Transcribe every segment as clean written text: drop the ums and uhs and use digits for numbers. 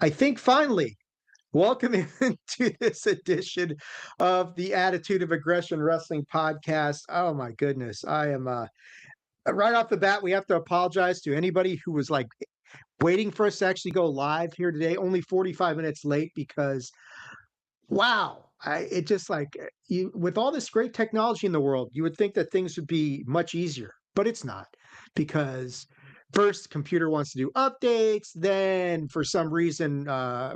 I think finally, welcome into this edition of the Attitude of Aggression Wrestling podcast. Oh my goodness. I am right off the bat, we have to apologize to anybody who was like waiting for us to actually go live here today, only 45 minutes late because wow, it just like you with all this great technology in the world, you would think that things would be much easier, but it's not because first computer wants to do updates, then for some reason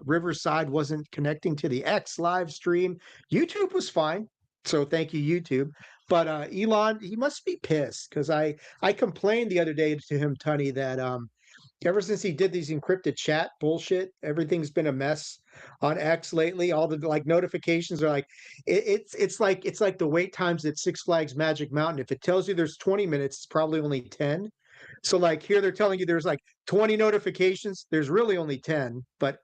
Riverside wasn't connecting to the X live stream. YouTube was fine, so thank you YouTube. But Elon, he must be pissed because I complained the other day to him, Tunney, that ever since he did these encrypted chat bullshit, everything's been a mess on X lately. All the like notifications are like it's like the wait times at Six Flags Magic Mountain. If it tells you there's 20 minutes, it's probably only 10. So like here they're telling you there's like 20 notifications. There's really only 10. But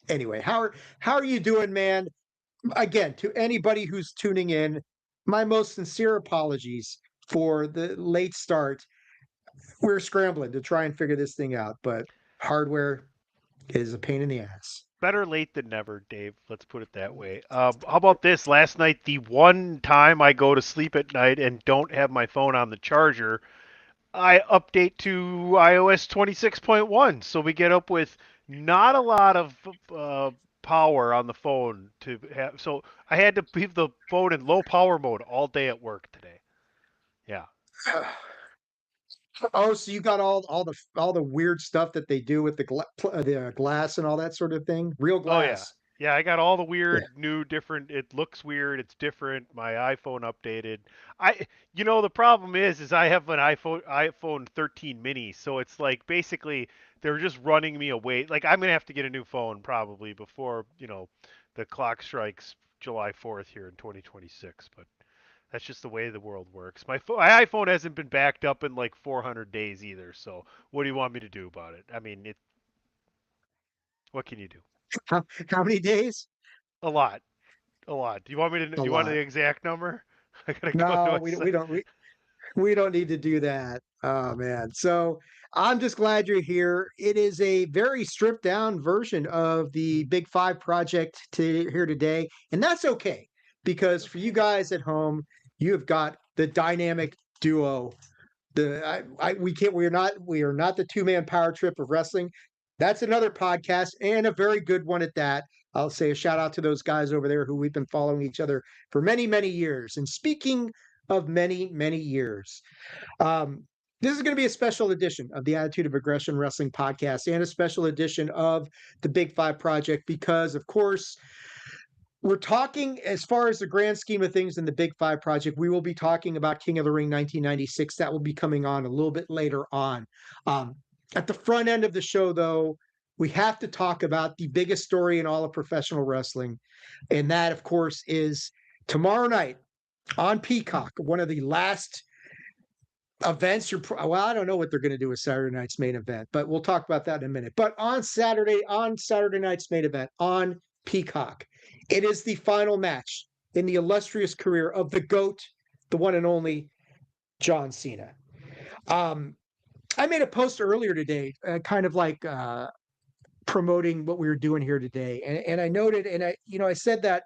anyway, how are you doing, man? Again, to anybody who's tuning in, my most sincere apologies for the late start. We're scrambling to try and figure this thing out, but hardware is a pain in the ass. Better late than never, Dave. Let's put it that way. How about this? Last night, the one time I go to sleep at night and don't have my phone on the charger, I update to iOS 26.1. So we get up with not a lot of power on the phone to have. So I had to leave the phone in low power mode all day at work today. Yeah. Oh, so you got all the weird stuff that they do with the glass and all that sort of thing? Real Oh yeah. glass. Yeah, I got all the Yeah. weird new different it looks weird, it's different. My iPhone updated. I the problem is I have an iPhone 13 mini, so it's like basically they're just running me away. Like I'm going to have to get a new phone probably before, the clock strikes July 4th here in 2026, but that's just the way the world works. My iPhone hasn't been backed up in like 400 days either, so what do you want me to do about it? I mean, what can you do? How many days? A lot. A lot. A Do you want the lot. exact number? I gotta go into No, a we don't need to do that. Oh man. So I'm just glad you're here. It is a very stripped down version of the Big Five project to here today, and that's okay because for you guys at home, you have got the dynamic duo. We are not the two-man power trip of wrestling. That's another podcast and a very good one at that. I'll say a shout out to those guys over there who we've been following each other for many, many years. And speaking of many, many years, um, this is going to be a special edition of the Attitude of Aggression Wrestling podcast and a special edition of the Big Five Project because, of course, we're talking as far as the grand scheme of things in the Big Five project. We will be talking about King of the Ring 1996. That will be coming on a little bit later on. Um, at the front end of the show, though, we have to talk about the biggest story in all of professional wrestling. And that, of course, is tomorrow night on Peacock, one of the last events. Well, I don't know what they're going to do with Saturday night's main event, but we'll talk about that in a minute. But on Saturday night's main event on Peacock, it is the final match in the illustrious career of the GOAT, the one and only John Cena. Um, I made a post earlier today, kind of like promoting what we were doing here today, and I noted, and I said that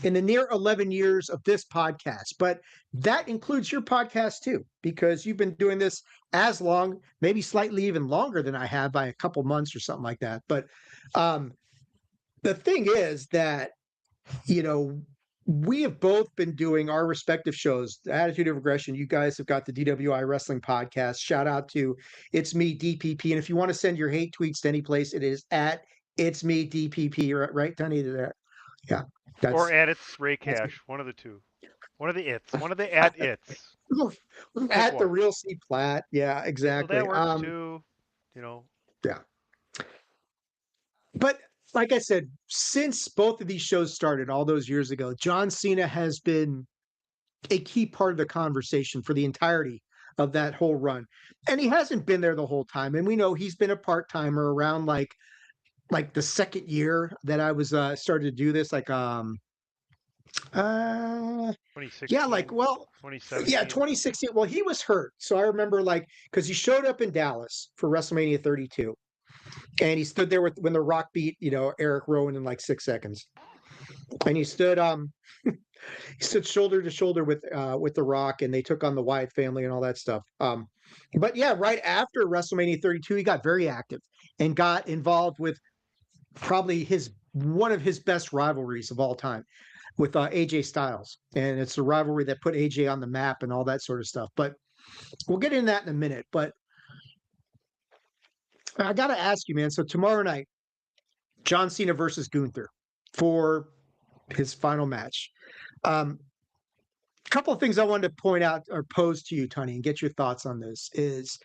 in the near 11 years of this podcast, but that includes your podcast too, because you've been doing this as long, maybe slightly even longer than I have by a couple months or something like that. But um, the thing is that, you know, we have both been doing our respective shows. The Attitude of Aggression, you guys have got the DWI Wrestling Podcast. Shout out to It's Me DPP. And if you want to send your hate tweets to any place, it is at It's Me DPP, right, Tony? Yeah, or that's at its Ray that's Cash, one of the two. One of the its. One of the at its. Pick at the one. real C flat. Yeah, Yeah, that exactly. works too. You know. Yeah. But like I said, since both of these shows started all those years ago, John Cena has been a key part of the conversation for the entirety of that whole run. And he hasn't been there the whole time. And we know he's been a part-timer around like the second year that I was started to do this, uh yeah, 2016, yeah, 2017. 2016. Well, he was hurt. So I remember because he showed up in Dallas for WrestleMania 32. and he stood there when The Rock beat Eric Rowan in like 6 seconds, and he stood shoulder to shoulder with The Rock, and they took on the Wyatt family and all that stuff. But yeah, right after WrestleMania 32, he got very active and got involved with probably his one of his best rivalries of all time with AJ Styles, and it's a rivalry that put AJ on the map and all that sort of stuff. But we'll get into that in a minute. But I got to ask you, man. So tomorrow night, John Cena versus Gunther for his final match. A couple of things I wanted to point out or pose to you, Tony, and get your thoughts on this is,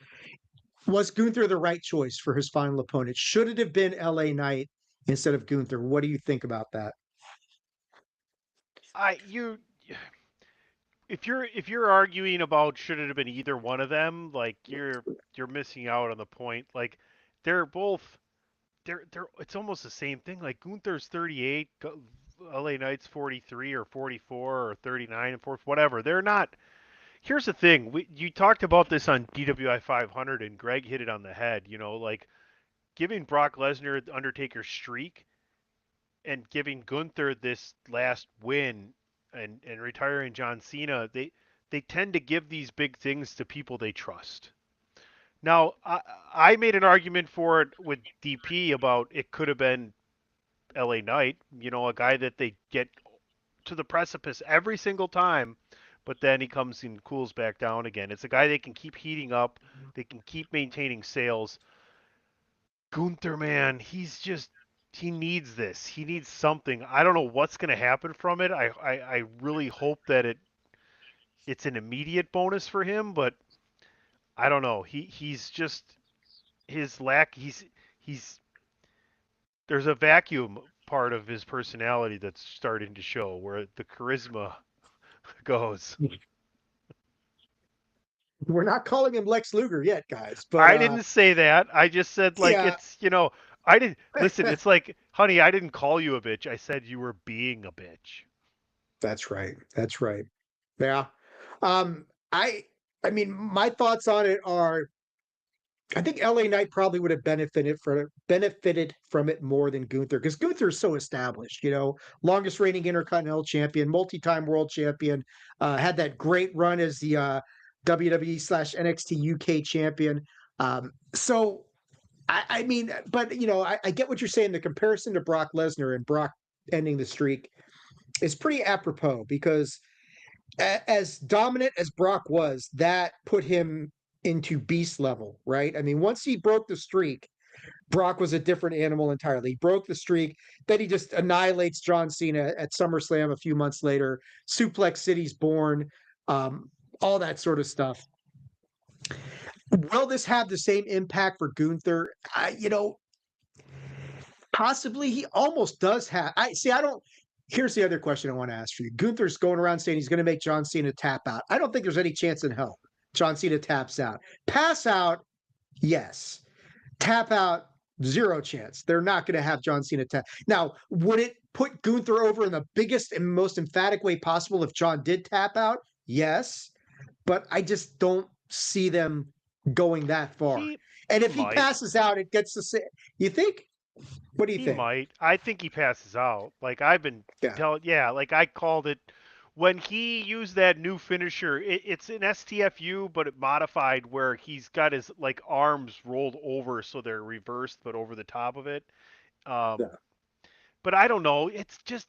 was Gunther the right choice for his final opponent? Should it have been LA Knight instead of Gunther? What do you think about that? You if you're arguing about should it have been either one of them, like you're missing out on the point. Like they're both they're it's almost the same thing. Like Gunther's 38, LA Knight's 43 or 44 or 39 and 4, whatever. They're not. Here's the thing. You talked about this on DWI 500, and Greg hit it on the head. Like giving Brock Lesnar the Undertaker streak and giving Gunther this last win and retiring John Cena, they tend to give these big things to people they trust. Now, I made an argument for it with DP about it could have been LA Knight, a guy that they get to the precipice every single time, but then he comes and cools back down again. It's a guy they can keep heating up, they can keep maintaining sales. Gunther, man, he needs this. He needs something. I don't know what's going to happen from it. I really hope that it's an immediate bonus for him, but I don't know. He's just his lack. He's there's a vacuum part of his personality that's starting to show where the charisma goes. We're not calling him Lex Luger yet, guys, but I didn't say that. I just said like yeah, I didn't listen. It's like, honey, I didn't call you a bitch. I said you were being a bitch. that's right. That's right. Yeah. Um, I I mean, my thoughts on it are, I think LA Knight probably would have benefited from it more than Gunther, because Gunther is so established, longest reigning Intercontinental Champion, multi-time World Champion, had that great run as the WWE/NXT UK Champion. So I mean, but I get what you're saying. The comparison to Brock Lesnar and Brock ending the streak is pretty apropos, because as dominant as Brock was, that put him into beast level, right? I mean, once he broke the streak, Brock was a different animal entirely. He broke the streak, then he just annihilates John Cena at SummerSlam a few months later. Suplex City's born, um, all that sort of stuff. Will this have the same impact for Gunther? Possibly. He almost does have. I see. I don't. Here's the other question I want to ask for you. Gunther's going around saying he's going to make John Cena tap out. I don't think there's any chance in hell John Cena taps out. Pass out, yes. Tap out, zero chance. They're not going to have John Cena tap. Now, would it put Gunther over in the biggest and most emphatic way possible if John did tap out? Yes. But I just don't see them going that far. And He if he might. passes out, it gets the same. You think? What do you He think? might. I think he passes out. Like I've been Yeah. telling, yeah, like I called it when he used that new finisher. It's an STFU, but it modified where he's got his like arms rolled over so they're reversed, but over the top of it. Um, Yeah. but I don't know. It's just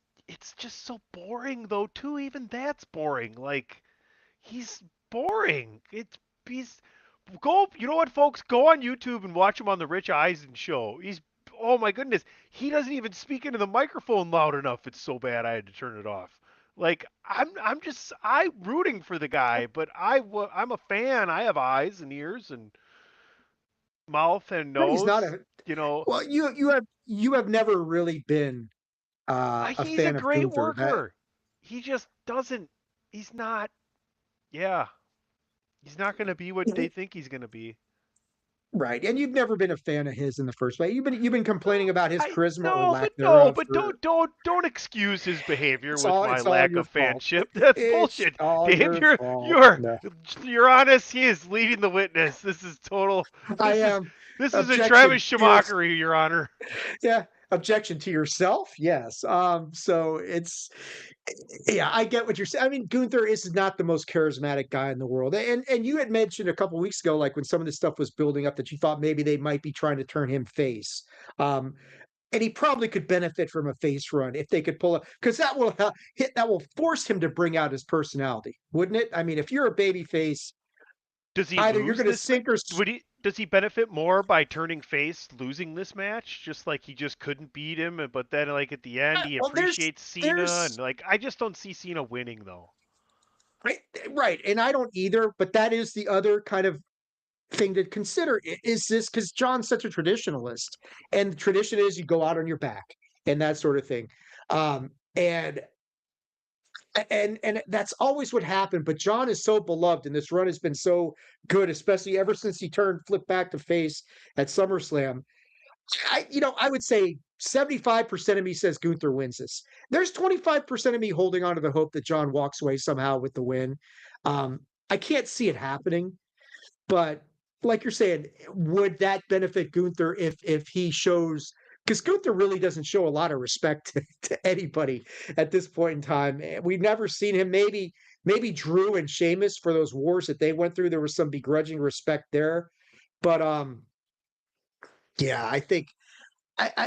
so boring though. Too. Even that's boring. Like he's boring. He's go. You know what, folks? Go on YouTube and watch him on the Rich Eisen show. Oh my goodness, he doesn't even speak into the microphone loud enough. It's so bad I had to turn it off. Like I'm rooting for the guy, but I'm a fan. I have eyes and ears and mouth and But he's not nose. a You know, well, you have never really been a he's a fan of great Gunther. That worker. He just doesn't. He's not. Yeah, he's not going to be what they think he's going to be. Right, and you've never been a fan of his in the first place. You've been complaining about his I charisma or no, lack but no, thereof but for don't excuse his behavior with my it's all lack your of fault. fanship. That's It's bullshit. all Dave, your you're fault. you're No, you're honest. He is leading the witness. This is total. I This is am. this is a Objection Travis to your Schumacher, Your Honor. yeah, objection to yourself. Yes. So it's yeah, I get what you're saying. I mean, Gunther is not the most charismatic guy in the world. And you had mentioned a couple weeks ago, like when some of this stuff was building up, that you thought maybe they might be trying to turn him face. Um, and he probably could benefit from a face run if they could pull it, because that will force him to bring out his personality, wouldn't it? I mean, if you're a baby face, Does he either you're lose going to this? sink or Would he? Does he benefit more by turning face, losing this match? Just like he just couldn't beat him, but then like at the end he well, appreciates Cena, and there's like I just don't see Cena winning though. right, right, and I don't either. But that is the other kind of thing to consider. Is this because John's such a traditionalist, and the tradition is you go out on your back and that sort of thing, um, and and that's always what happened. But John is so beloved, and this run has been so good, especially ever since he turned flip back to face at SummerSlam. I would say 75% of me says Gunther wins this. There's 25% of me holding on to the hope that John walks away somehow with the win. Um, I can't see it happening, but like you're saying, would that benefit Gunther if he shows? Because Gunther really doesn't show a lot of respect to anybody at this point in time. We've never seen him. Maybe Drew and Sheamus for those wars that they went through. There was some begrudging respect there, but yeah, I think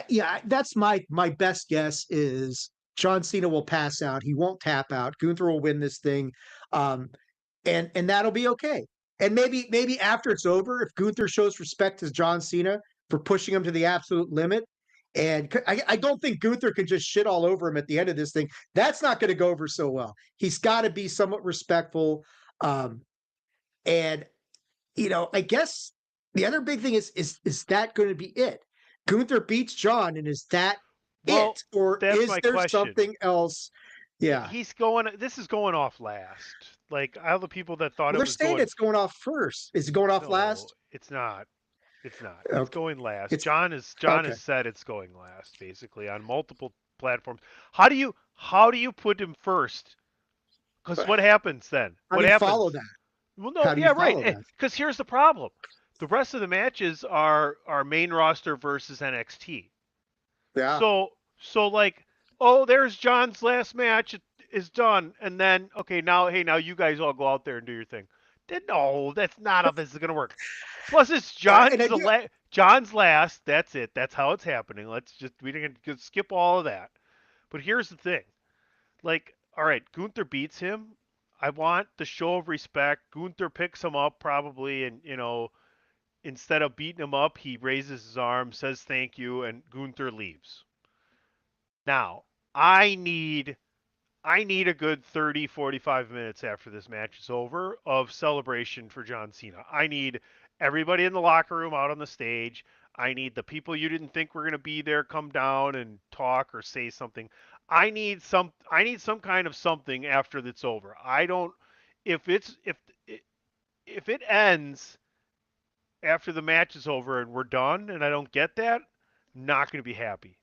yeah, that's my best guess is John Cena will pass out. He won't tap out. Gunther will win this thing. Um, and that'll be okay. And maybe after it's over, if Gunther shows respect to John Cena for pushing him to the absolute limit, and I don't think Gunther can just shit all over him at the end of this thing. That's not going to go over so well. He's got to be somewhat respectful. Um, and I guess the other big thing is that going to be it? Gunther beats John, and is that Well, it, or that's is my there question. something else? Yeah. He's going. This is going off last. Like all the people that thought Well, it they're was saying going. it's going off first. Is it going off No, last? it's not. It's not. It's Okay. going last. It's John okay. has said it's going last, basically on multiple platforms. How do you put him first? Because But what happens then? how What do you follow happens? that? Well, How no, do you yeah, right. follow that? Because here's the problem: the rest of the matches are main roster versus NXT. Yeah. So like, oh, there's John's last match is done, and then okay, now hey, now you guys all go out there and do your thing. No, that's not how this is gonna work. Plus, it's And I do. John's last. That's it. That's how it's happening. We can just skip all of that. But here's the thing. Like, all right, Gunther beats him. I want the show of respect. Gunther picks him up probably, and instead of beating him up, he raises his arm, says thank you, and Gunther leaves. Now, I need I need a good 30, 45 minutes after this match is over of celebration for John Cena. I need everybody in the locker room out on the stage. I need the people you didn't think were going to be there come down and talk or say something. I need some kind of something after it's over. I don't if it's if it ends after the match is over and we're done and I don't get that, I'm not going to be happy.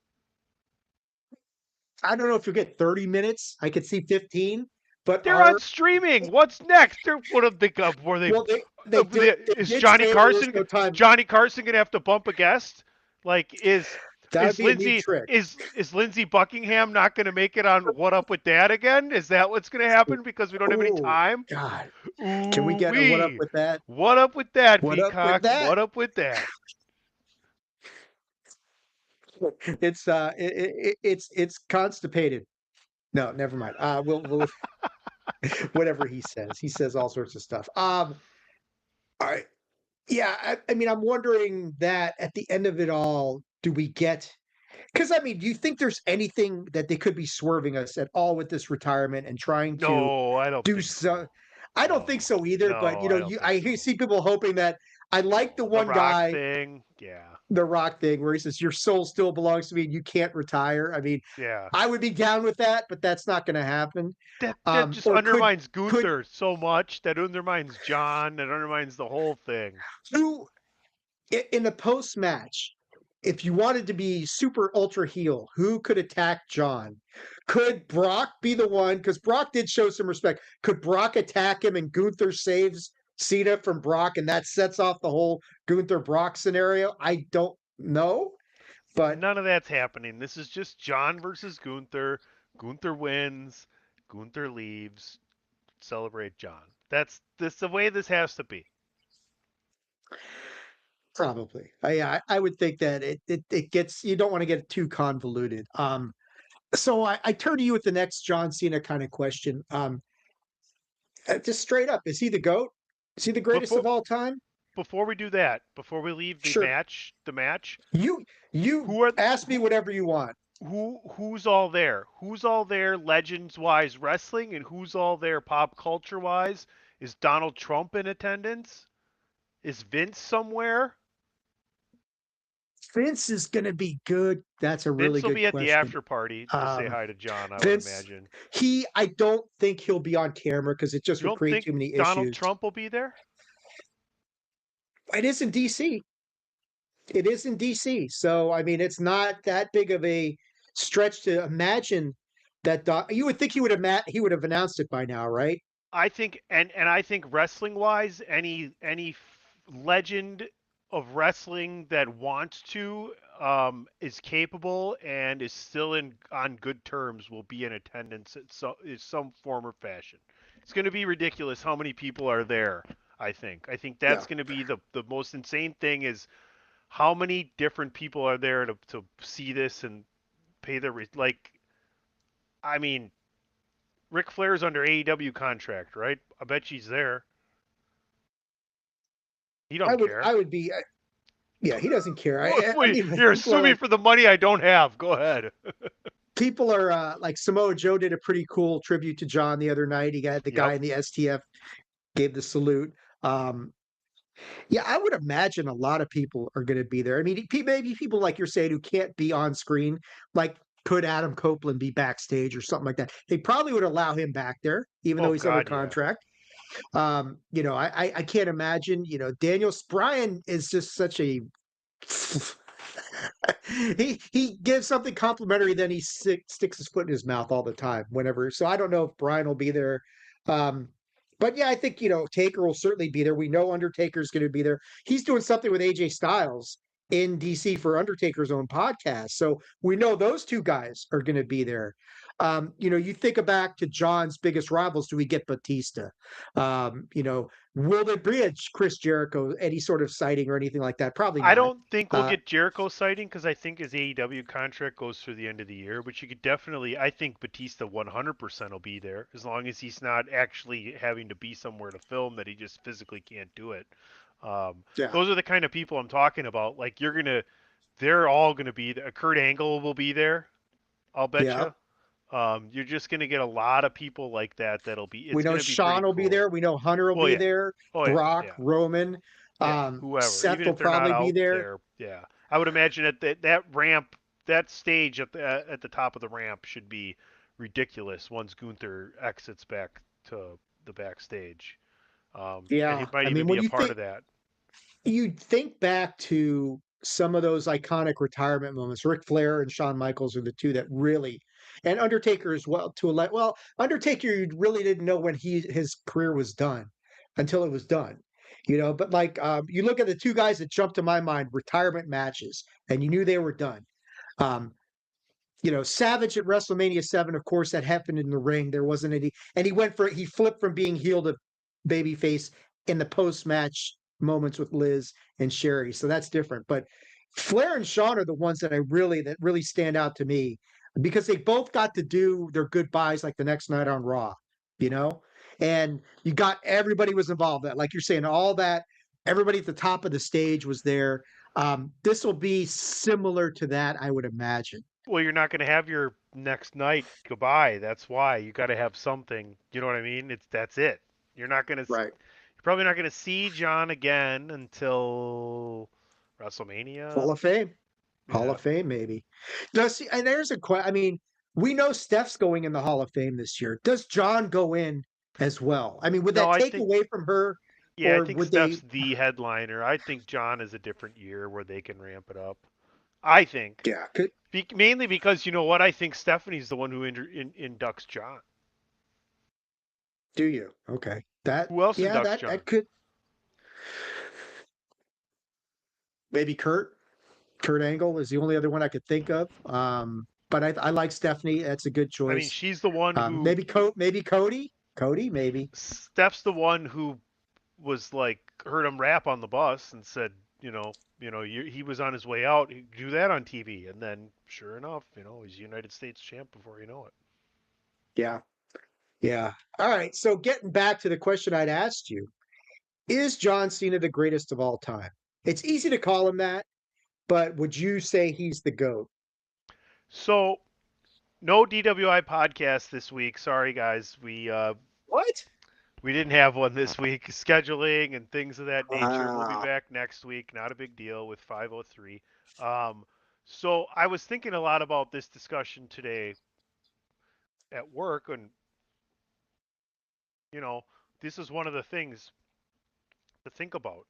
I don't know if you'll get 30 minutes. I could see 15, but They're on streaming. What's next? What do they got? Were they? well, they Is did say there was no time. Johnny Carson gonna have to bump a guest? Like That would be a neat trick. Is Lindsey Buckingham not gonna make it on What Up with That again? Is that what's gonna happen because we don't have any Oh time? God, can we Ooh get a what up wee. with that? What up with that, What up with Peacock? that? What up with that? It's constipated. No, never mind. We'll whatever he says. He says all sorts of stuff. All right. Yeah, I mean, I'm wondering that at the end of it all, do we get? Because I mean, do you think there's anything that they could be swerving us at all with this retirement and trying to No, I don't do think so? so. I don't think No. so either. But No, I don't think I so. see people hoping that I like the The one Rock guy, thing, yeah. the Rock thing, where he says your soul still belongs to me and you can't retire. I mean, Yeah. I would be down with that, but that's not going to happen. That just Or undermines could Gunther so much. That undermines John. That undermines the whole thing. who? In the post match, if you wanted to be super ultra heel, who could attack John? Could Brock be the one? Because Brock did show some respect. Could Brock attack him and Gunther saves Cena from Brock and that sets off the whole Gunther Brock scenario? I don't know, but None of that's happening. This is just John versus Gunther. Gunther wins. Gunther leaves. Celebrate John. That's the way this has to be. probably. I would think that it gets you don't want to get too convoluted. So I turn to you with the next John Cena kind of question. Just straight up, is he the GOAT? Is he the greatest Before of all time? before we do that, before we leave Sure. the match, You who are ask me whatever you want. who's all there? Who's all there legends wise wrestling and who's all there pop culture wise? Is Donald Trump in attendance? Is Vince somewhere? Vince is going to be good. That's a really Vince will good be at the question. after party to say Um, hi to John, I would Vince, imagine. I don't think he'll be on camera because it just You would don't create think too many Donald issues. Trump will be there? It is in DC. It is in DC. So, I mean, it's not that big of a stretch to imagine that you would think he would have announced it by now, right? I think and I think wrestling wise, legend of wrestling that wants to is capable and is still in on good terms will be in attendance at some form or fashion. It's going to be ridiculous how many people are there. I think Yeah. that's going to be the most insane thing is how many different people are there to see this and pay their like. I mean, Ric Flair's under AEW contract, right? I bet she's there. He don't care. I would be, yeah, he doesn't care. I Wait, mean, like, you're assuming for the money I don't have. Go ahead. people are like Samoa Joe did a pretty cool tribute to John the other night. He got the Yep. guy in the STF gave the salute. Um, yeah, I would imagine a lot of people are going to be there. I mean, maybe people like you're saying who can't be on screen, like could Adam Copeland be backstage or something like that? They probably would allow him back there, even though Oh he's under God, yeah. contract. I can't imagine. Daniel Bryan is just such a he gives something complimentary, then he sticks his foot in his mouth all the time. Whenever, so I don't know if Bryan will be there. Um, but yeah, I think Taker will certainly be there. We know Undertaker's going to be there. He's doing something with AJ Styles in DC for Undertaker's own podcast, so we know those two guys are going to be there. You think back to John's biggest rivals. Do we get Batista? Will they bridge Chris Jericho? Any sort of sighting or anything like that? Probably I not. don't think we'll Uh, get Jericho sighting because I think his AEW contract goes through the end of the year. But you could definitely, I think Batista 100% will be there as long as he's not actually having to be somewhere to film that he just physically can't do it. yeah, Those are the kind of people I'm talking about. Like they're all gonna be there. Kurt Angle will be there. I'll bet yeah. you. You're just gonna get a lot of people like that. That'll be. We It's know gonna be pretty Sean will be cool. there. We know Hunter will Oh be yeah. there. Oh yeah. Brock, Yeah. Roman, Yeah. Whoever. Seth Even will if they're not probably be out there. there. Yeah. I would imagine that ramp, that stage at the top of the ramp should be ridiculous once Gunther exits back to the backstage. And he Yeah, might I even mean, be when a you part think of that. you think back to some of those iconic retirement moments, Ric Flair and Shawn Michaels are the two that really, and Undertaker as well. Well, Undertaker, you really didn't know when his career was done until it was done. But like you look at the two guys that jumped to my mind, retirement matches, and you knew they were done. Um, Savage at WrestleMania 7, of course, that happened in the ring. There wasn't any, and he flipped from being heel to babyface in the post match moments with Liz and Sherry. So that's different. But Flair and Shawn are the ones that really stand out to me because they both got to do their goodbyes like the next night on Raw, you know? And you got everybody was involved. That, like you're saying, all that, everybody at the top of the stage was there. This will be similar to that, I would imagine. Well, you're not going to have your next night goodbye. That's why you got to have something. You know what I mean? That's it. You're not going to. Right. You're probably not going to see John again until WrestleMania. Hall of Fame. Hall Yeah. of Fame, maybe. Does and there's a question. I mean, we know Steph's going in the Hall of Fame this year. Does John go in as well? I mean, would No, that I take think away from her Yeah, I or think would Steph's they? the headliner. I think John is a different year where they can ramp it up. I think. Yeah, Mainly because you know what? I think Stephanie's the one who inducts John. do you? Okay, that Who else yeah, inducts that John? could maybe Kurt Angle is the only other one I could think of. But I like Stephanie. That's a good I mean, choice. she's the one who Maybe Cody. Cody, maybe. Steph's the one who was like heard him rap on the bus and said, he was on his way out. He'd do that on TV, and then sure enough, he's United States champ before you know it. Yeah, yeah. All right. So getting back to the question I'd asked you, is John Cena the greatest of all time? It's easy to call him that, but would you say he's the GOAT? So no DWI podcast this week. Sorry guys, What? we didn't have one this week. Scheduling and things of that nature. We'll be Wow. back next week. Not a big deal with 503. Um, so I was thinking a lot about this discussion today at work, and you know, this is one of the things to think about.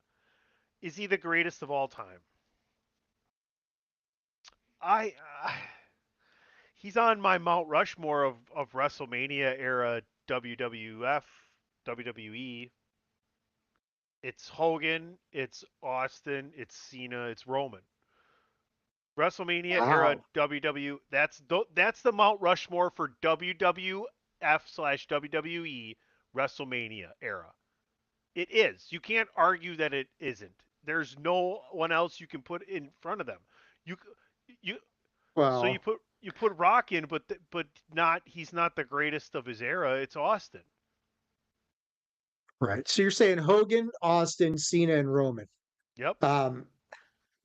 Is he the greatest of all time? I he's on my Mount Rushmore of WrestleMania era WWF, WWE. It's Hogan, it's Austin, it's Cena, it's Roman. WrestleMania era Wow. WW. That's the Mount Rushmore for WWF/WWE WrestleMania era. It is. You can't argue that it isn't. There's no one else you can put in front of them. You you so Well, you put Rock in, but not he's not the greatest of his era. It's Austin. right. So you're saying Hogan, Austin, Cena, and Roman. Yep. Um,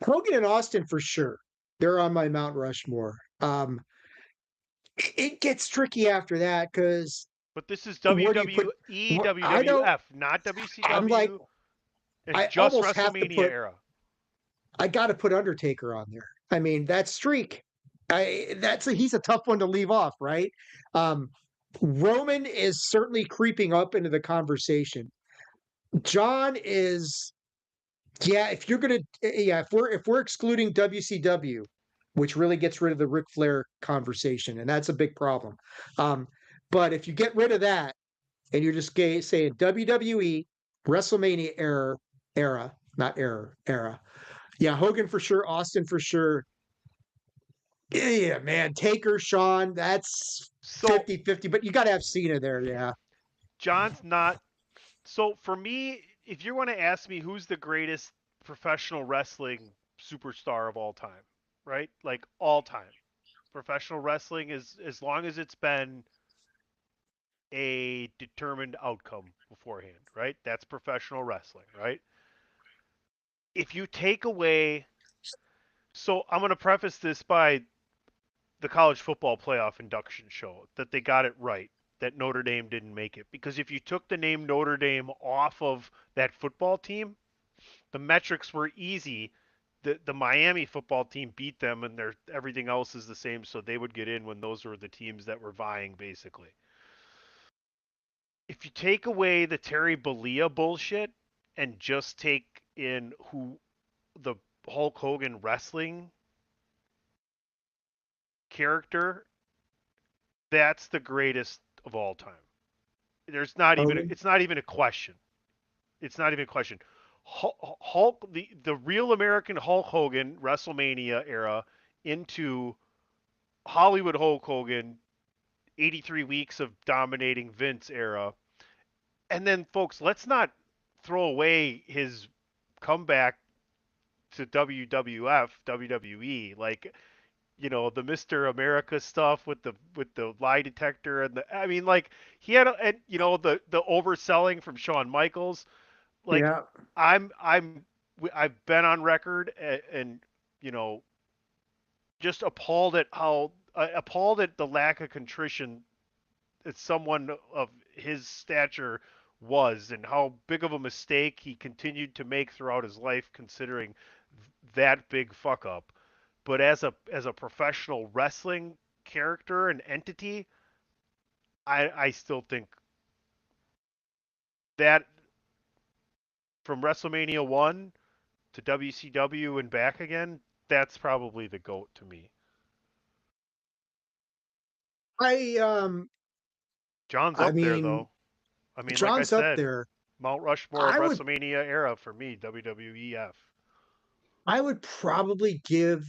Hogan and Austin for sure. They're on my Mount Rushmore. It gets tricky after that because But this is where do you put? WWE I don't. WWF, not I'm like, WCW, and I just almost have to WrestleMania put. era. I got to put Undertaker on there. I mean, that streak. He's a tough one to leave off, right? Um, Roman is certainly creeping up into the conversation. John is, yeah. If you're gonna, yeah, if we're excluding WCW, which really gets rid of the Ric Flair conversation, and that's a big problem. Um, but if you get rid of that and you're just saying WWE WrestleMania era, not era. Yeah, Hogan for sure, Austin for sure. Yeah, man, Taker, Shawn, that's So 50-50, but you got to have Cena there, yeah. John's not. So for me, if you want to ask me who's the greatest professional wrestling superstar of all time, right? Like all time. Professional wrestling is as long as it's been a determined outcome beforehand, right? That's professional wrestling, right? If you take away, so I'm going to preface this by the college football playoff induction show that they got it right, that Notre Dame didn't make it. Because if you took the name Notre Dame off of that football team, the metrics were easy. The Miami football team beat them, and everything else is the same, so they would get in when those were the teams that were vying, basically. If you take away the Terry Bollea bullshit and just take in who the Hulk Hogan wrestling character, that's the greatest of all time. Hogan. It's not even a question. It's not even a question. Hulk, the real American Hulk Hogan WrestleMania era into Hollywood Hulk Hogan 83 weeks of dominating Vince era. And then folks, let's not throw away his comeback to WWF, WWE, like the Mr. America stuff with the lie detector and the I mean like he had and the overselling from Shawn Michaels. Like Yeah. I'm I've been on record and you know just appalled at the lack of contrition that someone of his stature was and how big of a mistake he continued to make throughout his life considering that big fuck up. But as a professional wrestling character and entity, I still think that from WrestleMania 1 to WCW and back again, that's probably the GOAT to me. I John's I up there mean, though. I mean, like I John's up said, there. Mount Rushmore of I would WrestleMania era for me, WWEF. I would probably give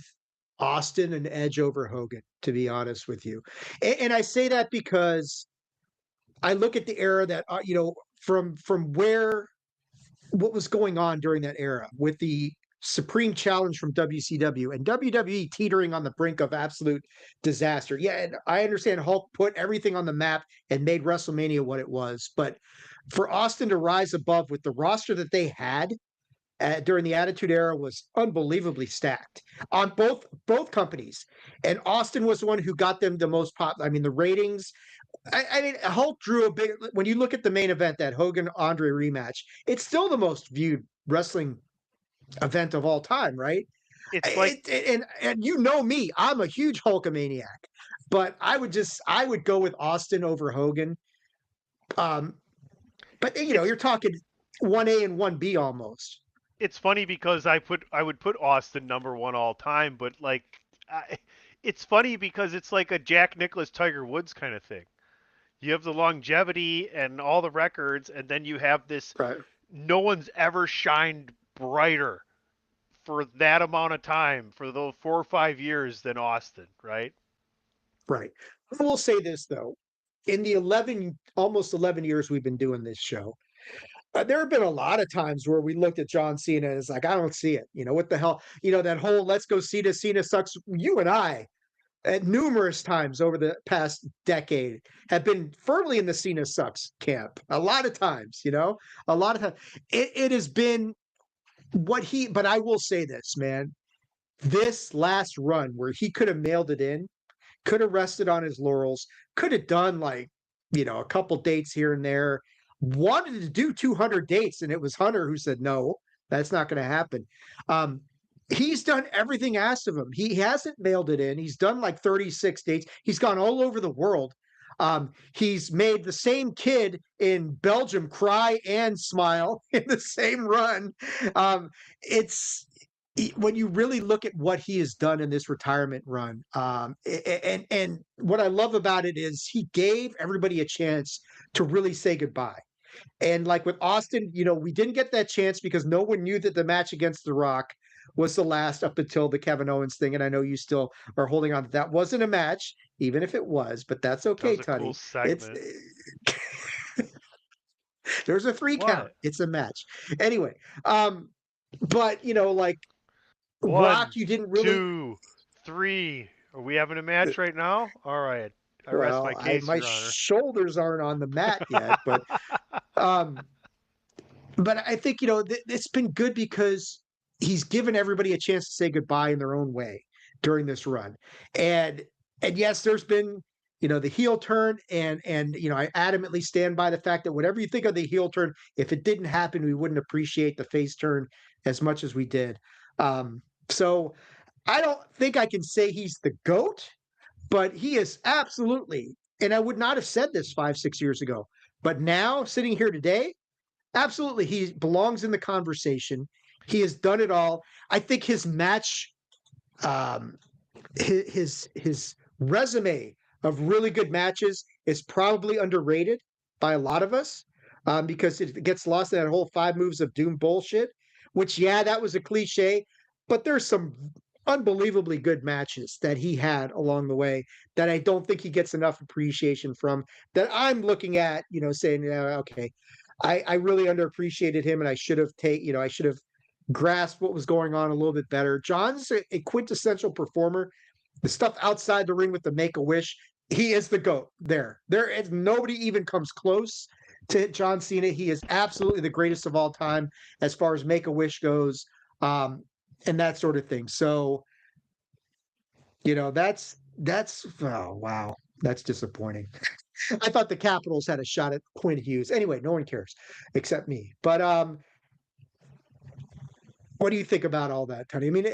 Austin an edge over Hogan, to be honest with you. And I say that because I look at the era that from where what was going on during that era with the Supreme Challenge from WCW and WWE teetering on the brink of absolute disaster. Yeah, and I understand Hulk put everything on the map and made WrestleMania what it was, but for Austin to rise above with the roster that they had during the Attitude Era was unbelievably stacked on both companies, and Austin was the one who got them the most pop. I mean, the ratings. I mean, Hulk drew a big. When you look at the main event, that Hogan Andre rematch, it's still the most viewed wrestling event of all time, right? It's like And you know me, I'm a huge Hulkamaniac, but I would go with Austin over Hogan. Um, but it's you're talking 1A and 1B almost. it's funny because I would put Austin number one all time, but like I, it's funny because it's like a Jack Nicklaus Tiger Woods kind of thing. You have the longevity and all the records, and then you have this Right. no one's ever shined brighter for that amount of time for those 4 or 5 years than Austin, right? Right. I will say this though, in the almost 11 years we've been doing this show, there have been a lot of times where we looked at John Cena and it's like, I don't see it. What the hell? That whole let's go Cena, Cena sucks. You and I, at numerous times over the past decade, have been firmly in the Cena sucks camp. A lot of times, a lot of times. It has been but I will say this, man. This last run where he could have mailed it in, could have rested on his laurels, could have done like, a couple dates here and there, wanted to do 200 dates. And it was Hunter who said, no, that's not going to happen. Um, he's done everything asked of him. He hasn't mailed it in. He's done like 36 dates. He's gone all over the world. He's made the same kid in Belgium cry and smile in the same run. It's when you really look at what he has done in this retirement run, and what I love about it is he gave everybody a chance to really say goodbye. And like with Austin, we didn't get that chance because no one knew that the match against The Rock was the last up until the Kevin Owens thing. And I know you still are holding on to that. Wasn't a match, even if it was, but that's That okay, was a cool Tuddy. It's segment. there's a 3 count. What? It's a match. Anyway, but like Rock, One, you didn't really. 2, 3. Are we having a match right now? All right. I rest my Well, case, my Your Honor. shoulders aren't on the mat yet, um, but I think it's been good because he's given everybody a chance to say goodbye in their own way during this run, and and yes, there's been the heel turn, and I adamantly stand by the fact that whatever you think of the heel turn, if it didn't happen, we wouldn't appreciate the face turn as much as we did. So I don't think I can say he's the GOAT, but he is absolutely, and I would not have said this 5, 6 years ago, but now sitting here today, absolutely, he belongs in the conversation. He has done it all. I think his match, um, his resume of really good matches is probably underrated by a lot of us, because it gets lost in that whole 5 moves of doom bullshit. Which, yeah, that was a cliche, but there's some unbelievably good matches that he had along the way that I don't think he gets enough appreciation from. That I'm looking at, saying, yeah, okay, I really underappreciated him, and I should have grasped what was going on a little bit better. John's a quintessential performer. The stuff outside the ring with the Make a Wish, he is the GOAT there. There is nobody even comes close to John Cena. He is absolutely the greatest of all time as far as Make a Wish goes, um, and that sort of thing. So, that's oh wow, that's disappointing. I thought the Capitals had a shot at Quinn Hughes. Anyway, no one cares except me. But what do you think about all that, Tony? I mean,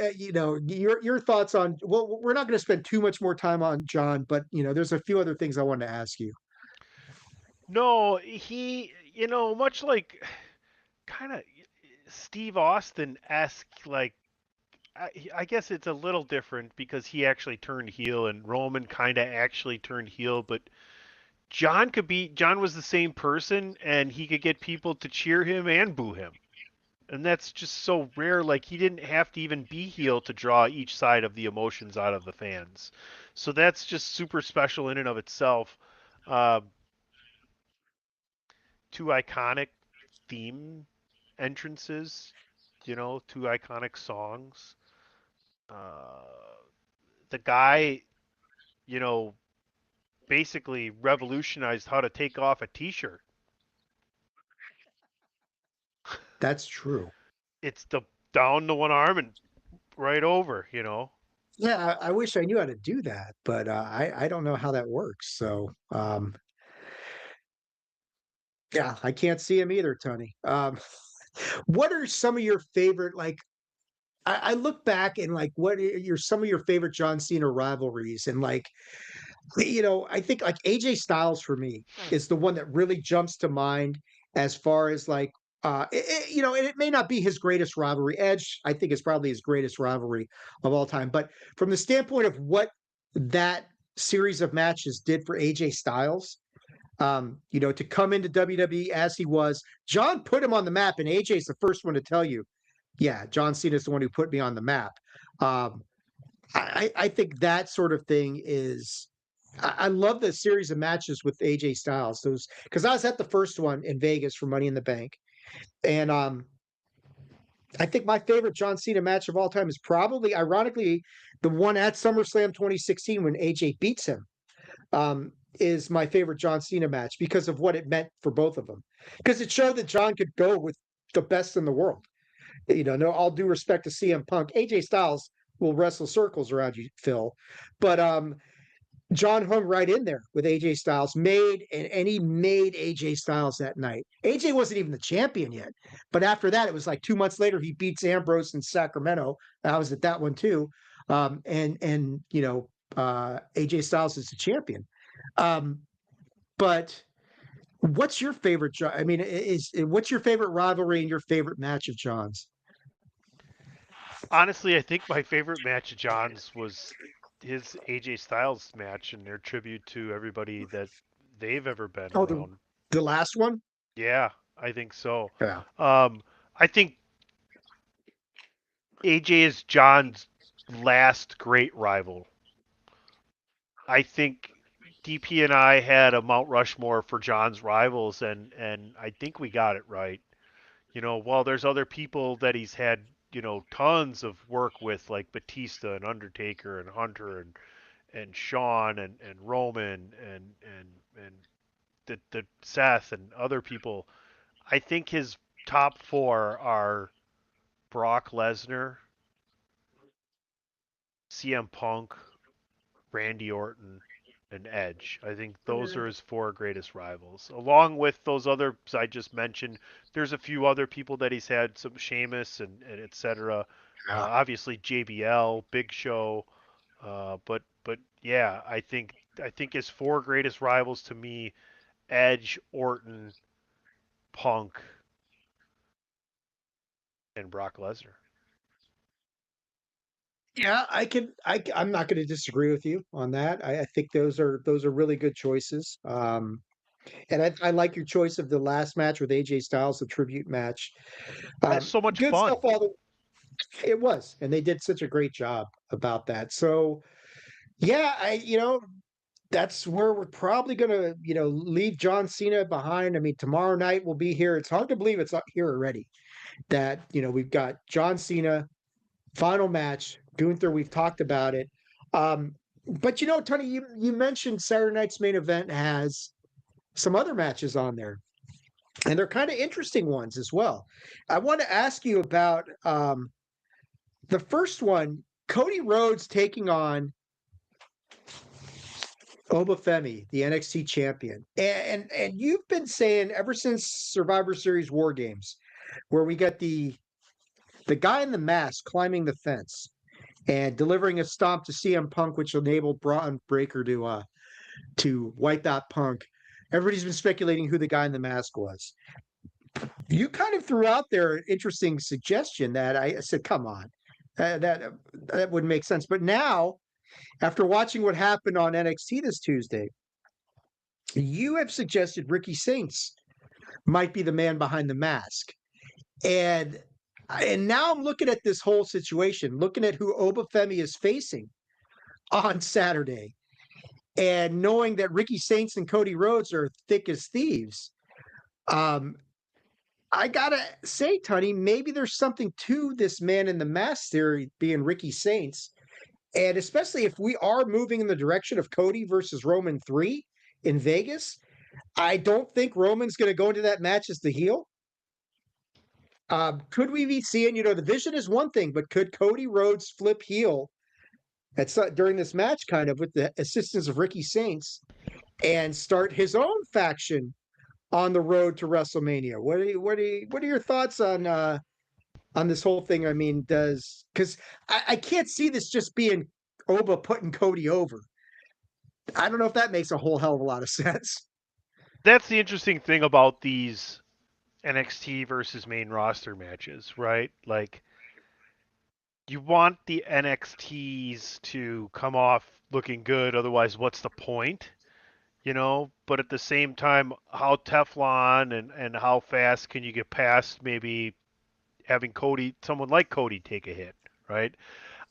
your thoughts on. Well, we're not going to spend too much more time on John, but there's a few other things I wanted to ask you. No, much like kind of. Steve Austin-esque, like I guess it's a little different because he actually turned heel and Roman kind of actually turned heel, but John was the same person and he could get people to cheer him and boo him. And that's just so rare. Like he didn't have to even be heel to draw each side of the emotions out of the fans. So that's just super special in and of itself. Uh, Two iconic theme entrances, two iconic songs. Uh, the guy, you know, basically revolutionized how to take off a t-shirt. That's true. It's the down the one arm and right over. Yeah, I wish I knew how to do that, but I don't know how that works. So yeah, I can't see him either, Tony. What are some of your favorite like? I look back and like, what are some of your favorite John Cena rivalries? And like, I think like AJ Styles for me is the one that really jumps to mind as far as like, and it may not be his greatest rivalry. Edge, I think, is probably his greatest rivalry of all time. But from the standpoint of what that series of matches did for AJ Styles, to come into WWE as he was, John put him on the map, and AJ's the first one to tell you, yeah, John Cena's the one who put me on the map. Um, I think that sort of thing is. I love the series of matches with AJ Styles. Those because I was at the first one in Vegas for Money in the Bank, and I think my favorite John Cena match of all time is probably, ironically, the one at SummerSlam 2016 when AJ beats him. Is my favorite John Cena match because of what it meant for both of them. Because it showed that John could go with the best in the world. No, all due respect to CM Punk, AJ Styles will wrestle circles around you, Phil. But John hung right in there with AJ Styles, and he made AJ Styles that night. AJ wasn't even the champion yet, but after that, it was like 2 months later he beats Ambrose in Sacramento. I was at that one too, AJ Styles is the champion. Um, but what's your favorite? I mean, what's your favorite rivalry and your favorite match of John's? Honestly, I think my favorite match of John's was his AJ Styles match and their tribute to everybody that they've ever been Oh, the around. the last one. Yeah, I think so. Yeah. I think AJ is John's last great rival. I think DP and I had a Mount Rushmore for John's rivals, and I think we got it right. While there's other people that he's had, tons of work with, like Batista and Undertaker and Hunter and Shawn and Roman and the Seth and other people, I think his top four are Brock Lesnar, CM Punk, Randy Orton, and Edge. I think those are his four greatest rivals. Along with those others I just mentioned, there's a few other people that he's had, some Sheamus and etc. Yeah. Obviously JBL, Big Show, but yeah, I think his four greatest rivals to me: Edge, Orton, Punk, and Brock Lesnar. Yeah, I'm not going to disagree with you on that. I think those are really good choices. And I like your choice of the last match with AJ Styles, the tribute match. That's so much Good fun. stuff. All the It was, and they did such a great job about that. So yeah, that's where we're probably going to leave John Cena behind. I mean, tomorrow night we'll be here. It's hard to believe it's not here already. That we've got John Cena final match. Gunther, we've talked about it. Um, but Tony, you mentioned Saturday night's main event has some other matches on there, and they're kind of interesting ones as well. I want to ask you about the first one, Cody Rhodes taking on Obafemi, the NXT champion. And you've been saying ever since Survivor Series War Games, where we got the guy in the mask climbing the fence and delivering a stomp to CM Punk, which enabled Braun Breaker to wipe out Punk. Everybody's been speculating who the guy in the mask was. You kind of threw out there an interesting suggestion that I said, come on, that would make sense. But now, after watching what happened on NXT this Tuesday, you have suggested Ricky Saints might be the man behind the mask. And now I'm looking at this whole situation, looking at who Obafemi is facing on Saturday, and knowing that Ricky Saints and Cody Rhodes are thick as thieves. Um, I gotta say, Tony, maybe there's something to this man in the mask theory being Ricky Saints, and especially if we are moving in the direction of Cody versus Roman 3 in Vegas. I don't think Roman's going to go into that match as the heel. Could we be seeing, the vision is one thing, but could Cody Rhodes flip heel during this match, kind of with the assistance of Ricky Saints, and start his own faction on the road to WrestleMania? What are your thoughts on this whole thing? I mean, because I can't see this just being Oba putting Cody over. I don't know if that makes a whole hell of a lot of sense. That's the interesting thing about these NXT versus main roster matches, right? Like, you want the NXTs to come off looking good, otherwise, what's the point? But at the same time, how Teflon and how fast can you get past maybe having someone like Cody take a hit, right?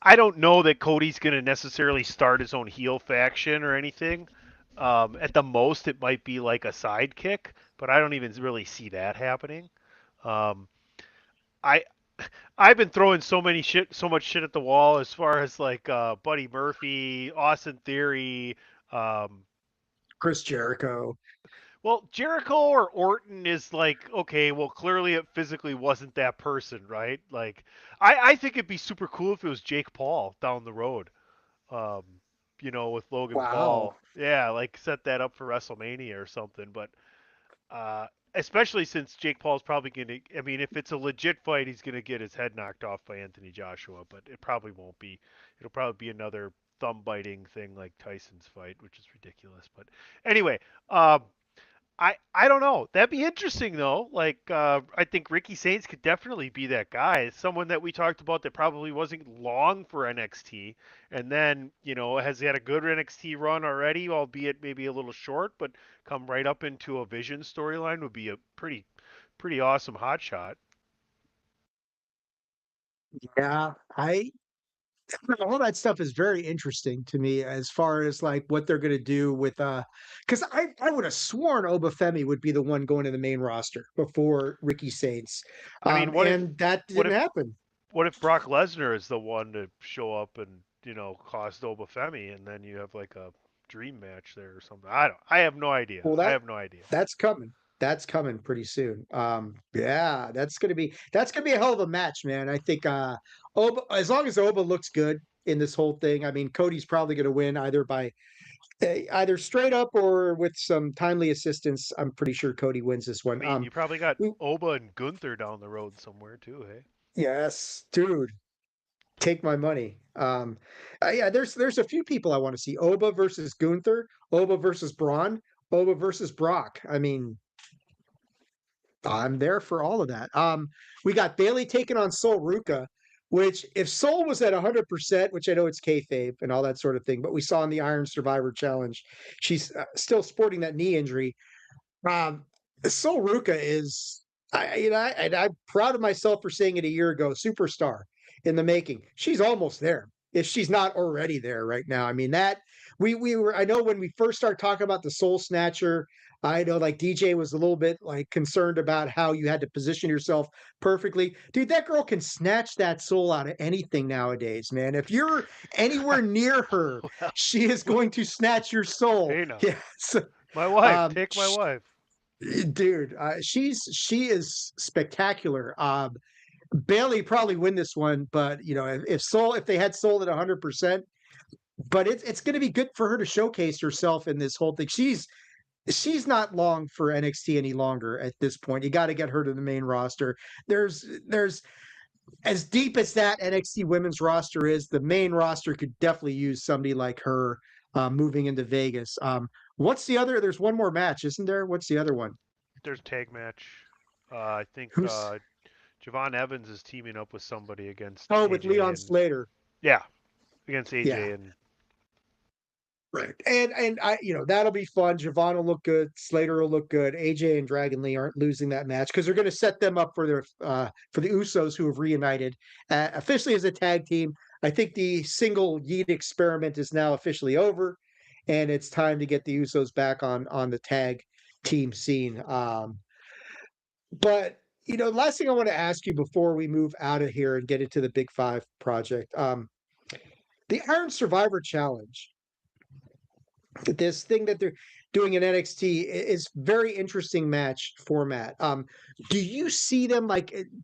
I don't know that Cody's going to necessarily start his own heel faction or anything. At the most, it might be like a sidekick, but I don't even really see that happening. Um, I I've been throwing so much shit at the wall as far as like Buddy Murphy, Austin Theory. Um, Chris Jericho. well, Jericho or Orton is like, okay, well, clearly it physically wasn't that person, right? Like, I think it'd be super cool if it was Jake Paul down the road, um, with Logan Wow. Paul. Yeah, like set that up for WrestleMania or something. But especially since Jake Paul's probably going to, I mean, if it's a legit fight, he's going to get his head knocked off by Anthony Joshua, but it probably won't be. It'll probably be another thumb biting thing like Tyson's fight, which is ridiculous. But anyway, I don't know. That'd be interesting though. Like I think Ricky Saints could definitely be that guy. Someone that we talked about that probably wasn't long for NXT, and then has had a good NXT run already, albeit maybe a little short, but come right up into a Vision storyline would be a pretty awesome hot shot. Yeah, all that stuff is very interesting to me as far as like what they're gonna do with because I would have sworn Obafemi would be the one going to the main roster before Ricky Saints. I mean, And that what didn't if happen. what if Brock Lesnar is the one to show up and cost Obafemi, and then you have like a dream match there or something? I don't. I have no idea. Well, I have no idea. that's coming. That's coming pretty soon. Yeah, that's gonna be a hell of a match, man. I think Oba, as long as Oba looks good in this whole thing, I mean Cody's probably gonna win either straight up or with some timely assistance. I'm pretty sure Cody wins this I one. mean, you probably got We, Oba and Gunther down the road somewhere too. Hey. yes, dude, take my money. Yeah, there's a few people I want to see. Oba versus Gunther, Oba versus Braun, Oba versus Brock. I mean, I'm there for all of that. We got Bailey taking on Sol Ruka, which if Sol was at 100%, which I know it's kayfabe and all that sort of thing, but we saw in the Iron Survivor Challenge, she's still sporting that knee injury. Um, Sol Ruka is, and I'm proud of myself for saying it a year ago, superstar in the making. She's almost there, if she's not already there right now. I mean that we were. I know when we first started talking about the Soul Snatcher, I know like DJ was a little bit like concerned about how you had to position yourself perfectly. Dude, that girl can snatch that soul out of anything nowadays, man. If you're anywhere near her, Well, she is going to snatch your soul. hey now, Yes. my wife. Um, Take my wife. Dude, she is spectacular. Bailey probably win this one, but if they had Soul at 100%, but it's going to be good for her to showcase herself in this whole thing. She's not long for NXT any longer at this point. You got to get her to the main roster. There's as deep as that NXT women's roster is, the main roster could definitely use somebody like her moving into Vegas. What's the other? There's one more match, isn't there? What's the other one? There's a tag match. I think Who's Javon Evans is teaming up with somebody against with AJ Leon and Slater. yeah, against Yeah. AJ and Right. And I, that'll be fun. Javon will look good. Slater will look good. AJ and Dragon Lee aren't losing that match because they're going to set them up for the Usos who have reunited officially as a tag team. I think the single Yeet experiment is now officially over, and it's time to get the Usos back on the tag team scene. But last thing I want to ask you before we move out of here and get into the Big Five project, the Iron Survivor Challenge, this thing that they're doing in NXT is very interesting match format. Do you see them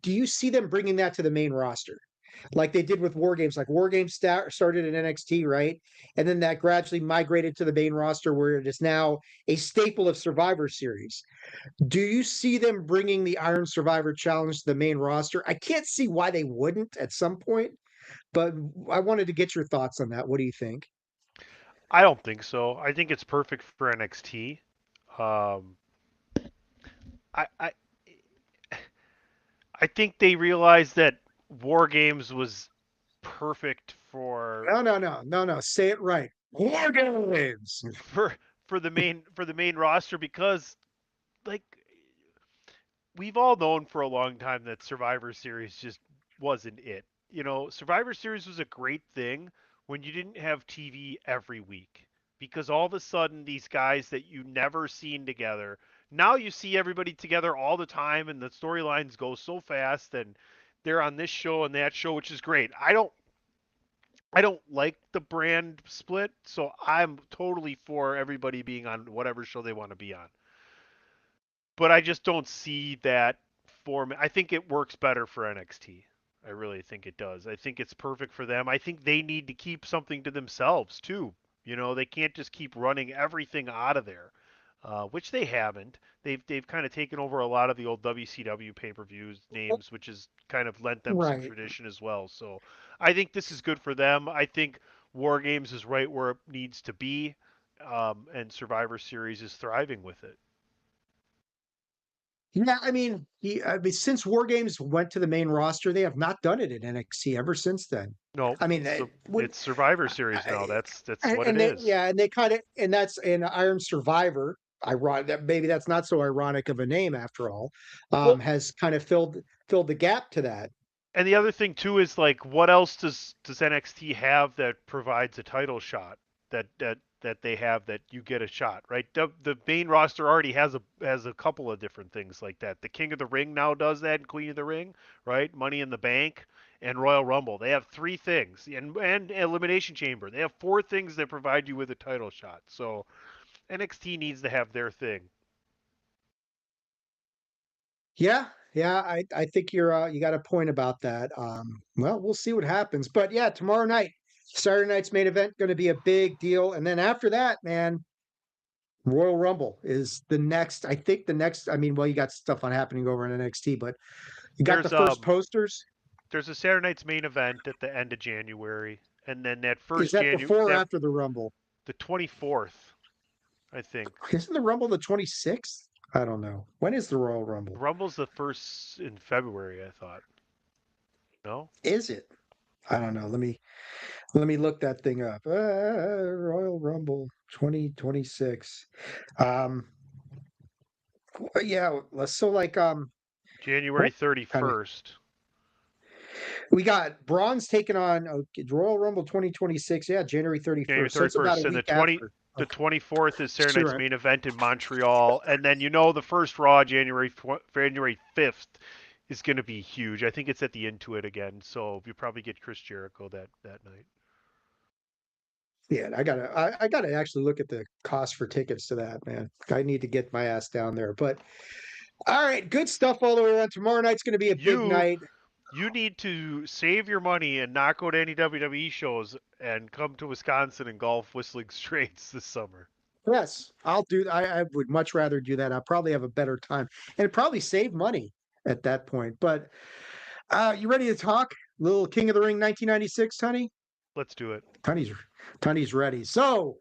do you see them bringing that to the main roster? Like they did with War Games, like War Games started in NXT, right? And then that gradually migrated to the main roster where it is now a staple of Survivor Series. Do you see them bringing the Iron Survivor Challenge to the main roster? I can't see why they wouldn't at some point, but I wanted to get your thoughts on that. What do you think? I don't think so. I think it's perfect for NXT. Um, I I think they realized that War Games was perfect No, no, no, no, no. Say it right. War Games. for for the main roster because like we've all known for a long time that Survivor Series just wasn't it. You know, Survivor Series was a great thing when you didn't have TV every week because all of a sudden these guys that you never seen together, now you see everybody together all the time and the storylines go so fast and they're on this show and that show, which is great. I don't like the brand split, so I'm totally for everybody being on whatever show they want to be on. But I just don't see that format. I think it works better for NXT. I really think it does. I think it's perfect for them. I think they need to keep something to themselves too. You know, they can't just keep running everything out of there, which they haven't. They've kind of taken over a lot of the old WCW pay-per-views names, which has kind of lent them some Right. tradition as well. So I think this is good for them. I think War Games is right where it needs to be, and Survivor Series is thriving with it. Yeah, I mean, since War Games went to the main roster, they have not done it in NXT ever since then. No, I mean, so when it's Survivor Series now. I, That's what it and they, is. yeah, and they kind of, and that's an Iron Survivor. Ironic that maybe that's not so ironic of a name after all. Well, Has kind of filled the gap to that. and the other thing too is like, what else does NXT have that provides a title shot that they have that you get a shot, right? The main roster already has a couple of different things like that. The King of the Ring now does that, and Queen of the Ring, right? Money in the Bank and Royal Rumble. They have three things, and Elimination Chamber. They have four things that provide you with a title shot. So NXT needs to have their thing. Yeah, yeah, I think you got a point about that. Well, we'll see what happens, but yeah, tomorrow night, Saturday night's main event, going to be a big deal, and then after that, man, Royal Rumble is the next. I think the next. I mean, well, you got stuff on happening over in NXT, but you got the There's first posters. there's a Saturday night's main event at the end of January, and then that Is first that January before or that after the Rumble? the 24th, I think. Isn't the Rumble the 26th? I don't know. When is the Royal Rumble? Rumble's the first in February, I thought. No, Is it? I don't know. Let me look that thing up. Royal Rumble 2026. Um, yeah. So January kind of 31st. we got Braun's taking on Royal Rumble 2026. Yeah, January January 31st. So it's about a 31st, and week after. the Okay, 24th is Saturday night's sure. main event in Montreal, and then the first Raw January 5th is going to be huge. I think it's at the Intuit again, so you probably get Chris Jericho that night. Yeah, I gotta actually look at the cost for tickets to that, man. I need to get my ass down there. But all right, good stuff all the way around. Tomorrow night's gonna be a big You night. you need to save your money and not go to any WWE shows and come to Wisconsin and golf Whistling Straits this summer. Yes, I'll do. I would much rather do that. I'll probably have a better time and probably save money at that point. But you ready to talk? Little King of the Ring 1996, Tony? Let's do it. Tony's Tony's ready. So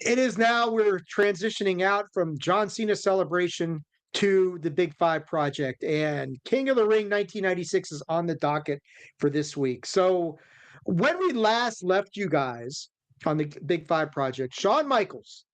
it is now we're transitioning out from John Cena Celebration to the Big Five project, and King of the Ring 1996 is on the docket for this week. So when we last left you guys on the Big Five project, Shawn Michaels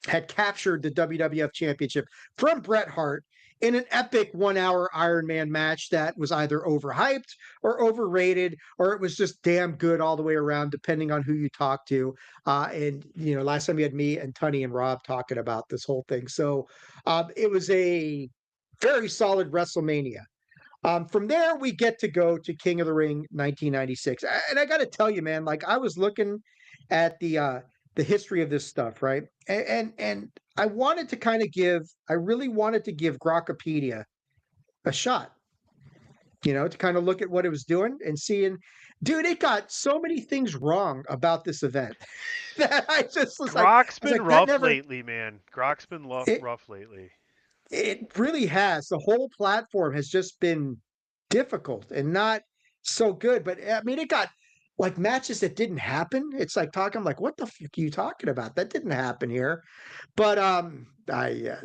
had captured the WWF Championship from Bret Hart in an epic 1 hour Iron Man match that was either overhyped or overrated, or it was just damn good all the way around, depending on who you talk to. And, last time you had me and Tunney and Rob talking about this whole thing. So it was a very solid WrestleMania. From there, we get to go to King of the Ring 1996. And I got to tell you, man, like I was looking at the history of this stuff, right? And I wanted to I really wanted to give Grokkapedia a shot, to kind of look at what it was doing and seeing, dude, it got so many things wrong about this event that I just was like, Grok's I was been like, that rough never, lately, man. Grok's been it, rough lately. it really has. The whole platform has just been difficult and not so good. But I mean, it got like matches that didn't happen. It's like talking like, what the fuck are you talking about? That didn't happen here. But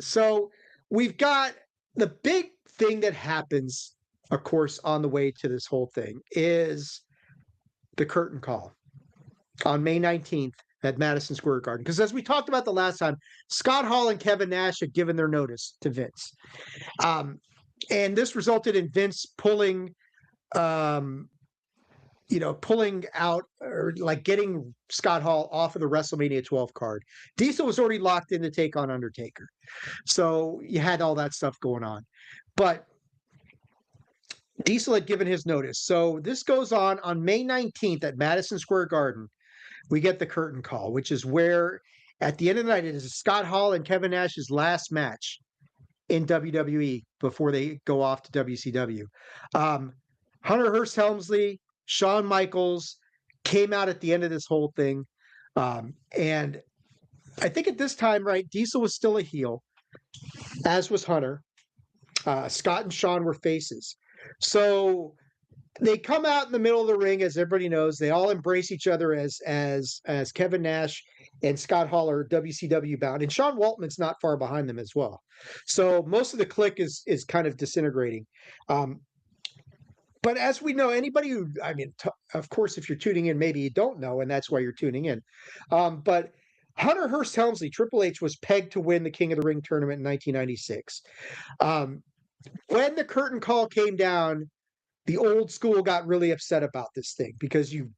so we've got the big thing that happens, of course, on the way to this whole thing is the curtain call on May 19th at Madison Square Garden. Because as we talked about the last time, Scott Hall and Kevin Nash had given their notice to Vince. And this resulted in Vince pulling pulling out or like getting Scott Hall off of the WrestleMania 12 card. Diesel was already locked in to take on Undertaker. So you had all that stuff going on. But Diesel had given his notice. So this goes on May 19th at Madison Square Garden. We get the curtain call, which is where at the end of the night, it is Scott Hall and Kevin Nash's last match in WWE before they go off to WCW. Hunter Hearst Helmsley, Shawn Michaels came out at the end of this whole thing. And I think at this time, right, Diesel was still a heel, as was Hunter. Scott and Shawn were faces. So they come out in the middle of the ring, as everybody knows. They all embrace each other as Kevin Nash and Scott Hall are WCW bound, and Sean Waltman's not far behind them as well. So most of the clique is kind of disintegrating. But as we know, anybody who, of course, if you're tuning in, maybe you don't know, and that's why you're tuning in. But Hunter Hearst Helmsley, Triple H, was pegged to win the King of the Ring tournament in 1996. When the curtain call came down, the old school got really upset about this thing because you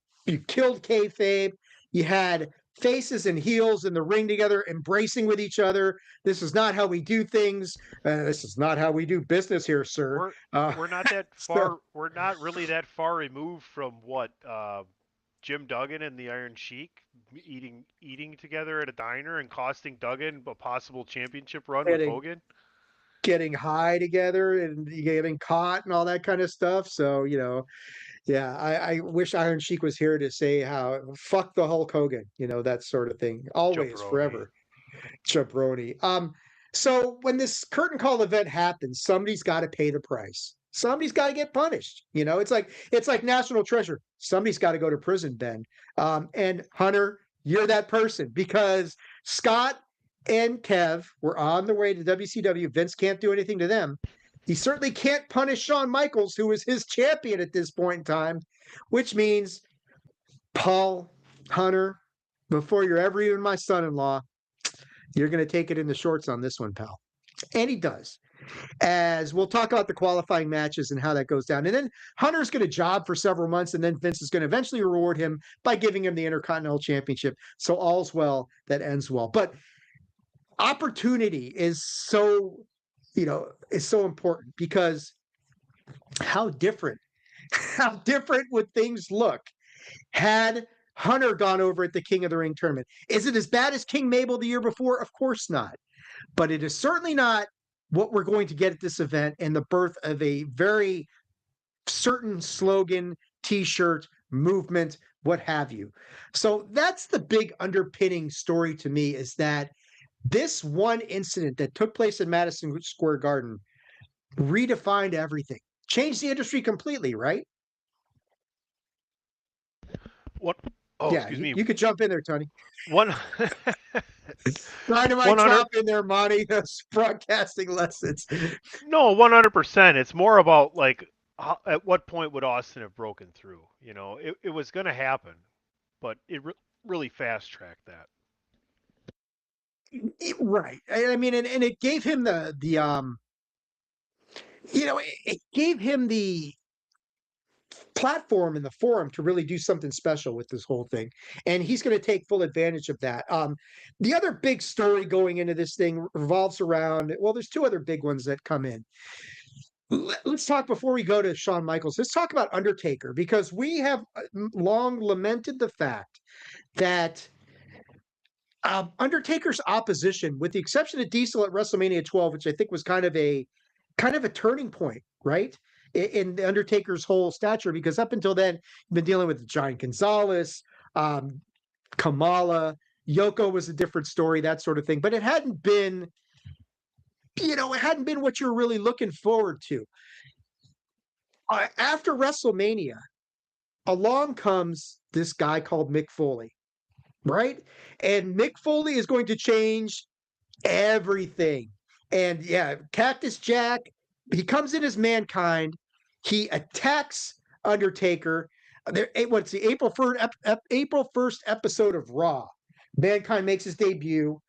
killed kayfabe. You had faces and heels in the ring together, embracing with each other. This is not how we do things. This is not how we do business here, sir. We're not that far. We're not really that far removed from what Jim Duggan and the Iron Sheik eating together at a diner and costing Duggan a possible championship run with Hogan. Getting high together and getting caught and all that kind of stuff. So, yeah, I wish Iron Sheik was here to say how fuck the Hulk Hogan, that sort of thing. Always, Jabroni. Forever. Jabroni. So when this curtain call event happens, somebody's got to pay the price. Somebody's got to get punished. It's like National Treasure. Somebody's got to go to prison, Ben. And Hunter, you're that person because Scott and Kev were on their way to WCW. Vince can't do anything to them. He certainly can't punish Shawn Michaels, who was his champion at this point in time, which means, Paul, Hunter, before you're ever even my son-in-law, you're going to take it in the shorts on this one, pal. And he does. As we'll talk about the qualifying matches and how that goes down. And then Hunter's going to job for several months, and then Vince is going to eventually reward him by giving him the Intercontinental Championship. So all's well that ends well. But opportunity is so important because how different would things look had Hunter gone over at the King of the Ring tournament? Is it as bad as King Mabel the year before? Of course not. But it is certainly not what we're going to get at this event and the birth of a very certain slogan, t-shirt, movement, what have you. So that's the big underpinning story to me, is that this one incident that took place in Madison Square Garden redefined everything, changed the industry completely, right? Oh, Yeah, excuse me. you could jump in there, Tony. One Dynamite 100 drop in there, Monty. Those broadcasting lessons. No, 100%. It's more about like at what point would Austin have broken through? You know, it was going to happen, but really fast tracked that. Right. I mean, and it gave him it gave him the platform and the forum to really do something special with this whole thing. And he's going to take full advantage of that. The other big story going into this thing revolves around, well, there's two other big ones that come in. Let's talk before we go to Shawn Michaels. Let's talk about Undertaker because we have long lamented the fact that Undertaker's opposition, with the exception of Diesel at WrestleMania 12, which I think was kind of a turning point, right? In the Undertaker's whole stature, because up until then, you've been dealing with Giant Gonzalez, um, Kamala, Yoko was a different story, that sort of thing. But it hadn't been, it hadn't been what you're really looking forward to. After WrestleMania, along comes this guy called Mick Foley, right? And Mick Foley is going to change everything. And yeah, Cactus Jack, he comes in as Mankind. He attacks Undertaker. What's the April 1st episode of Raw? Mankind makes his debut,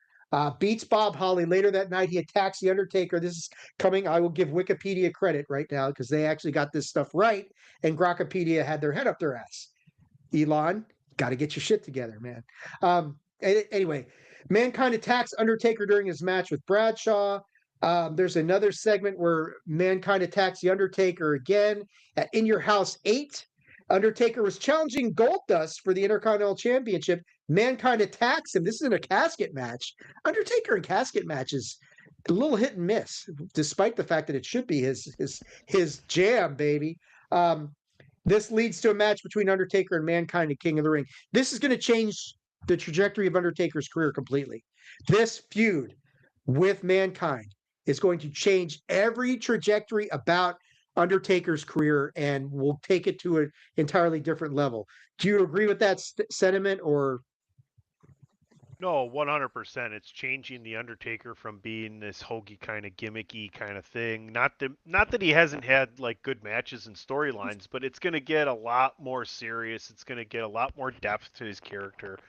beats Bob Holly. Later that night, he attacks the Undertaker. This is coming. I will give Wikipedia credit right now because they actually got this stuff right, and Grokpedia had their head up their ass. Elon, got to get your shit together, man. Anyway, Mankind attacks Undertaker during his match with Bradshaw. There's another segment where Mankind attacks the Undertaker again at In Your House 8. Undertaker was challenging Goldust for the Intercontinental Championship. Mankind attacks him. This isn't a casket match. Undertaker in casket matches, a little hit and miss, despite the fact that it should be his jam, baby. This leads to a match between Undertaker and Mankind at King of the Ring. This is going to change the trajectory of Undertaker's career completely. This feud with Mankind is going to change every trajectory about Undertaker's career and will take it to an entirely different level. Do you agree with that sentiment or? No, 100%. It's changing the Undertaker from being this hokey kind of gimmicky kind of thing. Not that he hasn't had like good matches and storylines, but it's going to get a lot more serious. It's going to get a lot more depth to his character.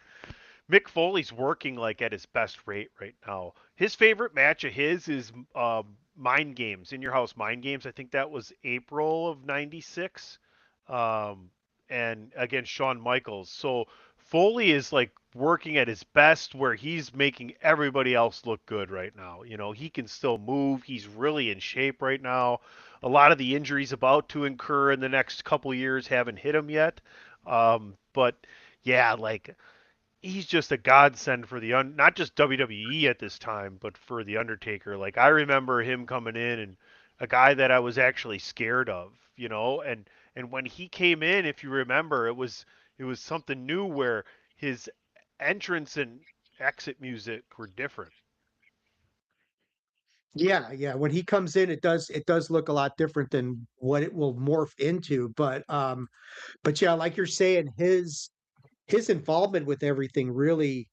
Mick Foley's working like at his best rate right now. His favorite match of his is Mind Games, In Your House Mind Games. I think that was April of '96, um, and against Shawn Michaels. So Foley is like working at his best, where he's making everybody else look good right now. You know, he can still move. He's really in shape right now. A lot of the injuries about to incur in the next couple years haven't hit him yet, but yeah, like he's just a godsend for not just WWE at this time, but for the Undertaker. Like I remember him coming in and a guy that I was actually scared of, you know, and when he came in, if you remember, it was something new where his entrance and exit music were different. Yeah, yeah. When he comes in, it does look a lot different than what it will morph into. But yeah, like you're saying, his involvement with everything really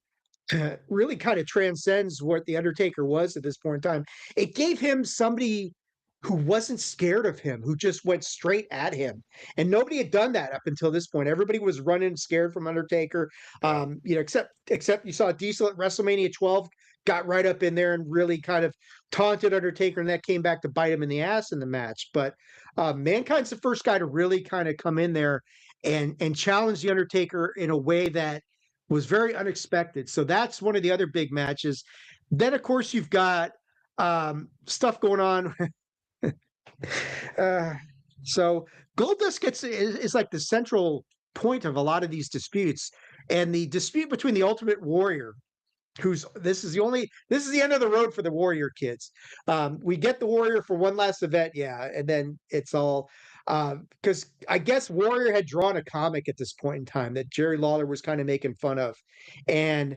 really kind of transcends what the Undertaker was at this point in time. It gave him somebody who wasn't scared of him, who just went straight at him. And nobody had done that up until this point. Everybody was running scared from Undertaker. Yeah. Except you saw Diesel at WrestleMania 12 got right up in there and really kind of taunted Undertaker, and that came back to bite him in the ass in the match. But Mankind's the first guy to really kind of come in there and challenge the Undertaker in a way that was very unexpected. So that's one of the other big matches. Then, of course, you've got stuff going on. uh, so Goldust is like the central point of a lot of these disputes, and the dispute between the Ultimate Warrior, this is the end of the road for the Warrior kids. We get the Warrior for one last event, yeah, and then it's all because I guess Warrior had drawn a comic at this point in time that Jerry Lawler was kind of making fun of, and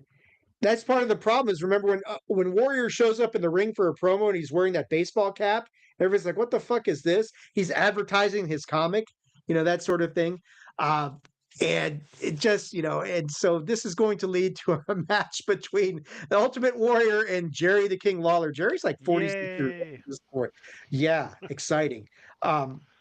that's part of the problem. Is remember when Warrior shows up in the ring for a promo and he's wearing that baseball cap, everybody's like, "What the fuck is this?" He's advertising his comic, that sort of thing. Uh, And it just, and so this is going to lead to a match between the Ultimate Warrior and Jerry the King Lawler. Jerry's like 46 years old Yay! at this point. Yeah, exciting.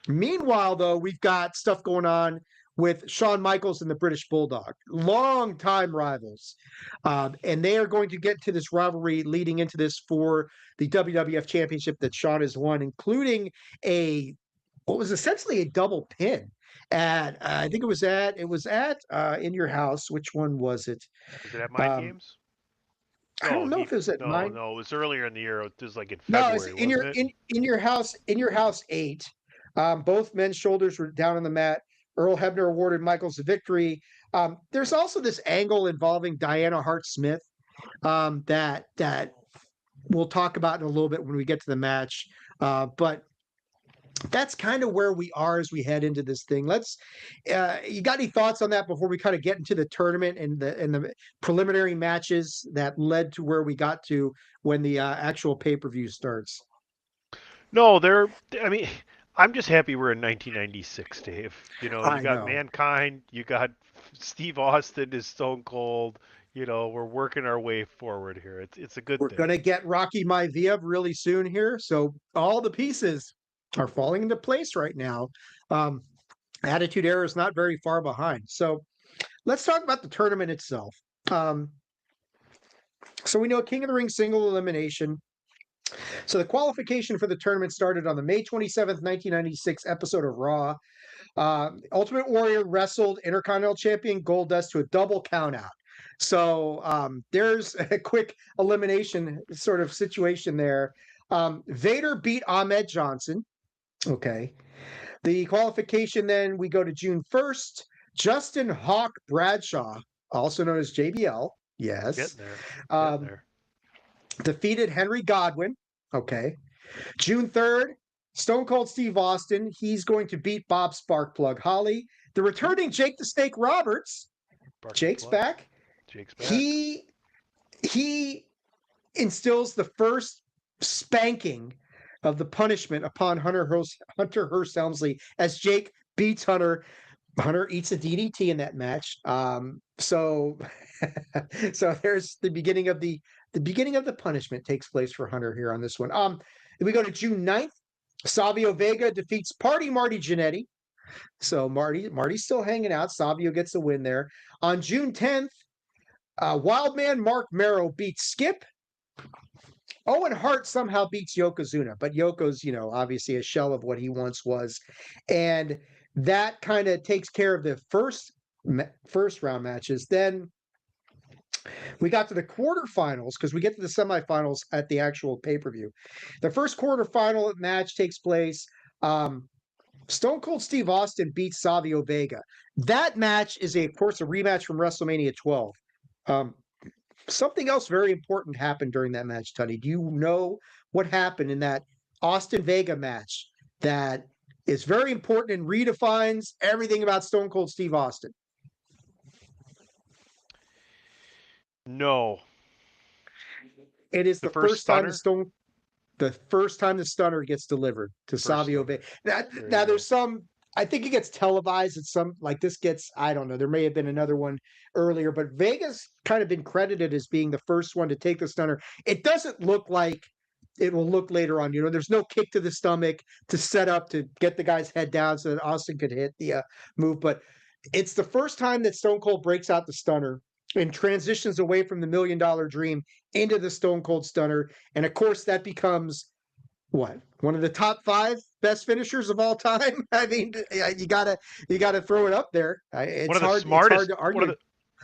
Meanwhile, though, we've got stuff going on with Shawn Michaels and the British Bulldog, long-time rivals. And they are going to get to this rivalry leading into this for the WWF Championship that Shawn has won, including what was essentially a double pin at I think it was at In Your House. Which one was it? Was it at Mind Um, Games? I don't No, know if it was at no, mine. no. It was earlier in the year. It was like in No, it's February, wasn't it? in your house 8. Both men's shoulders were down on the mat. Earl Hebner awarded Michaels the victory. There's also this angle involving Diana Hart Smith that we'll talk about in a little bit when we get to the match. But that's kind of where we are as we head into this thing. You got any thoughts on that before we kind of get into the tournament and the preliminary matches that led to where we got to when the actual pay-per-view starts? No, I mean, I'm just happy we're in 1996, Dave. You I got know. Mankind, you got Steve Austin is Stone Cold. We're working our way forward here. It's a good We're thing. going to get Rocky Maivia really soon here. So all the pieces are falling into place right now. Um, Attitude Era is not very far behind. So let's talk about the tournament itself. Um, so we know King of the Ring single elimination. So the qualification for the tournament started on the May 27th, 1996 episode of Raw. Ultimate Warrior wrestled Intercontinental Champion Goldust to a double countout. So there's a quick elimination sort of situation there. Vader beat Ahmed Johnson. Okay. The qualification then we go to June 1st. Justin Hawk Bradshaw, also known as JBL, yes, Getting there. Getting um, there. defeated Henry Godwin. Okay. June 3rd, Stone Cold Steve Austin. He's going to beat Bob Sparkplug Holly. The returning Jake the Snake Roberts. Jake's back. Jake's back. He instills the first spanking of the punishment upon Hunter Hearst Helmsley as Jake beats Hunter. Hunter eats a DDT in that match. So there's the beginning of the punishment takes place for Hunter here on this one. We go to June 9th. Savio Vega defeats Party Marty Jannetty. So Marty's still hanging out. Savio gets a win there. On June 10th, Wildman Mark Merrow beats Skip. Owen Hart somehow beats Yokozuna, but Yoko's, obviously a shell of what he once was. And that kind of takes care of the first round matches. Then we got to the quarterfinals because we get to the semifinals at the actual pay-per-view. The first quarterfinal match takes place. Stone Cold Steve Austin beats Savio Vega. That match is, of course, a rematch from WrestleMania 12. Something else very important happened during that match, Tony. Do you know what happened in that Austin Vega match that is very important and redefines everything about Stone Cold Steve Austin? No. It is the first first time stunner? the first time the stunner gets delivered to Savio Vega. Now there's some, I think it gets televised. It's some like this gets, I don't know. There may have been another one earlier, but Vega's kind of been credited as being the first one to take the stunner. It doesn't look like it will look later on. There's no kick to the stomach to set up to get the guy's head down so that Austin could hit the move. But it's the first time that Stone Cold breaks out the stunner and transitions away from the $1 Million Dream into the Stone Cold Stunner. And of course, that becomes one of the top 5 best finishers of all time. I mean, you gotta throw it up there. It's hard to argue.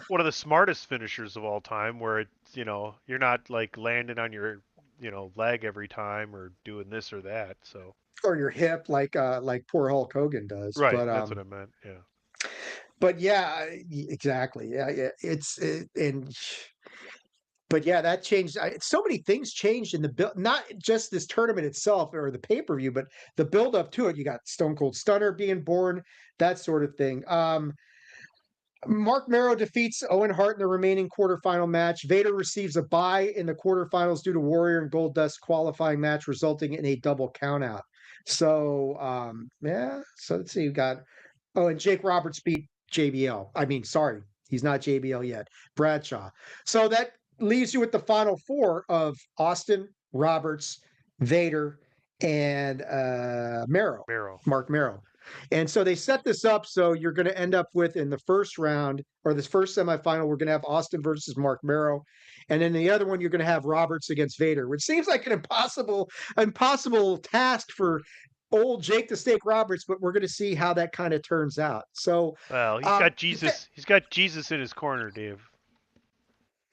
One of the smartest finishers of all time, where it's you're not like landing on your leg every time or doing this or that. So or your hip like poor Hulk Hogan does. right, But that's what I meant. Yeah. But yeah, exactly. Yeah, but yeah, that changed. So many things changed in the build, not just this tournament itself or the pay per view, but the build up to it. You got Stone Cold Stunner being born, that sort of thing. Mark Merrow defeats Owen Hart in the remaining quarterfinal match. Vader receives a bye in the quarterfinals due to Warrior and Goldust qualifying match, resulting in a double countout. So, yeah. So let's see. You got, and Jake Roberts beat JBL. I mean, sorry, he's not JBL yet. Bradshaw. So that leaves you with the final four of Austin, Roberts, Vader, and Merrow, Miro. Mark Merrow. And so they set this up so you're going to end up with in the first round or this first semifinal, we're going to have Austin versus Mark Merrow. And then the other one, you're going to have Roberts against Vader, which seems like an impossible task for old Jake the Snake Roberts, but we're going to see how that kind of turns out. So, Well, he's um, got Jesus. He's got Jesus in his corner, Dave.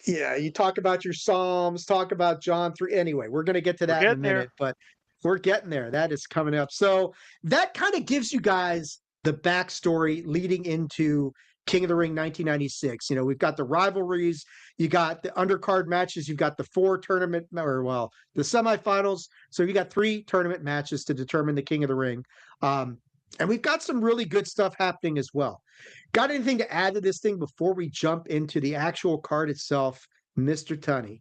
yeah, you talk about your Psalms, talk about John 3. Anyway, we're going to get to We're that in a getting there. minute, but we're getting there. That is coming up. So that kind of gives you guys the backstory leading into King of the Ring 1996. We've got the rivalries, you got the undercard matches, you've got the the semifinals. So you got 3 tournament matches to determine the King of the Ring. And we've got some really good stuff happening as well. Got anything to add to this thing before we jump into the actual card itself, Mr. Tunney?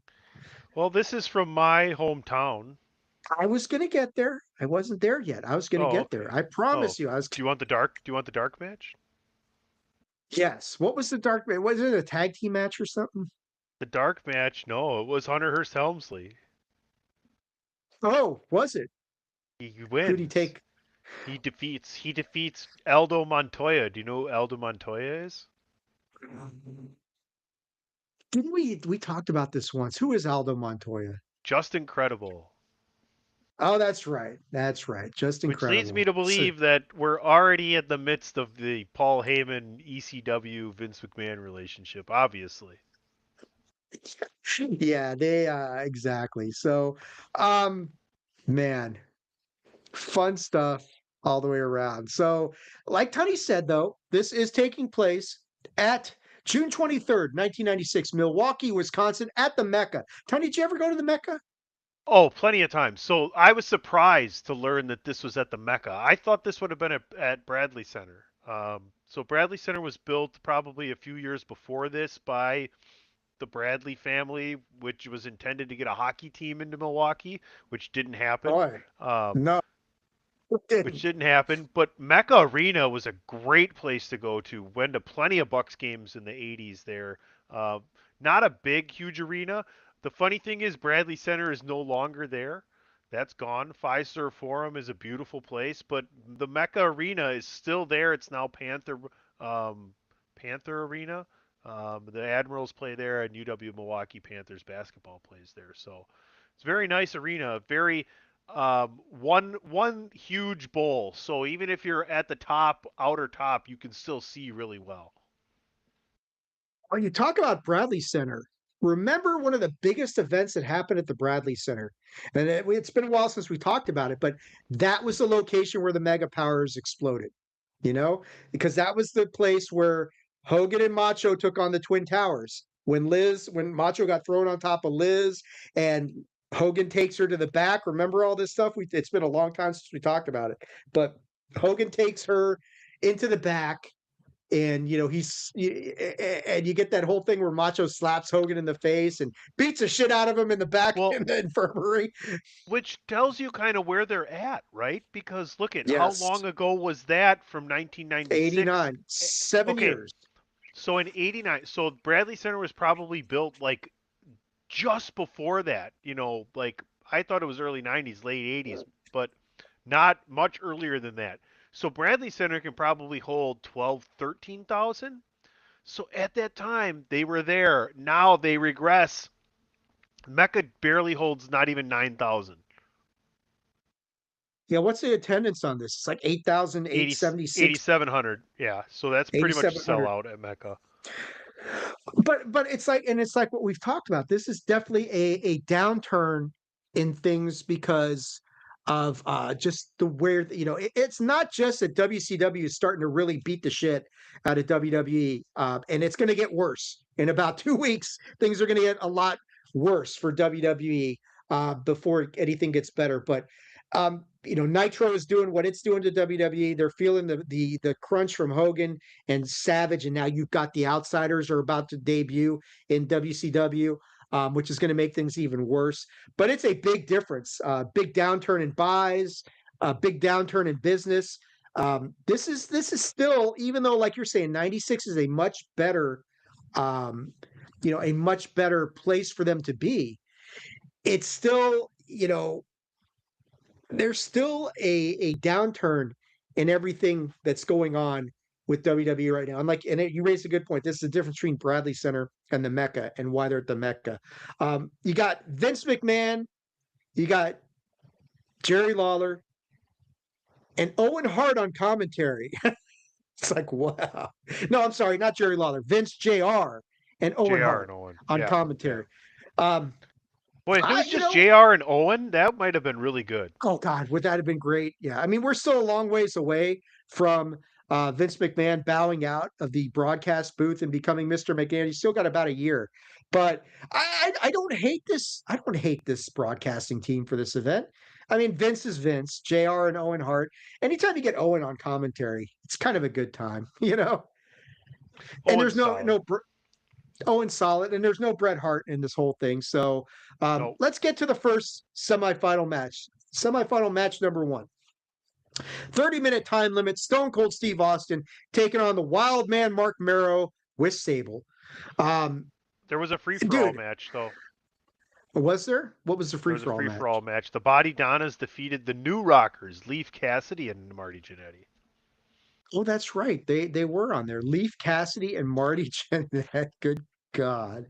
Well, this is from my hometown. I was going to get there. I wasn't there yet. I was going to Oh, get okay. there. I Oh, promise you. I was. do you want the dark? Do you want the dark match? Yes. What was the dark match? Was it a tag team match or something? The dark match? No, it was Hunter Hearst Helmsley. Oh, was it? He Who'd he wins. take? He defeats Aldo Montoya. Do you know who Aldo Montoya is? Didn't we talked about this once? Who is Aldo Montoya? Just incredible. Oh, that's right. That's right. Just Which leads me incredible. to So, believe that we're already in the midst of the Paul Heyman ECW Vince McMahon relationship, obviously. yeah, they exactly. So, um, man, fun stuff all the way around. So, like Tony said, though, this is taking place at June 23rd, 1996, Milwaukee, Wisconsin, at the Mecca. Tony, did you ever go to the Mecca? Oh, plenty of times. So I was surprised to learn that this was at the Mecca. I thought this would have been at Bradley Center. So Bradley Center was built probably a few years before this by the Bradley family, which was intended to get a hockey team into Milwaukee, which didn't happen. Boy, Um, no, it which didn't. didn't happen. But Mecca Arena was a great place to go to. Went to plenty of Bucks games in the 80s there. Uh, Not a big, huge arena. The funny thing is, Bradley Center is no longer there. That's gone. Fiserv Forum is a beautiful place, but the Mecca Arena is still there. It's now Panther Arena. The Admirals play there, and UW Milwaukee Panthers basketball plays there. So it's a very nice arena. Very one huge bowl. So even if you're at the top, outer top, you can still see really well. When you talk about Bradley Center, remember one of the biggest events that happened at the Bradley Center? And it's been a while since we talked about it, but that was the location where the Mega Powers exploded, because that was the place where Hogan and Macho took on the Twin Towers. When Macho got thrown on top of Liz and Hogan takes her to the back. Remember all this stuff? It's been a long time since we talked about it, but Hogan takes her into the back and and you get that whole thing where Macho slaps Hogan in the face and beats the shit out of him in the back Well, in the infirmary. which tells you kind of where they're at, right? Because look at how Yes, long ago was that from 1996? 89, 7 Okay, years. so in 89, so Bradley Center was probably built like just before that, like I thought it was early 90s, late 80s, but not much earlier than that. So Bradley Center can probably hold 12, 13,000. So at that time, they were there. Now they regress. Mecca barely holds not even 9,000. Yeah, what's the attendance on this? It's like 8,876, 8,700. Yeah. So that's pretty much a 8,700. sellout at Mecca. But it's like what we've talked about. This is definitely a downturn in things because of just the where it's not just that WCW is starting to really beat the shit out of WWE, and it's going to get worse in about 2 weeks. Things are going to get a lot worse for WWE before anything gets better. But Nitro is doing what it's doing to WWE. They're feeling the crunch from Hogan and Savage, and now you've got the Outsiders are about to debut in WCW, which is going to make things even worse. But it's a big difference. Big downturn in buys, big downturn in business. This is still, even though, like you're saying, 96 is a much better, um, a much better place for them to be. It's still, there's still a downturn in everything that's going on with WWE right now. You raised a good point. This is the difference between Bradley Center and the Mecca and why they're at the Mecca. You got Vince McMahon, you got Jerry Lawler, and Owen Hart on commentary. It's like, wow. No, I'm sorry, not Jerry Lawler, Vince Jr. and Owen JR and Hart Owen. on Yeah. commentary. Um, Boy, if it I, was you just know, JR and Owen, that might have been really good. Oh God, would that have been great? Yeah, I mean, we're still a long ways away from Vince McMahon bowing out of the broadcast booth and becoming Mr. McMahon. He's still got about a year, but I don't hate this. I don't hate this broadcasting team for this event. I mean, Vince is Vince, Jr. and Owen Hart. Anytime you get Owen on commentary, it's kind of a good time, And Owen's there's solid. Owen solid, and there's no Bret Hart in this whole thing. So No. let's get to the first semifinal match. Semifinal match number one. 30-minute time limit. Stone Cold Steve Austin taking on the Wild Man Mark Mero with Sable. There was a free-for-all Dude, match, though. was there? What was the There free was a for all match? free-for-all match. The Body Donnas defeated the New Rockers, Leaf Cassidy and Marty Jannetty. Oh, that's right. They were on there. Leaf Cassidy and Marty Jannetty. Good God.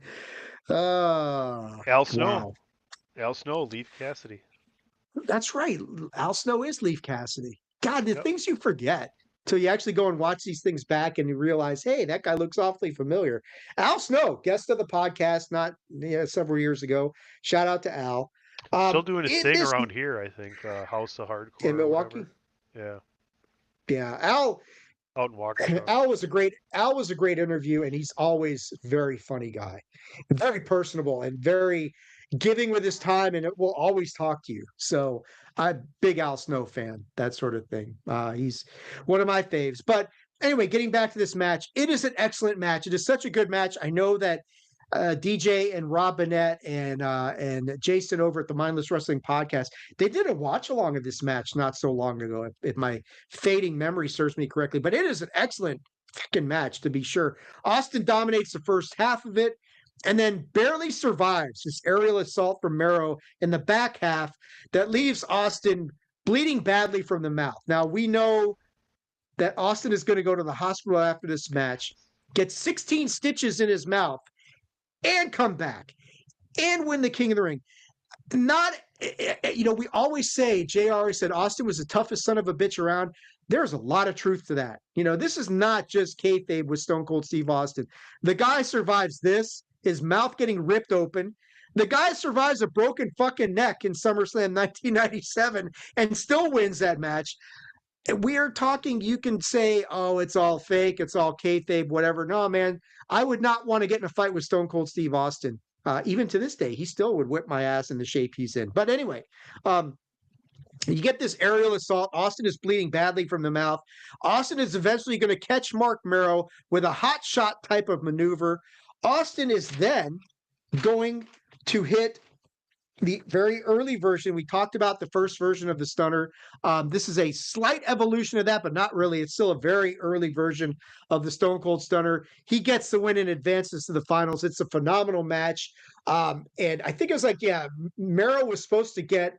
Al Snow. Wow. Al Snow, Leaf Cassidy. That's right. Al Snow is Leaf Cassidy. God, the Yep. things you forget till you actually go and watch these things back and you realize, hey, that guy looks awfully familiar. Al Snow, guest of the podcast, not several years ago. Shout out to Al. Still doing his In thing this around here, I think. House of Hardcore in or Milwaukee, whatever. Yeah. yeah, Al Out in Waukesha. Al was a great interview, and he's always a very funny guy, very personable, and very giving with his time, and it will always talk to you. So I'm big Al Snow fan, that sort of thing. He's one of my faves. But anyway, getting back to this match, it is an excellent match. It is such a good match. I know that DJ and Rob Burnett and Jason over at the Mindless Wrestling Podcast, they did a watch along of this match not so long ago, if my fading memory serves me correctly. But it is an excellent fucking match, to be sure. Austin dominates the first half of it and then barely survives this aerial assault from Mero in the back half that leaves Austin bleeding badly from the mouth. Now, we know that Austin is going to go to the hospital after this match, get 16 stitches in his mouth, and come back and win the King of the Ring. Not, we always say, JR said Austin was the toughest son of a bitch around. There's a lot of truth to that. This is not just kayfabe with Stone Cold Steve Austin. The guy survives this, his mouth getting ripped open. The guy survives a broken fucking neck in SummerSlam 1997 and still wins that match. We are talking, you can say, oh, it's all fake, it's all kayfabe, whatever. No, man, I would not want to get in a fight with Stone Cold Steve Austin. Even to this day, he still would whip my ass in the shape he's in. But anyway, you get this aerial assault. Austin is bleeding badly from the mouth. Austin is eventually going to catch Mark Mero with a hot shot type of maneuver. Austin is then going to hit the very early version. We talked about the first version of the stunner. This is a slight evolution of that, but not really. It's still a very early version of the Stone Cold Stunner. He gets the win and advances to the finals. It's a phenomenal match. And I think it was Mero was supposed to get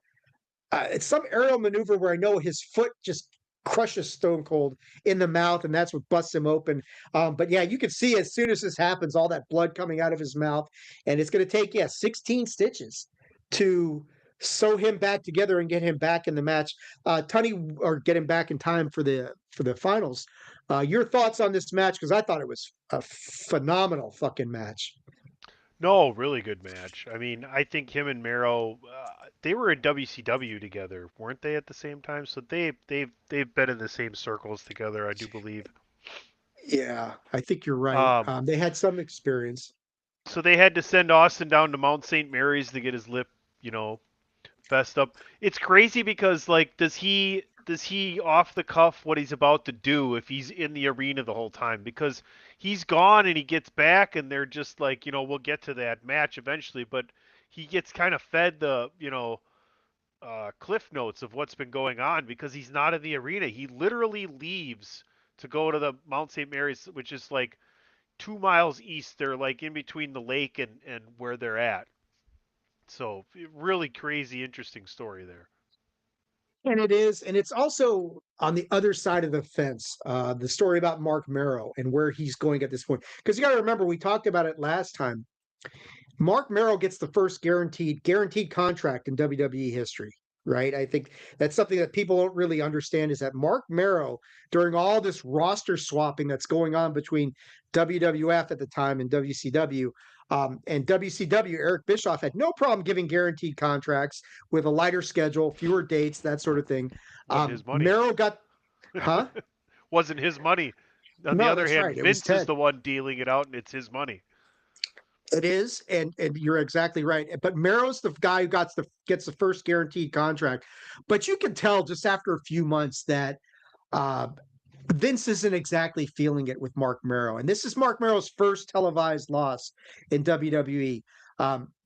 it's some aerial maneuver where I know his foot just crushes Stone Cold in the mouth, and that's what busts him open. But yeah, you can see as soon as this happens, all that blood coming out of his mouth, and it's going to take 16 stitches to sew him back together and get him back in the match. Or get him back in time for the finals. Your thoughts on this match? Because I thought it was a phenomenal fucking match. No, really good match. I mean, I think him and Mero, they were in WCW together, weren't they, at the same time? So they've been in the same circles together, I do believe. Yeah, I think you're right. Um, They had some experience. so they had to send Austin down to Mount St. Mary's to get his lip, you know, fessed up. It's crazy because like, does he off the cuff what he's about to do if he's in the arena the whole time? Because he's gone and he gets back and they're just like, we'll get to that match eventually, but he gets kind of fed the, cliff notes of what's been going on because he's not in the arena. He literally leaves to go to the Mount St. Mary's, which is like 2 miles east. They're like in between the lake and where they're at. So really crazy, interesting story there. And it is, and it's also on the other side of the fence. The story about Mark Merrow and where he's going at this point. Because you got to remember, we talked about it last time. Mark Merrow gets the first guaranteed contract in WWE history, right? I think that's something that people don't really understand is that Mark Merrow, during all this roster swapping that's going on between WWF at the time and WCW, and WCW, Eric Bischoff had no problem giving guaranteed contracts with a lighter schedule, fewer dates, that sort of thing. Wasn't his money. Merrow got, huh? Wasn't his money. On the No, other that's hand, right. It was Vince is Ted. the one dealing it out, and it's his money. It is, and you're exactly right. But Merrow's the guy who gets the first guaranteed contract. But you can tell just after a few months that uh, Vince isn't exactly feeling it with Mark Merrow, and this is Mark Merrow's first televised loss in WWE.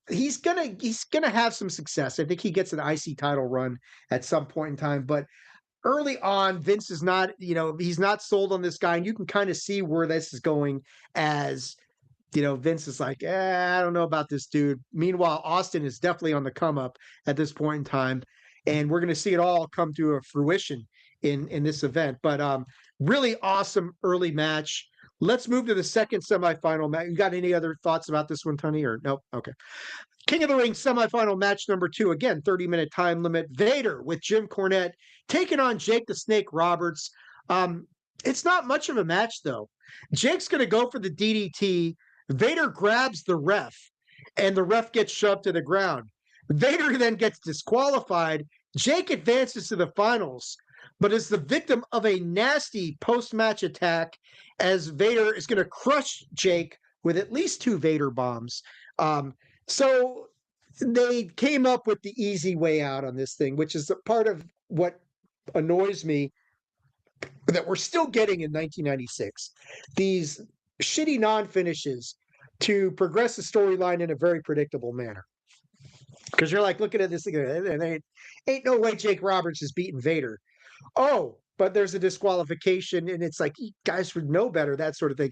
He's gonna have some success. I think he gets an IC title run at some point in time, but early on, Vince is not, he's not sold on this guy, and you can kind of see where this is going as Vince is like, I don't know about this dude. Meanwhile, Austin is definitely on the come up at this point in time, and we're going to see it all come to a fruition in this event. But really awesome early match. Let's move to the second semifinal match. You got any other thoughts about this one, Tony? Or nope? Okay. King of the Ring semifinal match number 2. Again, 30-minute time limit. Vader with Jim Cornette taking on Jake the Snake Roberts. It's not much of a match though. Jake's going to go for the DDT. Vader grabs the ref, and the ref gets shoved to the ground. Vader then gets disqualified. Jake advances to the finals, but is the victim of a nasty post-match attack as Vader is going to crush Jake with at least 2 Vader bombs. So they came up with the easy way out on this thing, which is a part of what annoys me that we're still getting in 1996. These shitty non-finishes to progress the storyline in a very predictable manner. Because you're like looking at this thing, and ain't no way Jake Roberts is beating Vader. Oh, but there's a disqualification, and it's like, you guys would know better, that sort of thing.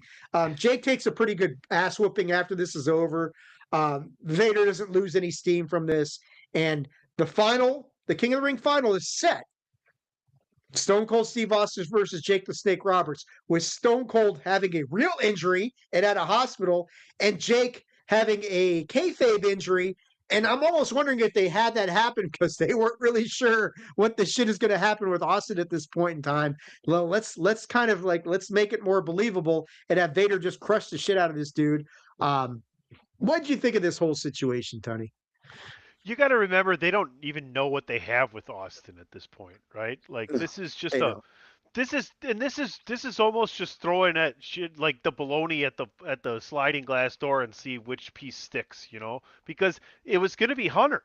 Jake takes a pretty good ass whooping after this is over. Vader doesn't lose any steam from this. And the King of the Ring final is set. Stone Cold Steve Austin versus Jake the Snake Roberts, with Stone Cold having a real injury and at a hospital, and Jake having a kayfabe injury. And I'm almost wondering if they had that happen because they weren't really sure what the shit is going to happen with Austin at this point in time. Well, let's kind of like, let's make it more believable and have Vader just crush the shit out of this dude. What did you think of this whole situation, Tony? You got to remember they don't even know what they have with Austin at this point, right? Like Ugh, this is just they a don't. this is almost just throwing at shit like the baloney at the sliding glass door and see which piece sticks, because it was going to be Hunter,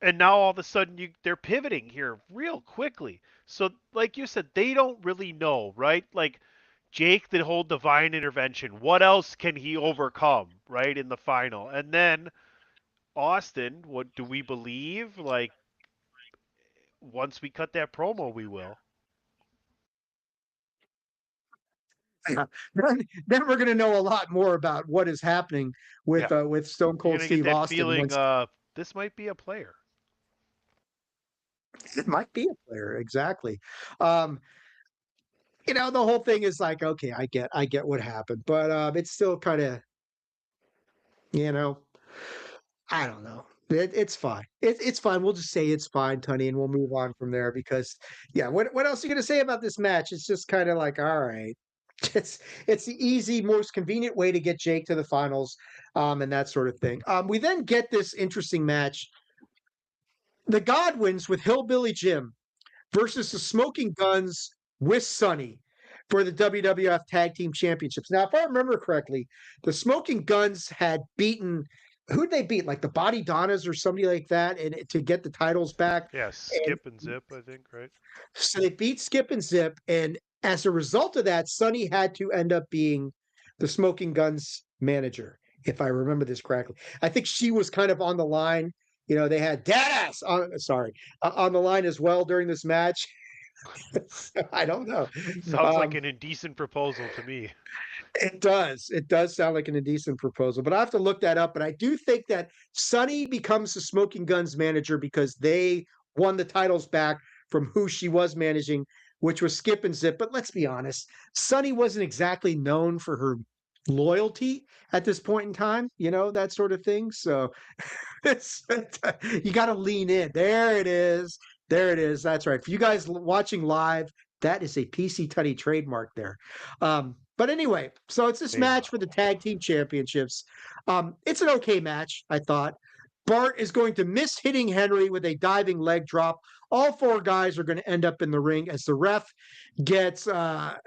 and now all of a sudden they're pivoting here real quickly. So like you said, they don't really know, right? Like Jake, the whole divine intervention, what else can he overcome, right, in the final? And then Austin, what do we believe? Like once we cut that promo, we will. Yeah. Then we're going to know a lot more about what is happening Yeah, with Stone you're Cold gonna get Steve that Austin. feeling. Once This might be a player. it might be a player, exactly. Um, the whole thing is like, okay, I get what happened, but it's still kind of, you know, I don't know. It's fine. It's fine. We'll just say it's fine, Tony, and we'll move on from there because, yeah. What else are you gonna say about this match? It's just kind of like, all right. It's the easy, most convenient way to get Jake to the finals, and that sort of thing. We then get this interesting match: the Godwins with Hillbilly Jim versus the Smoking Guns with Sonny for the WWF Tag Team Championships. Now, if I remember correctly, the Smoking Guns had beaten, who'd they beat? Like the Body Donnas or somebody like that, and to get the titles back. Yeah, And Skip and Zip, I think, right? so they beat Skip and Zip, and as a result of that, Sonny had to end up being the Smoking Guns manager, if I remember this correctly. I think she was kind of on the line They had Deadass on the line as well during this match. I don't know. Sounds like Um, an indecent proposal to me. it does. It does sound like an indecent proposal, but I have to look that up. But I do think that Sunny becomes the Smoking Guns manager because they won the titles back from who she was managing, which was Skip and Zip. But let's be honest, Sunny wasn't exactly known for her loyalty at this point in time, that sort of thing. So it's, you got to lean in. There it is. There it is. That's right. For you guys watching live, that is a PC Tutty trademark there. But anyway, so it's this match for the tag team championships. It's an okay match, I thought. Bart is going to miss hitting Henry with a diving leg drop. All four guys are going to end up in the ring as the ref gets the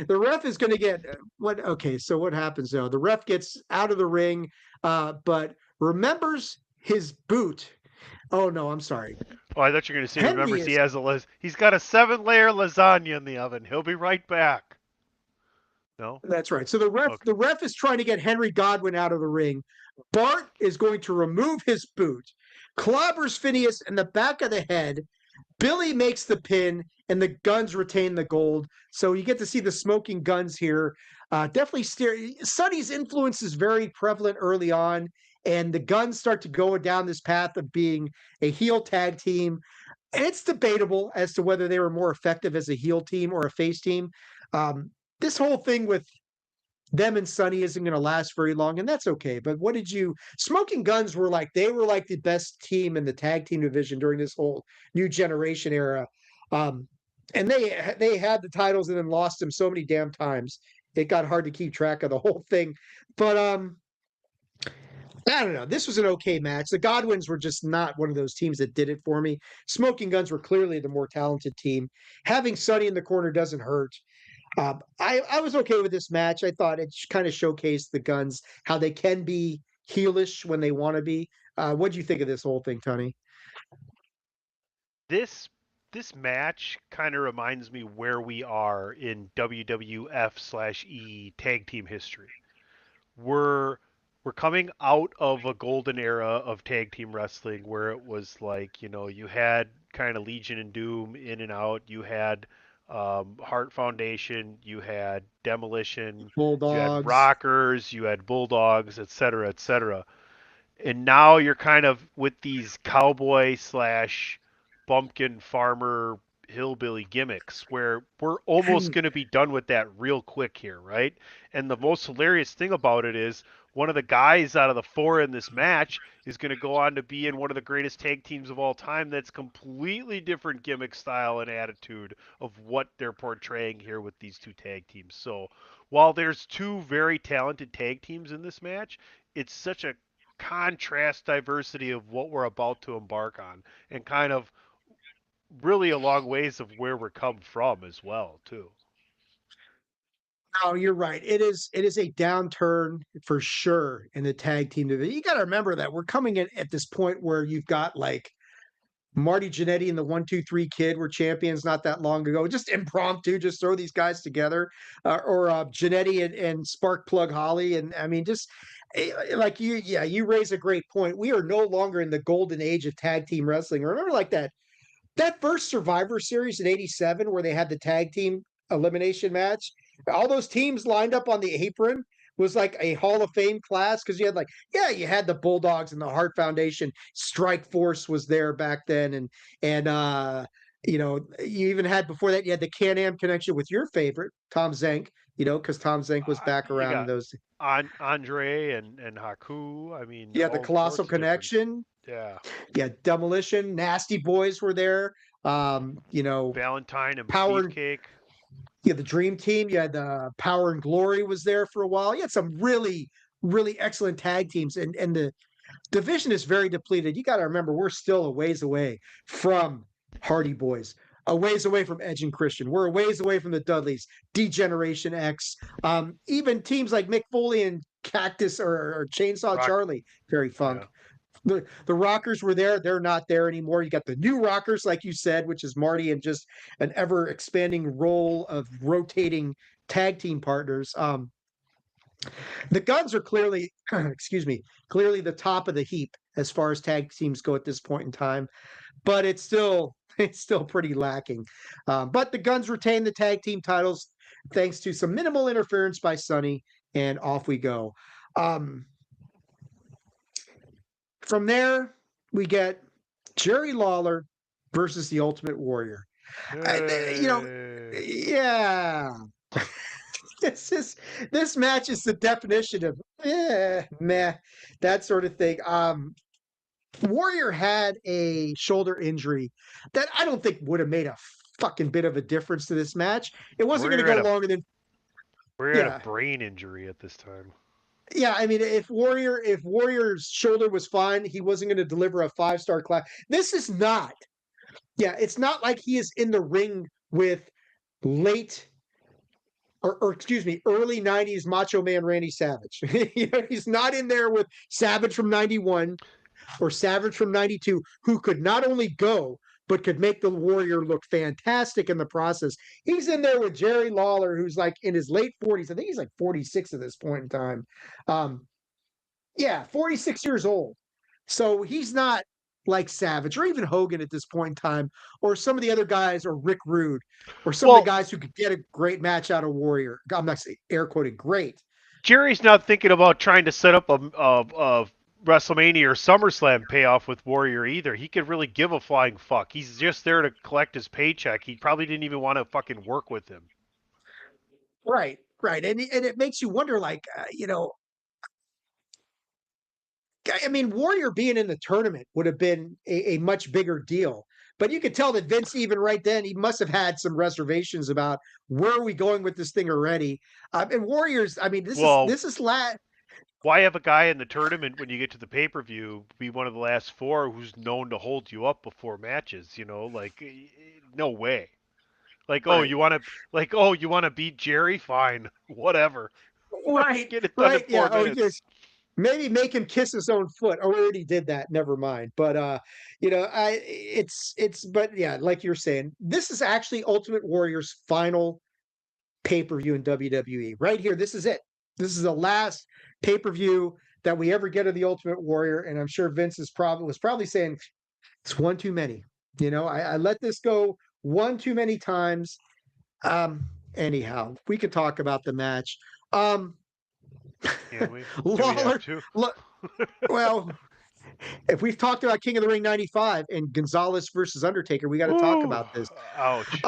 ref is going to get what? Okay, so what happens though? The ref gets out of the ring, but remembers his boot. Oh no, I'm sorry. Oh, I thought you were going to say, Henry remembers he is has he's got a 7-layer lasagna in the oven. He'll be right back. No? That's right. So the ref Okay. the ref is trying to get Henry Godwin out of the ring. Bart is going to remove his boot, clobbers Phineas in the back of the head. Billy makes the pin, and the Guns retain the gold. So you get to see the Smoking Guns here. Definitely Sonny's influence is very prevalent early on, and the Guns start to go down this path of being a heel tag team. And it's debatable as to whether they were more effective as a heel team or a face team. This whole thing with them and Sonny isn't going to last very long, and that's okay. But what did you? Smoking Guns were like the best team in the tag team division during this whole new generation era, um, and they had the titles and then lost them so many damn times. It got hard to keep track of the whole thing. But I don't know. This was an okay match. The Godwins were just not one of those teams that did it for me. Smoking Guns were clearly the more talented team. Having Sonny in the corner doesn't hurt. I was okay with this match. I thought it kind of showcased the Guns, how they can be heelish when they want to be. What do you think of this whole thing, Tony? This match kind of reminds me where we are in WWF/E tag team history. We're we're coming out of a golden era of tag team wrestling where it was like, you had kind of Legion and Doom in and out. You had Heart Foundation, you had Demolition, you had Bulldogs. Rockers, you had Bulldogs, etc., etc. And now you're kind of with these cowboy slash bumpkin farmer hillbilly gimmicks where we're almost going to be done with that real quick here, right? And the most hilarious thing about it is one of the guys out of the four in this match is going to go on to be in one of the greatest tag teams of all time that's completely different gimmick style and attitude of what they're portraying here with these two tag teams. So while there's two very talented tag teams in this match, it's such a contrast diversity of what we're about to embark on and kind of really a long ways of where we're come from as well too. Oh, you're right. It is a downturn for sure in the tag team division. You got to remember that we're coming in at this point where you've got like Marty Jannetty and the 1-2-3 Kid were champions not that long ago. Just impromptu, just throw these guys together, or Jannetty and Spark Plug Holly, and I mean, just like you raise a great point. We are no longer in the golden age of tag team wrestling. Remember, like that first Survivor Series in '87 where they had the tag team elimination match. All those teams lined up on the apron was like a Hall of Fame class because you had the Bulldogs and the Heart Foundation. Strike Force was there back then, and you even had before that you had the Can-Am connection with your favorite Tom Zenk. Because Tom Zenk was back You around in got those. Andre and Haku. I mean, Yeah, the all Colossal sorts of different. Connection. Yeah, Yeah, Demolition, Nasty Boys were there. Valentine and Power. Beefcake. You had the Dream Team. You had the Power and Glory was there for a while. You had some really, really excellent tag teams, and the division is very depleted. You got to remember, we're still a ways away from Hardy Boys, a ways away from Edge and Christian. We're a ways away from the Dudleys, D-Generation X. Even teams like Mick Foley and Cactus or Chainsaw Rock. Charlie, Terry Funk. Yeah. The Rockers were there. They're not there anymore. You got the new Rockers, like you said, which is Marty and just an ever expanding role of rotating tag team partners. The Guns are clearly, excuse me, clearly the top of the heap as far as tag teams go at this point in time, but it's still pretty lacking. But the Guns retain the tag team titles thanks to some minimal interference by Sonny, and off we go. From there, we get Jerry Lawler versus the Ultimate Warrior. Hey. Yeah. This match is the definition of meh, that sort of thing. Warrior had a shoulder injury that I don't think would have made a fucking bit of a difference to this match. It wasn't going to go longer than Warrior had a brain injury at this time. Yeah, I mean, if Warrior's shoulder was fine, he wasn't going to deliver a 5-star class. This is not. Yeah, it's not like he is in the ring with late or excuse me, early 90s Macho Man Randy Savage. He's not in there with Savage from 91 or Savage from 92, who could not only go, but could make the Warrior look fantastic in the process. He's in there with Jerry Lawler, who's like in his late 40s. I think he's like 46 at this point in time. 46 years old. So he's not like Savage or even Hogan at this point in time, or some of the other guys, or Rick Rude, or some of the guys who could get a great match out of Warrior. I'm not saying air quoted great. Jerry's not thinking about trying to set up a WrestleMania or SummerSlam payoff with Warrior either. He could really give a flying fuck. He's just there to collect his paycheck. He probably didn't even want to fucking work with him. Right. And it makes you wonder, like, I mean, Warrior being in the tournament would have been a much bigger deal. But you could tell that Vince, even right then, he must have had some reservations about where are we going with this thing already. And Warriors, I mean, this is why have a guy in the tournament when you get to the pay-per-view be one of the last 4 who's known to hold you up before matches? Like, no way. Like, right. You want to beat Jerry? Fine, whatever. Right. Get it done in 4 minutes. Yes. Maybe make him kiss his own foot. I already did that. Never mind. But but yeah, like you're saying, this is actually Ultimate Warrior's final pay-per-view in WWE. Right here, this is it. This is the last pay-per-view that we ever get of the Ultimate Warrior, and I'm sure Vince was probably saying it's one too many. I let this go one too many times. Anyhow, we could talk about the match. Lawler, well, if we've talked about King of the Ring 95 and Gonzalez versus Undertaker, we got to talk about this. Ouch.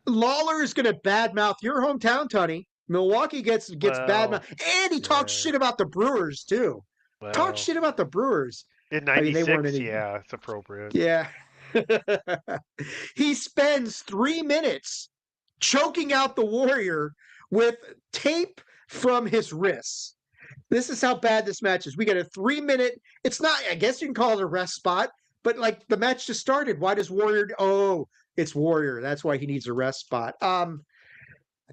Lawler is going to badmouth your hometown, Tony. Milwaukee gets badmouth, and he talks shit about the Brewers too. Talk shit about the Brewers. In 96, it's appropriate. Yeah. He spends 3 minutes choking out the Warrior with tape from his wrists. This is how bad this match is. We got a 3-minute, it's not, I guess you can call it a rest spot, but like the match just started. Why does Warrior, it's Warrior. That's why he needs a rest spot.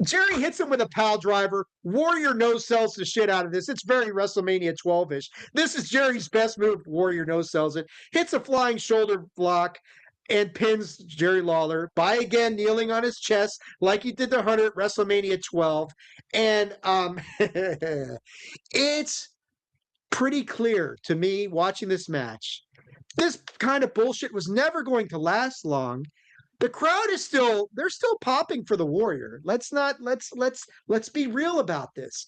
Jerry hits him with a pile driver. Warrior no-sells the shit out of this. It's very WrestleMania 12-ish. This is Jerry's best move. Warrior no-sells it. Hits a flying shoulder block and pins Jerry Lawler by again kneeling on his chest like he did the Hunter at WrestleMania 12. And it's pretty clear to me watching this match. This kind of bullshit was never going to last long. The crowd is they're still popping for the Warrior. Let's be real about this.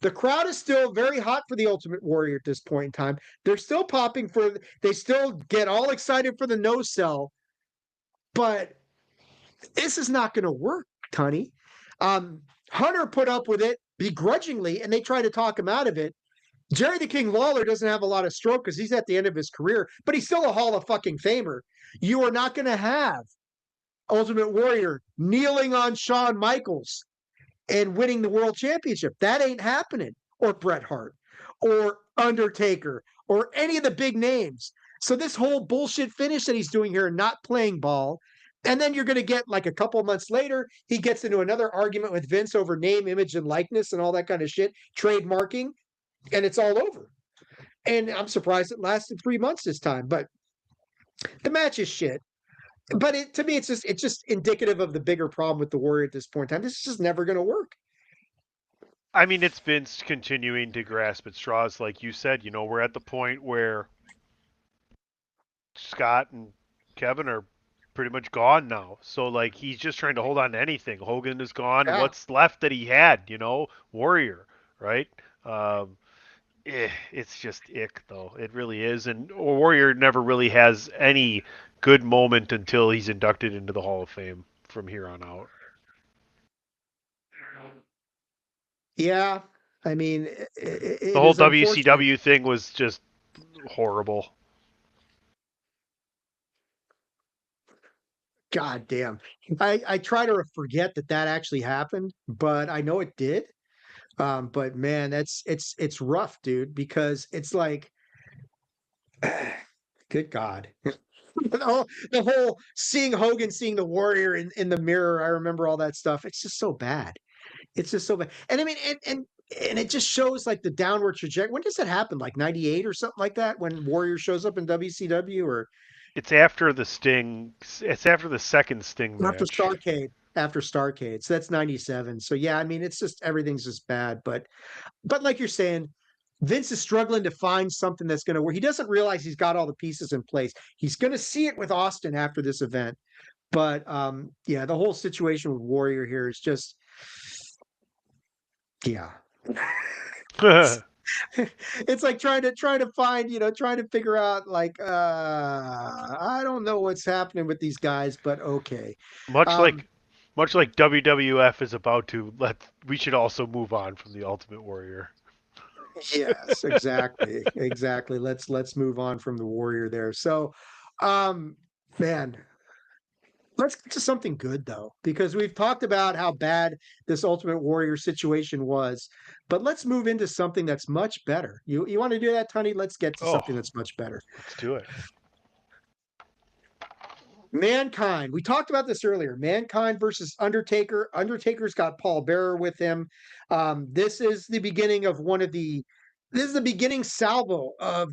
The crowd is still very hot for the Ultimate Warrior at this point in time. They're still popping they still get all excited for the no-sell. But this is not going to work, Tony. Hunter put up with it begrudgingly, and they try to talk him out of it. Jerry the King Lawler doesn't have a lot of stroke because he's at the end of his career, but he's still a Hall of fucking Famer. You are not going to have Ultimate Warrior kneeling on Shawn Michaels and winning the world championship. That ain't happening. Or Bret Hart or Undertaker or any of the big names. So this whole bullshit finish that he's doing here, not playing ball, and then you're going to get like a couple months later, he gets into another argument with Vince over name, image, and likeness and all that kind of shit, trademarking, and it's all over. And I'm surprised it lasted 3 months this time, but the match is shit. But to me, it's just indicative of the bigger problem with the Warrior at this point in time. This is just never going to work. I mean, it's Vince continuing to grasp at straws, like you said. We're at the point where Scott and Kevin are pretty much gone now. So like he's just trying to hold on to anything. Hogan is gone. Yeah. What's left that he had? Warrior, right? Um, it's just ick though. It really is. And Warrior never really has any good moment until he's inducted into the Hall of Fame from here on out. Yeah. I mean, The it whole is unfortunate. WCW thing was just horrible. God damn. I try to forget that that actually happened, but I know it did. But man, it's rough, dude, because it's like, good God. The whole seeing Hogan, seeing the Warrior in the mirror, I remember all that stuff. It's just so bad. It's just so bad. And I mean, and it just shows like the downward trajectory. When does that happen? Like 98 or something like that when Warrior shows up in WCW or It's after the Sting. It's after the second Sting after match. Starcade. After Starcade. So that's 97. So yeah, I mean, it's just everything's just bad. But like you're saying, Vince is struggling to find something that's going to work. He doesn't realize he's got all the pieces in place. He's going to see it with Austin after this event. But yeah, the whole situation with Warrior here is just yeah. It's like trying to find, trying to figure out like I don't know what's happening with these guys, but okay. much Um like much like WWF is about to let we should also move on from the Ultimate Warrior. yes, exactly. Exactly. Let's move on from the Warrior there. So um man, let's get to something good though, because we've talked about how bad this Ultimate Warrior situation was, but let's move into something that's much better. You want to do that, Tony? Let's get to Oh, something that's much better. let's do it. Mankind. We talked about this earlier. Mankind versus Undertaker. Undertaker's got Paul Bearer with him. This is the beginning of this is the beginning salvo of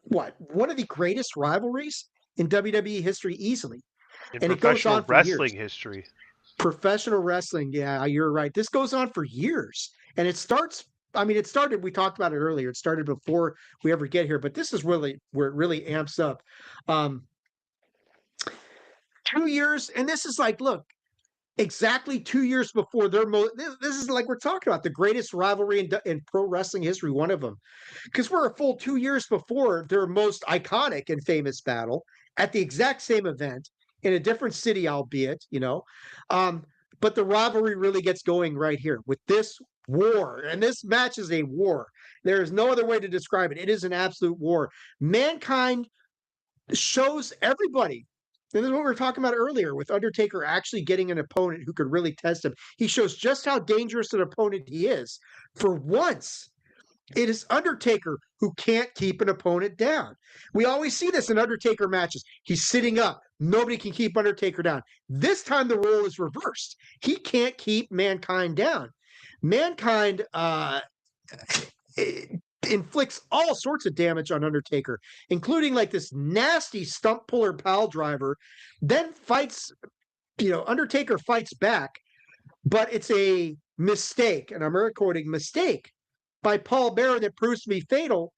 what? One of the greatest rivalries in WWE history, easily. In And it goes professional on for years. wrestling history. Professional wrestling. Yeah, you're right. This goes on for years. And it starts, I mean, it started, we talked about it earlier. It started before we ever get here, but this is really where it really amps up. Um, 2 years, and this is like, look, exactly 2 years before their this is like we're talking about the greatest rivalry in pro wrestling history, one of them, because we're a full 2 years before their most iconic and famous battle at the exact same event in a different city, albeit, um, but the rivalry really gets going right here with this war, and this match is a war. There is no other way to describe it. It is an absolute war. Mankind shows everybody. And this is what we were talking about earlier with Undertaker actually getting an opponent who could really test him. He shows just how dangerous an opponent he is. For once, it is Undertaker who can't keep an opponent down. We always see this in Undertaker matches. He's sitting up. Nobody can keep Undertaker down. This time the role is reversed. He can't keep Mankind down. Mankind inflicts all sorts of damage on Undertaker, including like this nasty stump puller pile driver, then fights, Undertaker fights back, but it's a mistake, and I'm recording mistake by Paul Bearer that proves to be fatal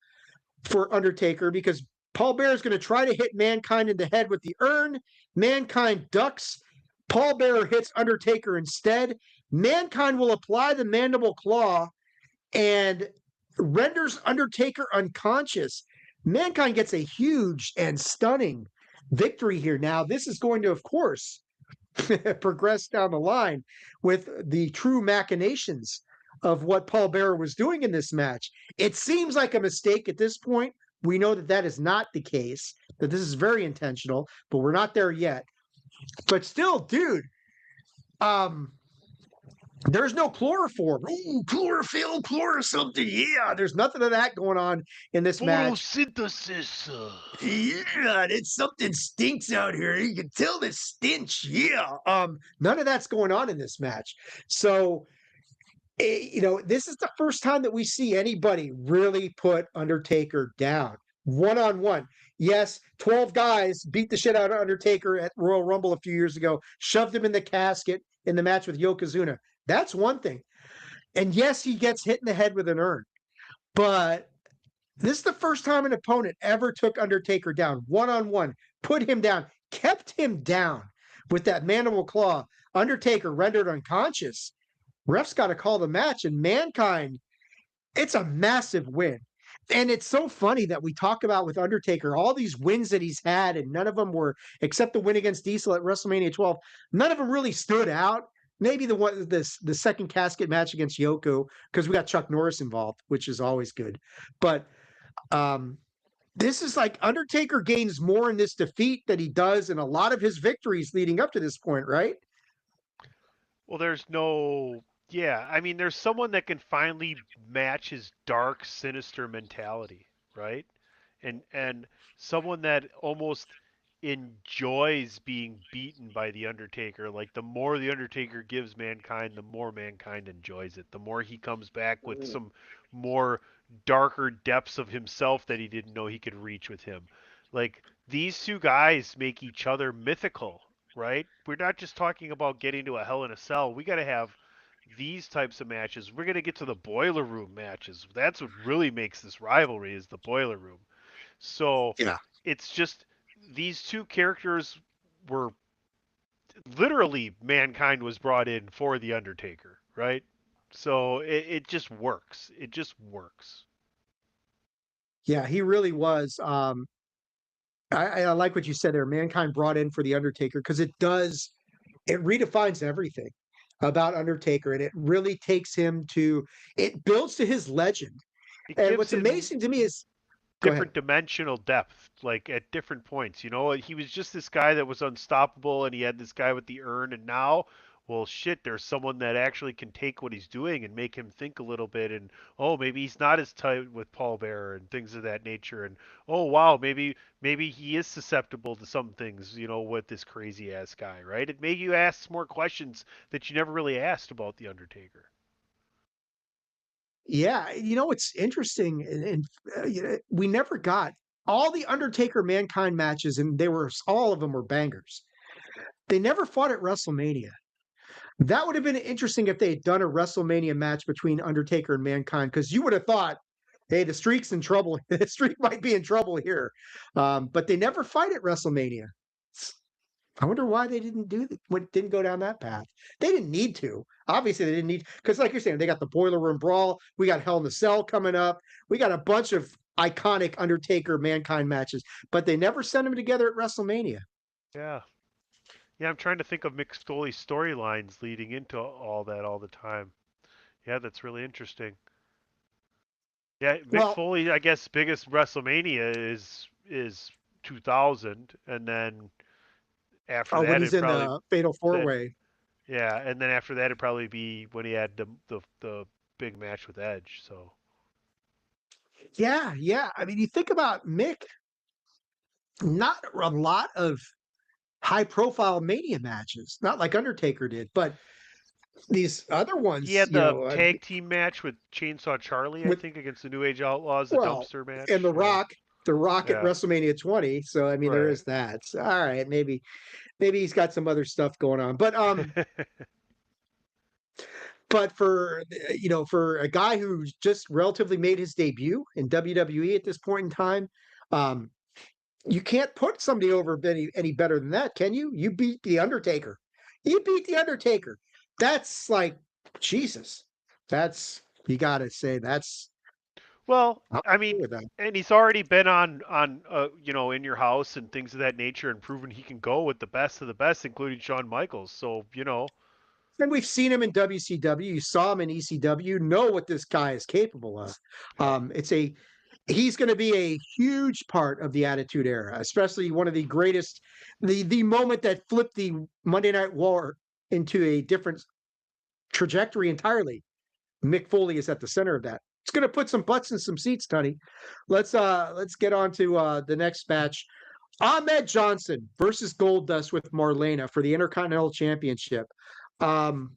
for Undertaker because Paul Bearer is going to try to hit Mankind in the head with the urn. Mankind ducks. Paul Bearer hits Undertaker instead. Mankind will apply the mandible claw and renders Undertaker unconscious. Mankind gets a huge and stunning victory here. Now, this is going to, of course, progress down the line with the true machinations of what Paul Bearer was doing in this match. It seems like a mistake at this point. We know that that is not the case, that this is very intentional, but we're not there yet. But still, dude, um, there's no chloroform. Ooh, chlorophyll, chlor something. Yeah, there's nothing of that going on in this match. Photosynthesis. Yeah, it's something stinks out here. You can tell the stench. Yeah. None of that's going on in this match. So, this is the first time that we see anybody really put Undertaker down one on one. Yes, 12 guys beat the shit out of Undertaker at Royal Rumble a few years ago, shoved him in the casket in the match with Yokozuna. That's one thing. And yes, he gets hit in the head with an urn, but This is the first time an opponent ever took Undertaker down one-on-one, put him down, kept him down with that mandible claw. Undertaker rendered unconscious. Ref's got to call the match, and Mankind, it's a massive win. And it's so funny that we talk about with Undertaker all these wins that he's had, and none of them were, except the win against Diesel at WrestleMania 12, none of them really stood out. Maybe the second casket match against Yoko, because we got Chuck Norris involved, which is always good. But um, this is like Undertaker gains more in this defeat than he does in a lot of his victories leading up to this point, right? Well, there's no. Yeah, I mean, there's someone that can finally match his dark, sinister mentality, right? And someone that almost enjoys being beaten by the Undertaker. Like the more the Undertaker gives Mankind, the more Mankind enjoys it. The more he comes back with some more darker depths of himself that he didn't know he could reach with him. Like these two guys make each other mythical, right? We're not just talking about getting to a Hell in a Cell. We got to have these types of matches. We're going to get to the Boiler Room matches. That's what really makes this rivalry is the Boiler Room. So Yeah. it's just these two characters were literally Mankind was brought in for the Undertaker, right? So it just works. It just works. Yeah, he really was. I like what you said there. Mankind brought in for the Undertaker because it redefines everything about Undertaker, and it really takes him to it builds to his legend. It And gives what's him amazing to me is go ahead. different dimensional depth, like at different points. You know, he was just this guy that was unstoppable, and he had this guy with the urn, and now, well, shit, there's someone that actually can take what he's doing and make him think a little bit, and oh, maybe he's not as tight with Paul Bearer and things of that nature, and oh, wow, maybe he is susceptible to some things, you know, with this crazy ass guy, right? It made you ask more questions that you never really asked about the Undertaker. Yeah, it's interesting, we never got all the Undertaker Mankind matches, and all of them were bangers. They never fought at WrestleMania. That would have been interesting if they had done a WrestleMania match between Undertaker and Mankind, because you would have thought, hey, the streak's in trouble. The streak might be in trouble here. But they never fight at WrestleMania. I wonder why they didn't didn't go down that path. They didn't need to. Obviously, they didn't need because, like you're saying, they got the Boiler Room Brawl. We got Hell in the Cell coming up. We got a bunch of iconic Undertaker Mankind matches, but they never sent them together at WrestleMania. Yeah. Yeah, I'm trying to think of Mick Foley's storylines leading into all that all the time. Yeah, that's really interesting. Yeah, Mick Well, Foley, I guess biggest WrestleMania is 2000, and then after when that he's it in probably the Fatal Four then Way. yeah, and then after that it'd probably be when he had the big match with Edge. So Yeah, yeah. I mean, you think about Mick, not a lot of high profile Mania matches, not like Undertaker did, but these other he ones, had the tag team match with Chainsaw Charlie, I with think, against the New Age Outlaws, the well, dumpster and match. Yeah, The Rock at yeah, WrestleMania 20. So I mean, there right. is that. So, all right, maybe he's got some other stuff going on, but for a guy who just relatively made his debut in WWE at this point in time, um, you can't put somebody over any better than that, can you? You beat the Undertaker. You beat the Undertaker. That's like Jesus. That's you got to say that's Well, I'm I okay mean, with that. and he's already been on you know, in your house and things of that nature, and proven he can go with the best of the best, including Shawn Michaels. So you know, And we've seen him in WCW. You saw him in ECW. You know what this guy is capable of. yep. He's going to be a huge part of the Attitude Era, especially one of the greatest, the moment that flipped the Monday Night War into a different trajectory entirely. Mick Foley is at the center of that. It's going to put some butts in some seats, Tony. Let's get on to the next match. Ahmed Johnson versus Goldust with Marlena for the Intercontinental Championship. Um,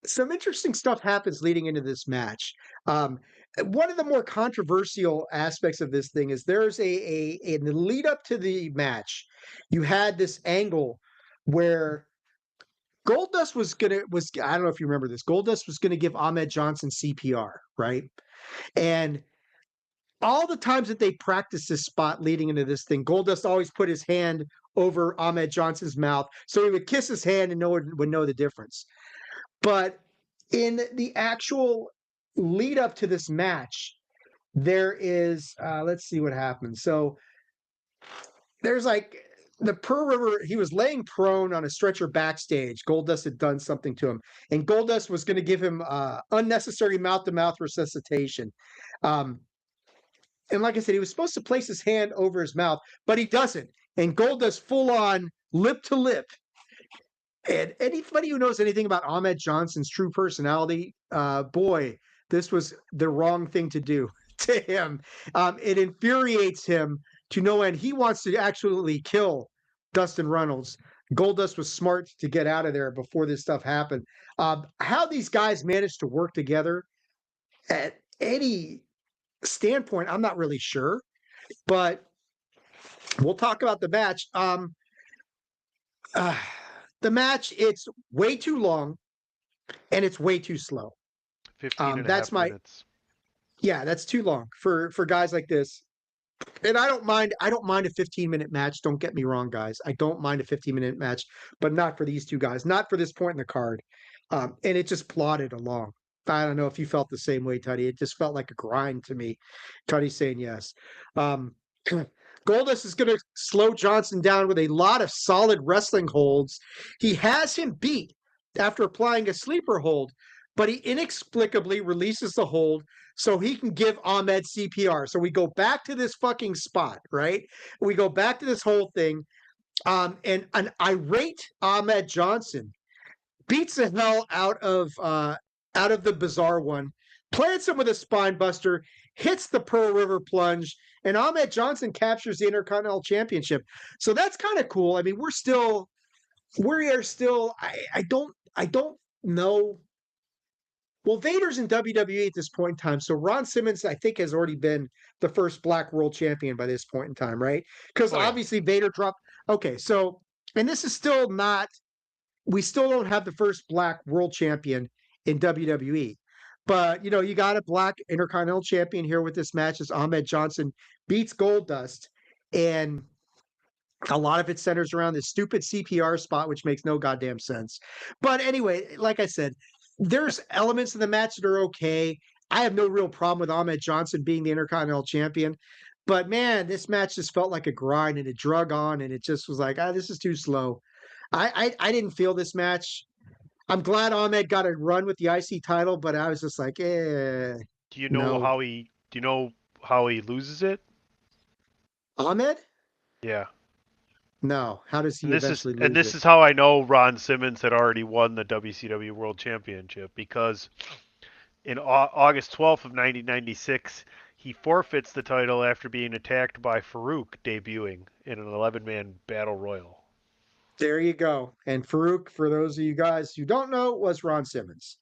some interesting stuff happens leading into this match. One of the more controversial aspects of this thing is there's in the lead up to the match, you had this angle where Goldust was I don't know if you remember this. Goldust was gonna give Ahmed Johnson CPR, right? And all the times that they practiced this spot leading into this thing, Goldust always put his hand over Ahmed Johnson's mouth, so he would kiss his hand and no one would know the difference. But in the actual lead up to this match, there is let's see what happens. So there's like the Pearl River, he was laying prone on a stretcher backstage. Goldust had done something to him, and Goldust was going to give him unnecessary mouth to mouth resuscitation. Um, and like I said, he was supposed to place his hand over his mouth, but he doesn't. And Goldust full on lip to lip. And anybody who knows anything about Ahmed Johnson's true personality, boy, this was the wrong thing to do to him. It infuriates him to no end. He wants to actually kill Dustin Runnels. Goldust was smart to get out of there before this stuff happened. How these guys managed to work together at any standpoint, I'm not really sure, but we'll talk about the match. The match, it's way too long and it's way too slow. 15 and a That's half my minutes. Yeah, that's too long for guys like this. And I don't mind a 15-minute match. Don't get me wrong, guys. I don't mind a 15-minute match, but not for these two guys, not for this point in the card. And it just plodded along. I don't know if you felt the same way, Tuddy. It just felt like a grind to me. Tuddy's saying yes. Goldust is going to slow Johnson down with a lot of solid wrestling holds. He has him beat after applying a sleeper hold, but he inexplicably releases the hold so he can give Ahmed CPR. So we go back to this fucking spot, right? We go back to this whole thing. And an irate Ahmed Johnson beats the hell out of the bizarre one, plants him with a spine buster, hits the Pearl River plunge, and Ahmed Johnson captures the Intercontinental Championship. So that's kind of cool. I mean, we are still. I don't know. Well, Vader's in WWE at this point in time. So Ron Simmons, I think, has already been the first Black World Champion by this point in time, right? Because Oh, yeah. obviously Vader dropped. Okay, so and this is still not. We still don't have the first Black World Champion in WWE. But you got a Black Intercontinental Champion here with this match as Ahmed Johnson beats Goldust, and a lot of it centers around this stupid CPR spot, which makes no goddamn sense. But anyway, like I said, there's elements of the match that are okay. I have no real problem with Ahmed Johnson being the Intercontinental Champion. But man, this match just felt like a grind and it drug on and it just was like, this is too slow. I didn't feel this match. I'm glad Ahmed got a run with the IC title, but I was just like, Do you know no. how he loses it? Ahmed? Yeah. No. How does he And this is eventually and lose this it? is how I know Ron Simmons had already won the WCW World Championship, because in August 12th of 1996, he forfeits the title after being attacked by Farouk debuting in an 11-man battle royal. There you go. And Farouk, for those of you guys who don't know, was Ron Simmons.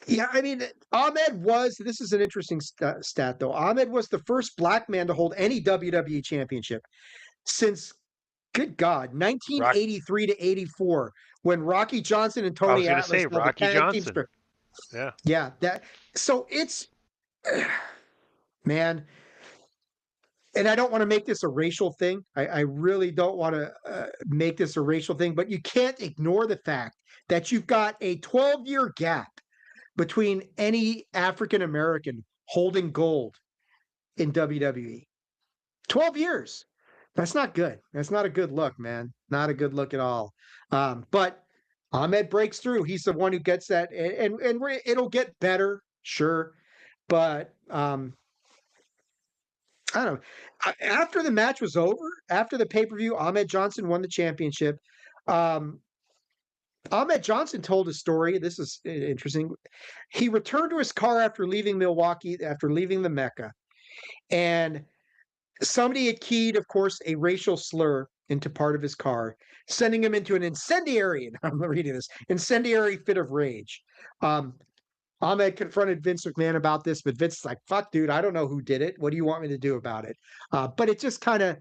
Yeah, I mean, this is an interesting stat, though. Ahmed was the first black man to hold any WWE championship since, good God, Rock 1983 to 84, when Rocky Johnson and I was Tony going to Atlas say held the Rocky tag team. Johnson. Yeah. Yeah, so it's, man, and I don't want to make this a racial thing. I really don't want to make this a racial thing, but you can't ignore the fact that you've got a 12-year gap between any African American holding gold in WWE. 12 years. That's not good. That's not a good look, man. Not a good look at all. But Ahmed breaks through. He's the one who gets that, and it'll get better, sure. But I don't know. After the match was over, after the pay-per-view, Ahmed Johnson won the championship. Um, Ahmed Johnson told a story. This is interesting. He returned to his car after leaving Milwaukee, after leaving the Mecca, and somebody had keyed, of course, a racial slur into part of his car, sending him into an incendiary, and I'm reading this, incendiary fit of rage. Um, Ahmed confronted Vince McMahon about this, but Vince is like, fuck, dude, I don't know who did it. What do you want me to do about it? But it just kind of,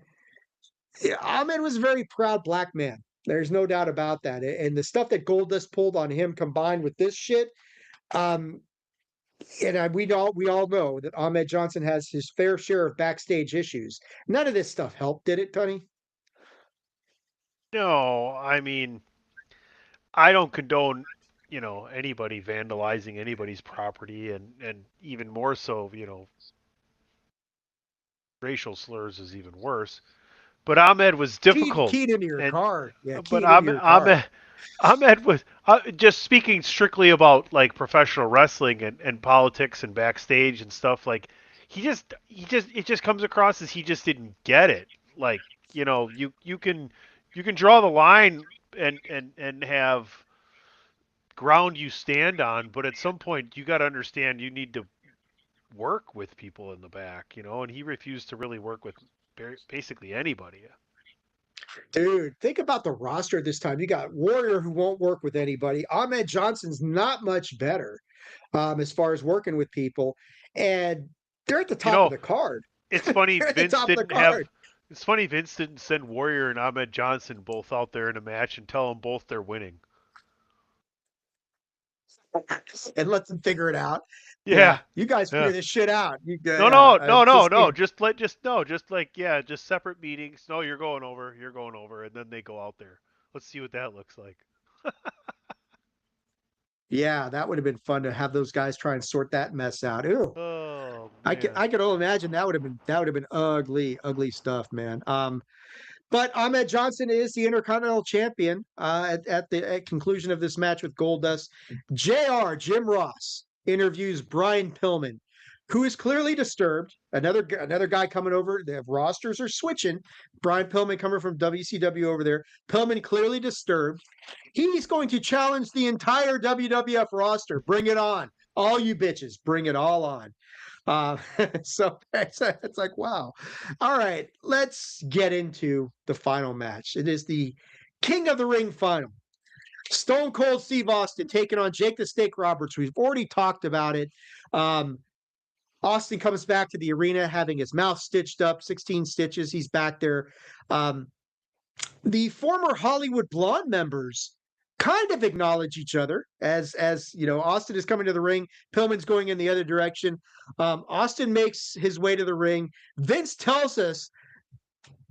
Ahmed was a very proud black man. There's no doubt about that. And the stuff that Goldust pulled on him combined with this shit, um, we all know that Ahmed Johnson has his fair share of backstage issues. None of this stuff helped, did it, Tony? No, I mean, I don't condone, anybody vandalizing anybody's property, and even more so, racial slurs is even worse. But Ahmed was difficult, Keyed into your and car. Yeah, but keyed into your car. Ahmed was just speaking strictly about like professional wrestling and politics and backstage and stuff. Like it just comes across as he just didn't get it. Like you can draw the line and have ground you stand on, but at some point you got to understand you need to work with people in the back, and he refused to really work with basically anybody. Dude, think about the roster this time. You got Warrior who won't work with anybody. Ahmed Johnson's not much better as far as working with people. And they're at the You top of know, the card. it's funny They're at the Vince top of the didn't have. card. It's funny Vince didn't send Warrior and Ahmed Johnson both out there in a match and tell them both they're winning. And let them figure it out. Yeah, Yeah, you guys yeah. figure this shit out. No, Yeah, no, no, no, just no. kidding. Just like yeah, just separate meetings. No, you're going over. You're going over, and then they go out there. Let's see what that looks like. Yeah, that would have been fun to have those guys try and sort that mess out. Ew. Oh I can man. I could only imagine that would have been ugly, ugly stuff, man. But Ahmed Johnson is the Intercontinental Champion at the conclusion of this match with Goldust. Jim Ross interviews Brian Pillman, who is clearly disturbed. Another guy coming over. The rosters are switching. Brian Pillman coming from WCW over there. Pillman clearly disturbed. He's going to challenge the entire WWF roster. Bring it on. All you bitches, bring it all on. Uh, so it's like, wow. All right, let's get into the final match. It is the King of the Ring final. Stone Cold Steve Austin taking on Jake the Snake Roberts. We've already talked about it. Um, Austin comes back to the arena having his mouth stitched up, 16 stitches. He's back there. Um, the former Hollywood Blonde members kind of acknowledge each other as Austin is coming to the ring. Pillman's going in the other direction. Austin makes his way to the ring. Vince tells us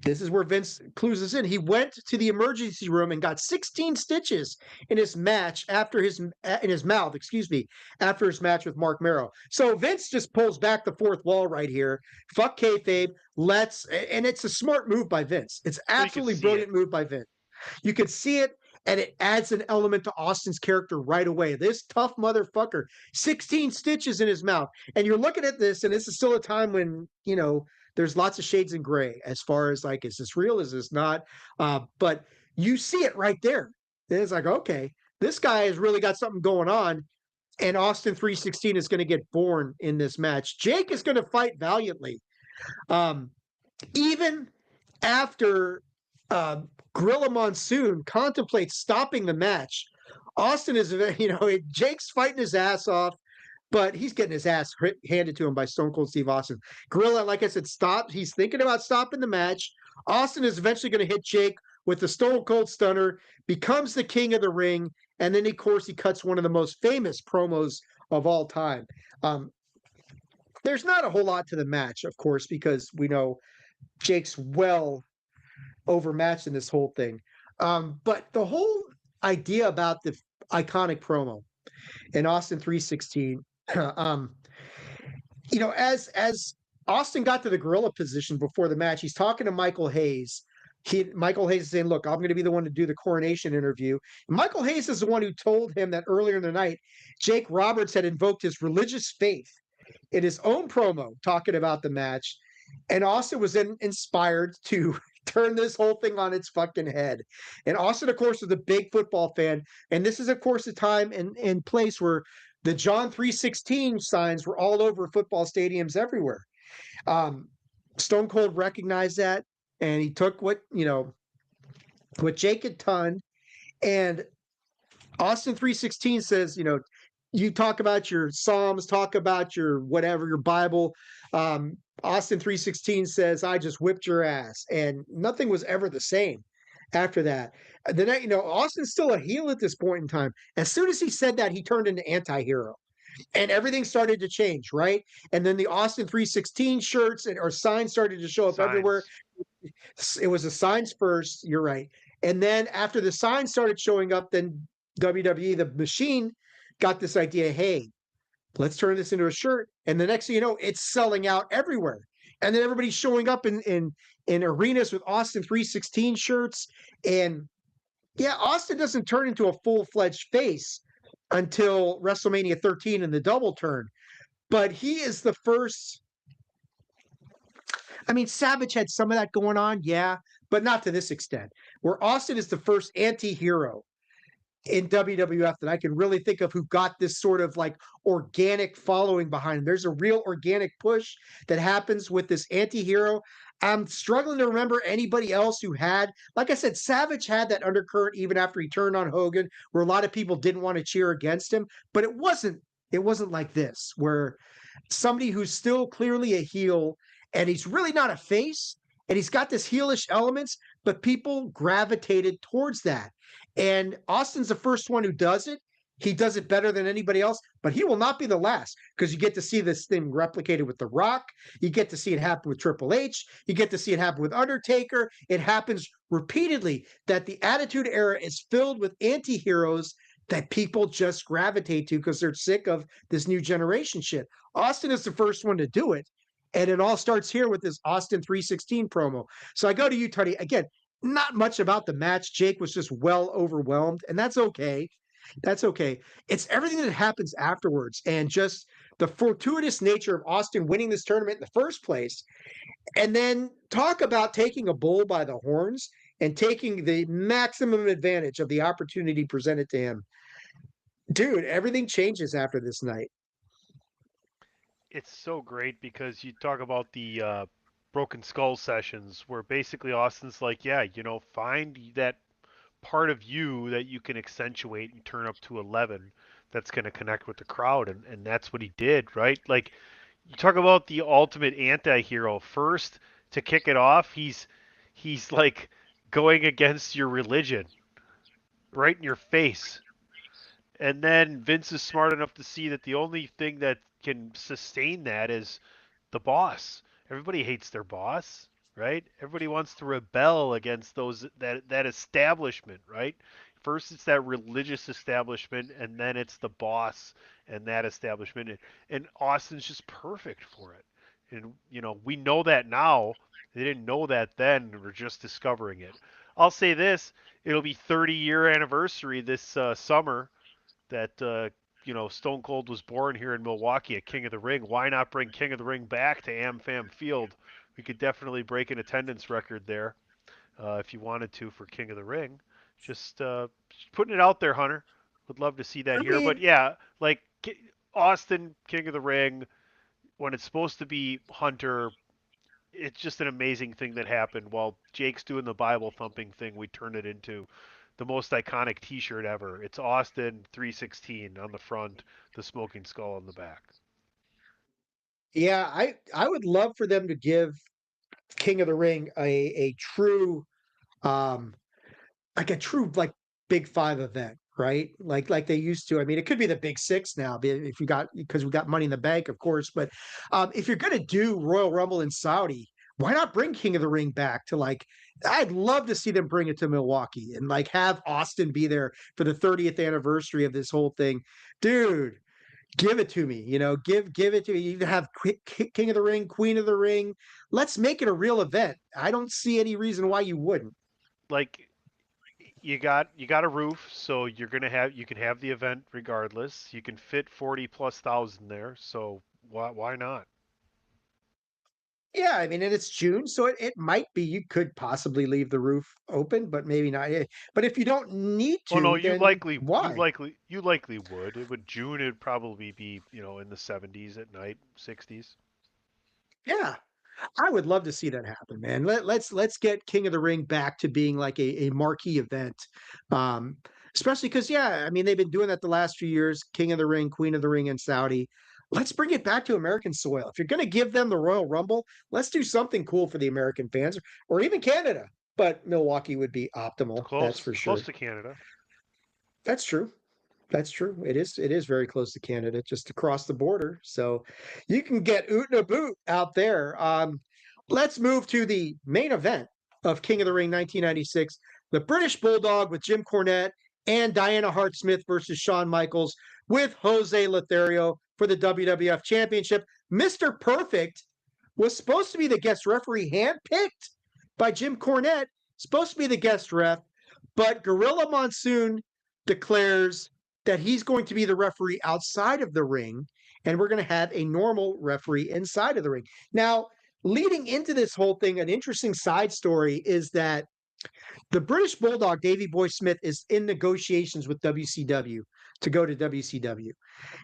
this is where Vince clues us in. He went to the emergency room and got 16 stitches in his match in his mouth, excuse me, after his match with Mark Merrow. So Vince just pulls back the fourth wall right here. Fuck kayfabe. And it's a smart move by Vince. It's Well, you can absolutely see it. brilliant move by Vince. You could see it, and it adds an element to Austin's character right away. This tough motherfucker, 16 stitches in his mouth. And you're looking at this, and this is still a time when, there's lots of shades in gray as far as like, is this real? Is this not? But you see it right there. And it's like, okay, this guy has really got something going on. And Austin 316 is going to get born in this match. Jake is going to fight valiantly. Um, even after uh, Gorilla Monsoon contemplates stopping the match, Austin is, Jake's fighting his ass off, but he's getting his ass handed to him by Stone Cold Steve Austin. Gorilla, like I said, stopped. He's thinking about stopping the match. Austin is eventually going to hit Jake with the Stone Cold Stunner, becomes the king of the ring, and then, of course, he cuts one of the most famous promos of all time. There's not a whole lot to the match, of course, because we know Jake's well overmatched in this whole thing. But the whole idea about the iconic promo in Austin 316, um, as Austin got to the gorilla position before the match, he's talking to Michael Hayes. Michael Hayes is saying, "Look, I'm going to be the one to do the coronation interview." And Michael Hayes is the one who told him that earlier in the night, Jake Roberts had invoked his religious faith in his own promo, talking about the match. And Austin was then inspired to turn this whole thing on its fucking head. And Austin, of course, was a big football fan. And this is, of course, a time and place where the John 316 signs were all over football stadiums everywhere. Um, Stone Cold recognized that, and he took what Jake had done. And Austin 316 says, you talk about your Psalms, talk about your whatever, your Bible. Austin 316 says, I just whipped your ass. And nothing was ever the same after that. The night, Austin's still a heel at this point in time. As soon as he said that, he turned into anti-hero. And everything started to change, right? And then the Austin 316 shirts or signs started to show up everywhere. Signs. It was the signs first, you're right. And then after the signs started showing up, then WWE, the machine, got this idea, hey, let's turn this into a shirt. And the next thing you know, it's selling out everywhere. And then everybody's showing up in arenas with Austin 316 shirts. And yeah, Austin doesn't turn into a full-fledged face until WrestleMania 13 in the double turn. But he is the first. I mean, Savage had some of that going on, yeah, but not to this extent. Where Austin is the first anti-hero in WWF that I can really think of who got this sort of like organic following behind him. There's a real organic push that happens with this anti-hero. I'm struggling to remember anybody else who had, like I said, Savage had that undercurrent even after he turned on Hogan, where a lot of people didn't want to cheer against him, but it wasn't like this, where somebody who's still clearly a heel and he's really not a face and he's got this heelish elements, but people gravitated towards that. And Austin's the first one who does it. He does it better than anybody else, but he will not be the last because you get to see this thing replicated with The Rock. You get to see it happen with Triple H. You get to see it happen with Undertaker. It happens repeatedly that the Attitude Era is filled with anti-heroes that people just gravitate to because they're sick of this new generation shit. Austin is the first one to do it. And it all starts here with this Austin 316 promo. So I go to you, Tony. Again, not much about the match. Jake was just well overwhelmed, and that's okay. That's okay. It's everything that happens afterwards and just the fortuitous nature of Austin winning this tournament in the first place. And then talk about taking a bull by the horns and taking the maximum advantage of the opportunity presented to him. Dude, everything changes after this night. It's so great because you talk about the Broken Skull sessions where basically Austin's like, yeah, find that part of you that you can accentuate and turn up to 11 that's going to connect with the crowd. And that's what he did, right? Like, you talk about the ultimate anti-hero. First, to kick it off, he's like going against your religion right in your face. And then Vince is smart enough to see that the only thing that can sustain that is the boss. Everybody hates their boss, right? Everybody wants to rebel against that establishment, right? First it's that religious establishment and then it's the boss and that establishment, and Austin's just perfect for it. And we know that now. They didn't know that then. We're just discovering it. I'll say this, it'll be 30-year anniversary this summer that Stone Cold was born here in Milwaukee at King of the Ring. Why not bring King of the Ring back to AmFam Field? We could definitely break an attendance record there if you wanted to for King of the Ring. Just putting it out there, Hunter. Would love to see that I here. But mean, yeah, like Austin, King of the Ring, when it's supposed to be Hunter, it's just an amazing thing that happened. While Jake's doing the Bible thumping thing, we turn it into the most iconic T-shirt ever. It's Austin 316 on the front, the smoking skull on the back. yeah, I would love for them to give King of the Ring a true um like a true like big five event, right? Like they used to. I mean, it could be the big six now if you got because we got Money in the Bank, of course. But if you're gonna do Royal Rumble in Saudi, why not bring King of the Ring back to like? I'd love to see them bring it to Milwaukee and like have Austin be there for the 30th anniversary of this whole thing, dude. Give it to me, give it to me. You can have King of the Ring, Queen of the Ring. Let's make it a real event. I don't see any reason why you wouldn't. Like you got a roof, so you can have the event regardless. You can fit 40 plus thousand there, so why not? Yeah, I mean, and it's June, so it might be you could possibly leave the roof open, but maybe not. But if you don't need Oh no, to, then why? you likely would. It would June. It'd probably be in the 70s at night, 60s. Yeah, I would love to see that happen, man. Let's get King of the Ring back to being like a marquee event. Um, Especially because yeah, I mean they've been doing that the last few years, King of the Ring, Queen of the Ring in Saudi. Let's bring it back to American soil. If you're gonna give them the Royal Rumble, let's do something cool for the American fans or even Canada. but Milwaukee would be optimal. That's for Close sure. to Canada. That's true. That's true. It is very close to Canada, just across the border. So you can get oot and a boot out there. Let's move to the main event of King of the Ring 1996, the British Bulldog with Jim Cornette and Diana Hart Smith versus Shawn Michaels with Jose Lothario for the WWF Championship. Mr. Perfect was supposed to be the guest referee, handpicked by Jim Cornette, supposed to be the guest ref, but Gorilla Monsoon declares that he's going to be the referee outside of the ring, and we're going to have a normal referee inside of the ring. Now, leading into this whole thing, an interesting side story is that the British Bulldog, Davey Boy Smith, is in negotiations with WCW to go to WCW.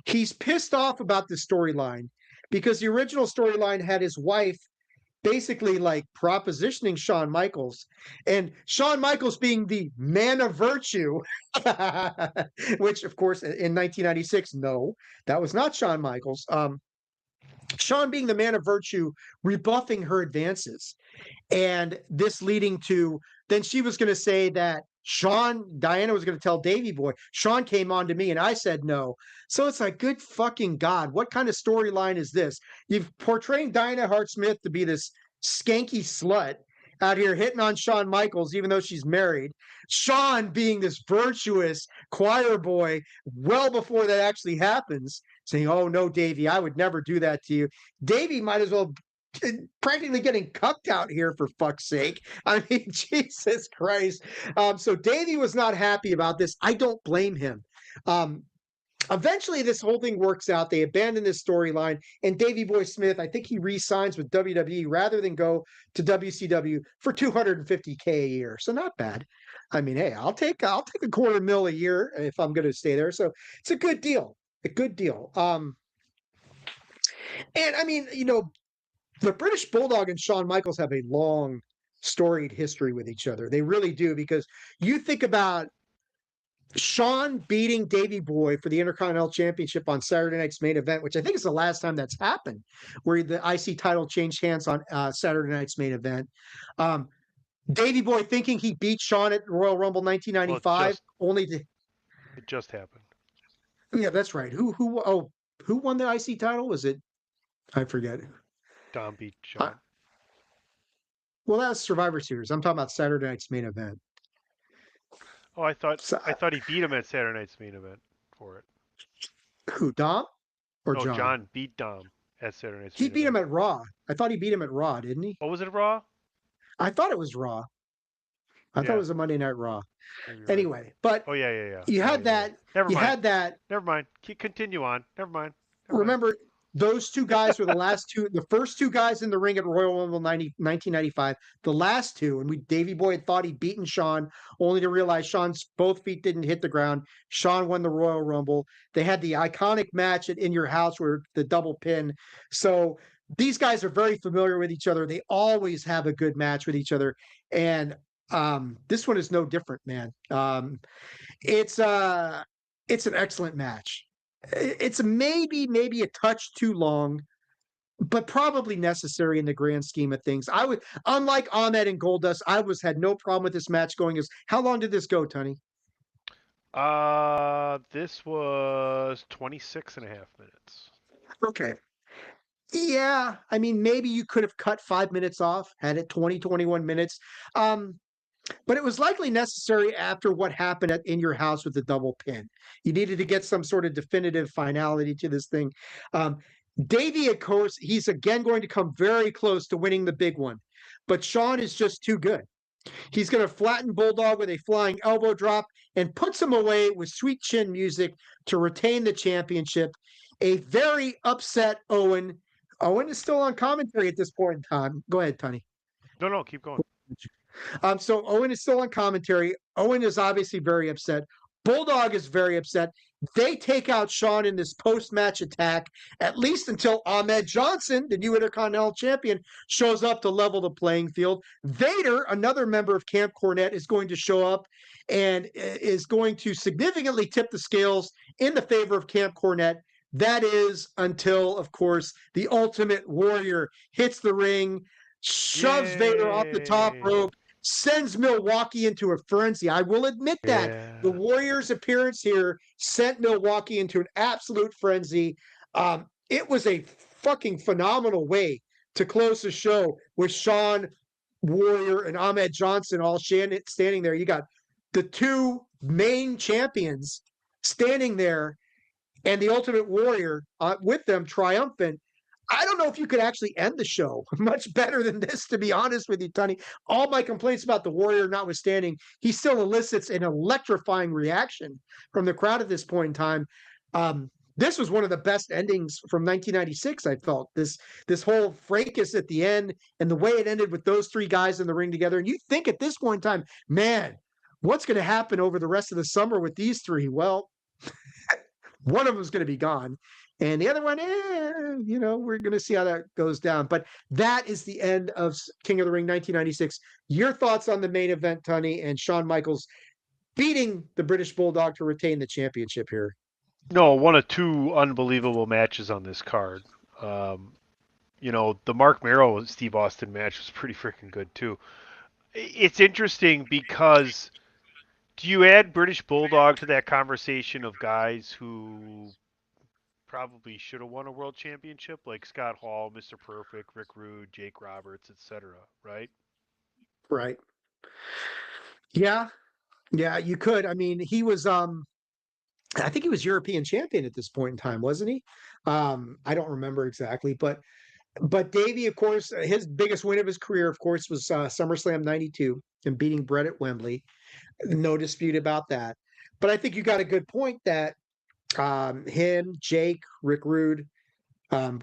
He's pissed off about the storyline because the original storyline had his wife basically like propositioning Shawn Michaels, and Shawn Michaels being the man of virtue, which of course in 1996, no, that was not Shawn Michaels. Shawn being the man of virtue, rebuffing her advances, and this leading to then she was going to say that Diana was going to tell Davey Boy, Shawn came on to me and I said no. So it's like, good fucking God, what kind of storyline is this? You've portraying Diana Hart Smith to be this skanky slut out here hitting on Shawn Michaels, even though she's married. Shawn being this virtuous choir boy well before that actually happens, saying, oh no, Davey, I would never do that to you. Davey might as well practically getting cucked out here, for fuck's sake. I mean, Jesus Christ. So Davey was not happy about this. I don't blame him. Eventually, this whole thing works out. They abandon this storyline, and Davey Boy Smith, I think he re-signs with WWE rather than go to WCW for $250K a year. So not bad. I mean, hey, I'll take $250,000 a year if I'm going to stay there. So it's a good deal. A good deal. And I mean, the British Bulldog and Shawn Michaels have a long, storied history with each other. They really do, because you think about Shawn beating Davey Boy for the Intercontinental Championship on Saturday Night's Main Event, which I think is the last time that's happened, where the IC title changed hands on Saturday Night's Main Event. Davey Boy thinking he beat Shawn at Royal Rumble 1995, It just happened. Yeah, that's right. Who won the IC title? Was it? I forget. Dom beat Shawn. Well, that was Survivor Series. I'm talking about Saturday Night's Main Event. Oh, I thought he beat him at Saturday Night's Main Event for it. Who, Dom or No, John? John beat Dom at Saturday Night's He Main beat Event. him at Raw. I thought he beat him at Raw, didn't he? Oh, was it Raw? I thought it was Raw. I thought it was a Monday Night Raw. Anyway, right. but oh yeah. You had that. Never you mind. had that. Never mind. Continue on. Never mind. Remember, those two guys were the first two guys in the ring at Royal Rumble 1995. The last two, and Davey Boy had thought he'd beaten Shawn, only to realize Shawn's both feet didn't hit the ground. Shawn won the Royal Rumble. They had the iconic match at In Your House where the double pin. So these guys are very familiar with each other. They always have a good match with each other. And this one is no different, man. It's an excellent match. It's maybe a touch too long, but probably necessary in the grand scheme of things. I would, unlike Ahmed and Goldust, had no problem with this match going. How long did this go, Tony? This was 26 and a half minutes. Okay. Yeah, I mean, maybe you could have cut 5 minutes off, had it 21 minutes. But it was likely necessary after what happened In Your House with the double pin. You needed to get some sort of definitive finality to this thing. Davey, of course, he's again going to come very close to winning the big one. But Shawn is just too good. He's going to flatten Bulldog with a flying elbow drop and puts him away with sweet chin music to retain the championship. A very upset Owen. Owen is still on commentary at this point in time. Go ahead, Tony. No, keep going. So Owen is still on commentary. Owen is obviously very upset. Bulldog is very upset. They take out Shawn in this post-match attack, at least until Ahmed Johnson, the new Intercontinental Champion, shows up to level the playing field. Vader, another member of Camp Cornette, is going to show up and is going to significantly tip the scales in the favor of Camp Cornette. That is until, of course, the Ultimate Warrior hits the ring, shoves Vader off the top rope, sends Milwaukee into a frenzy. I will admit that the Yeah. Warriors' appearance here sent Milwaukee into an absolute frenzy. It was a fucking phenomenal way to close the show with Sean Warrior and Ahmed Johnson all standing there. You got the two main champions standing there and the Ultimate Warrior with them triumphant. I don't know if you could actually end the show much better than this, to be honest with you, Tony. All my complaints about the Warrior notwithstanding, he still elicits an electrifying reaction from the crowd at this point in time. This was one of the best endings from 1996. I felt this whole fracas at the end and the way it ended with those three guys in the ring together. And you think at this point in time, man, what's going to happen over the rest of the summer with these three? Well, one of them is going to be gone. And the other one, we're going to see how that goes down. But that is the end of King of the Ring 1996. Your thoughts on the main event, Tony, and Shawn Michaels beating the British Bulldog to retain the championship here? No, one of two unbelievable matches on this card. Um, the Mark Merrow Steve Austin match was pretty freaking good too. It's interesting because do you add British Bulldog to that conversation of guys who probably should have won a world championship, like Scott Hall, Mr. Perfect, Rick Rude, Jake Roberts, etc., right? Right. Yeah. Yeah, you could. I mean, he was I think he was European champion at this point in time, wasn't he? I don't remember exactly, but Davey, of course, his biggest win of his career, of course, was SummerSlam '92 and beating Brett at Wembley. No dispute about that. But I think you got a good point that him, Jake, Rick Rude,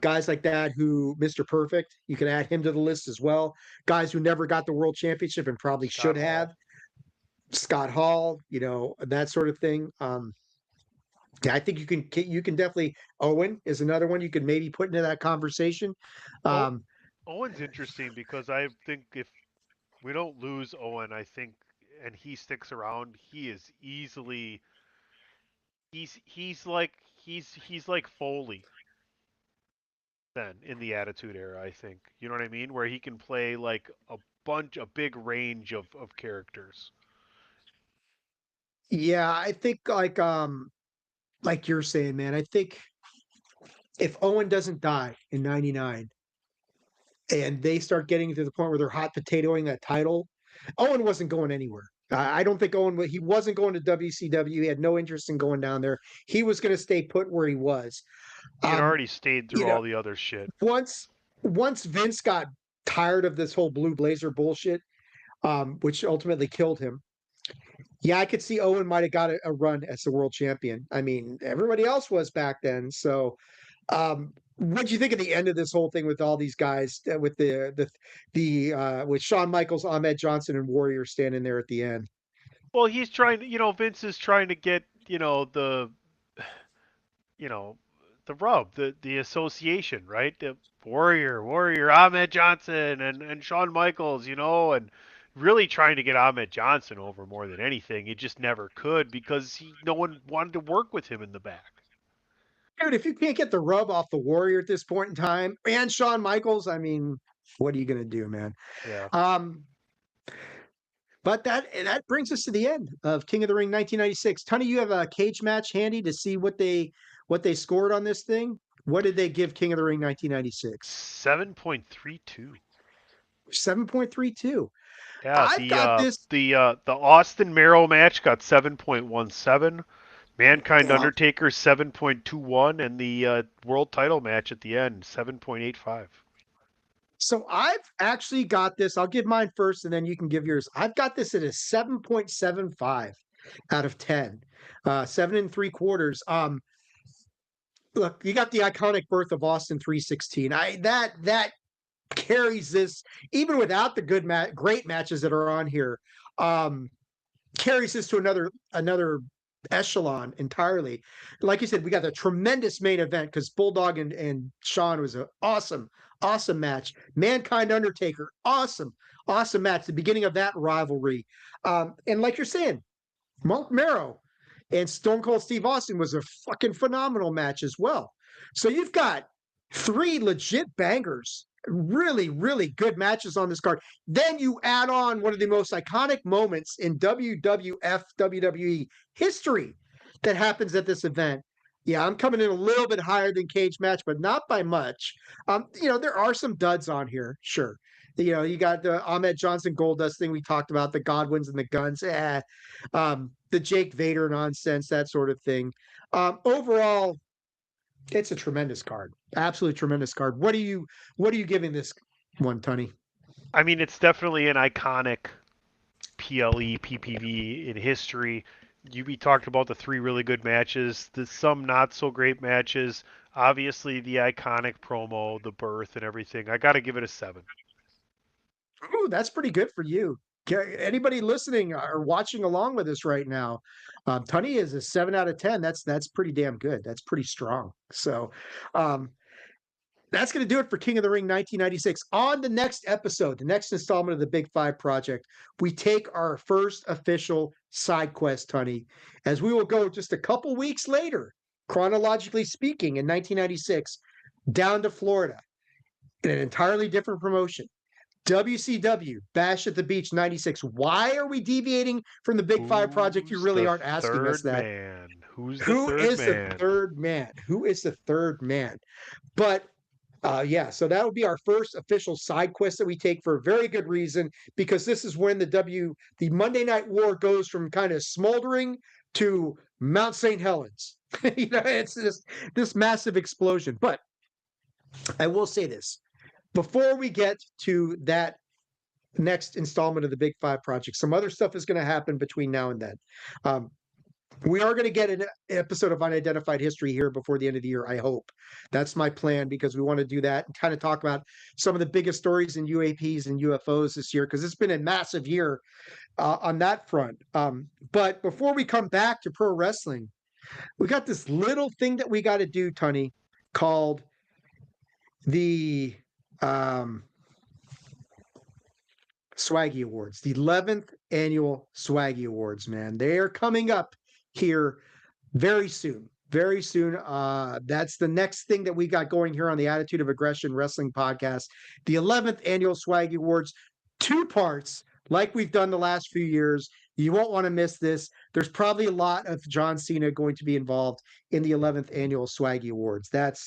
guys like that who Mr. Perfect, you could add him to the list as well. Guys who never got the world championship and probably Scott should Hall. have. Scott Hall, that sort of thing. Yeah, I think you can definitely. Owen is another one you could maybe put into that conversation. Oh, Um, Owen's interesting because I think if we don't lose Owen, I think, and he sticks around, he is easily he's like Foley then in the Attitude Era. I think you know what I mean, where he can play like a big range of characters. yeah, I think like you're saying, man. I think if Owen doesn't die in '99 and they start getting to the point where they're hot potatoing that title, Owen wasn't going anywhere. I don't think he wasn't going to WCW. He had no interest in going down there. He was going to stay put where he was. He had Um, already stayed you through know, all the other shit. once once Vince got tired of this whole Blue Blazer bullshit, which ultimately killed him. Yeah, I could see Owen might have got a run as the world champion. I mean, everybody else was back then. So, what do you think of the end of this whole thing with all these guys with with Shawn Michaels, Ahmed Johnson, and Warrior standing there at the end? Well, he's trying to, Vince is trying to get, you know, the rub, the association, right? The Warrior, Ahmed Johnson and Shawn Michaels, and really trying to get Ahmed Johnson over more than anything. He just never could because no one wanted to work with him in the back. Dude, if you can't get the rub off the Warrior at this point in time and Shawn Michaels, I mean, what are you going to do, man? Yeah. Um, but that brings us to the end of King of the Ring 1996. Tony, you have a cage match handy to see what they scored on this thing. What did they give King of the Ring 1996? 7.32. 7.32. Yeah, I've got this. the Austin Merrill match got 7.17. Mankind Yeah. Undertaker 7.21, and the world title match at the end 7.85. So I've actually got this. I'll give mine first and then you can give yours. I've got this at a 7.75 out of 10. 7 3/4. Look, you got the iconic birth of Austin 316. That carries this, even without the great matches that are on here. Um, Carries this to another echelon entirely. Like you said, we got a tremendous main event because Bulldog and Sean was an awesome match. Mankind Undertaker, awesome match. The beginning of that rivalry. And like you're saying, Mark Merrow and Stone Cold Steve Austin was a fucking phenomenal match as well. So you've got three legit bangers Really, really good matches on this card. Then you add on one of the most iconic moments in WWF WWE history that happens at this event. Yeah, I'm coming in a little bit higher than cage match, but not by much. There are some duds on here, sure. You got the Ahmed Johnson Goldust thing we talked about, the Godwins and the Guns, the Jake Vader nonsense, that sort of thing. Overall, it's a tremendous card. Absolutely tremendous card. What are you giving this one, Tony? I mean, it's definitely an iconic PLE PPV in history. We talked about the three really good matches, some not so great matches. Obviously, the iconic promo, the birth, and everything. I got to give it a 7. Ooh, that's pretty good for you. Anybody listening or watching along with us right now, Tony is a 7 out of 10. That's pretty damn good. That's pretty strong. So, um, that's going to do it for King of the Ring 1996. On the next episode, the next installment of the Big Five Project, we take our first official side quest, Tony, as we will go just a couple weeks later, chronologically speaking, in 1996, down to Florida in an entirely different promotion. WCW, Bash at the Beach 96. Why are we deviating from the Big Five Project? You Who's really the aren't asking us third that. man? Who's the Who third is the man? third man? Who is the third man? But yeah, so that would be our first official side quest that we take for a very good reason, because this is when the Monday Night War goes from kind of smoldering to Mount St. Helens. It's just this massive explosion. But I will say this before we get to that next installment of the Big Five Project, some other stuff is going to happen between now and then. Um, we are going to get an episode of Unidentified History here before the end of the year, I hope. That's my plan, because we want to do that and kind of talk about some of the biggest stories in UAPs and UFOs this year, because it's been a massive year on that front. But before we come back to pro wrestling, we got this little thing that we got to do, Tony, called the um, Swaggy Awards, the 11th annual Swaggy Awards, man. They are coming up here very soon. Very soon. That's the next thing that we got going here on the Attitude of Aggression Wrestling Podcast. The 11th annual Swaggy Awards, 2 parts, like we've done the last few years. You won't want to miss this. There's probably a lot of John Cena going to be involved in the 11th annual Swaggy Awards. That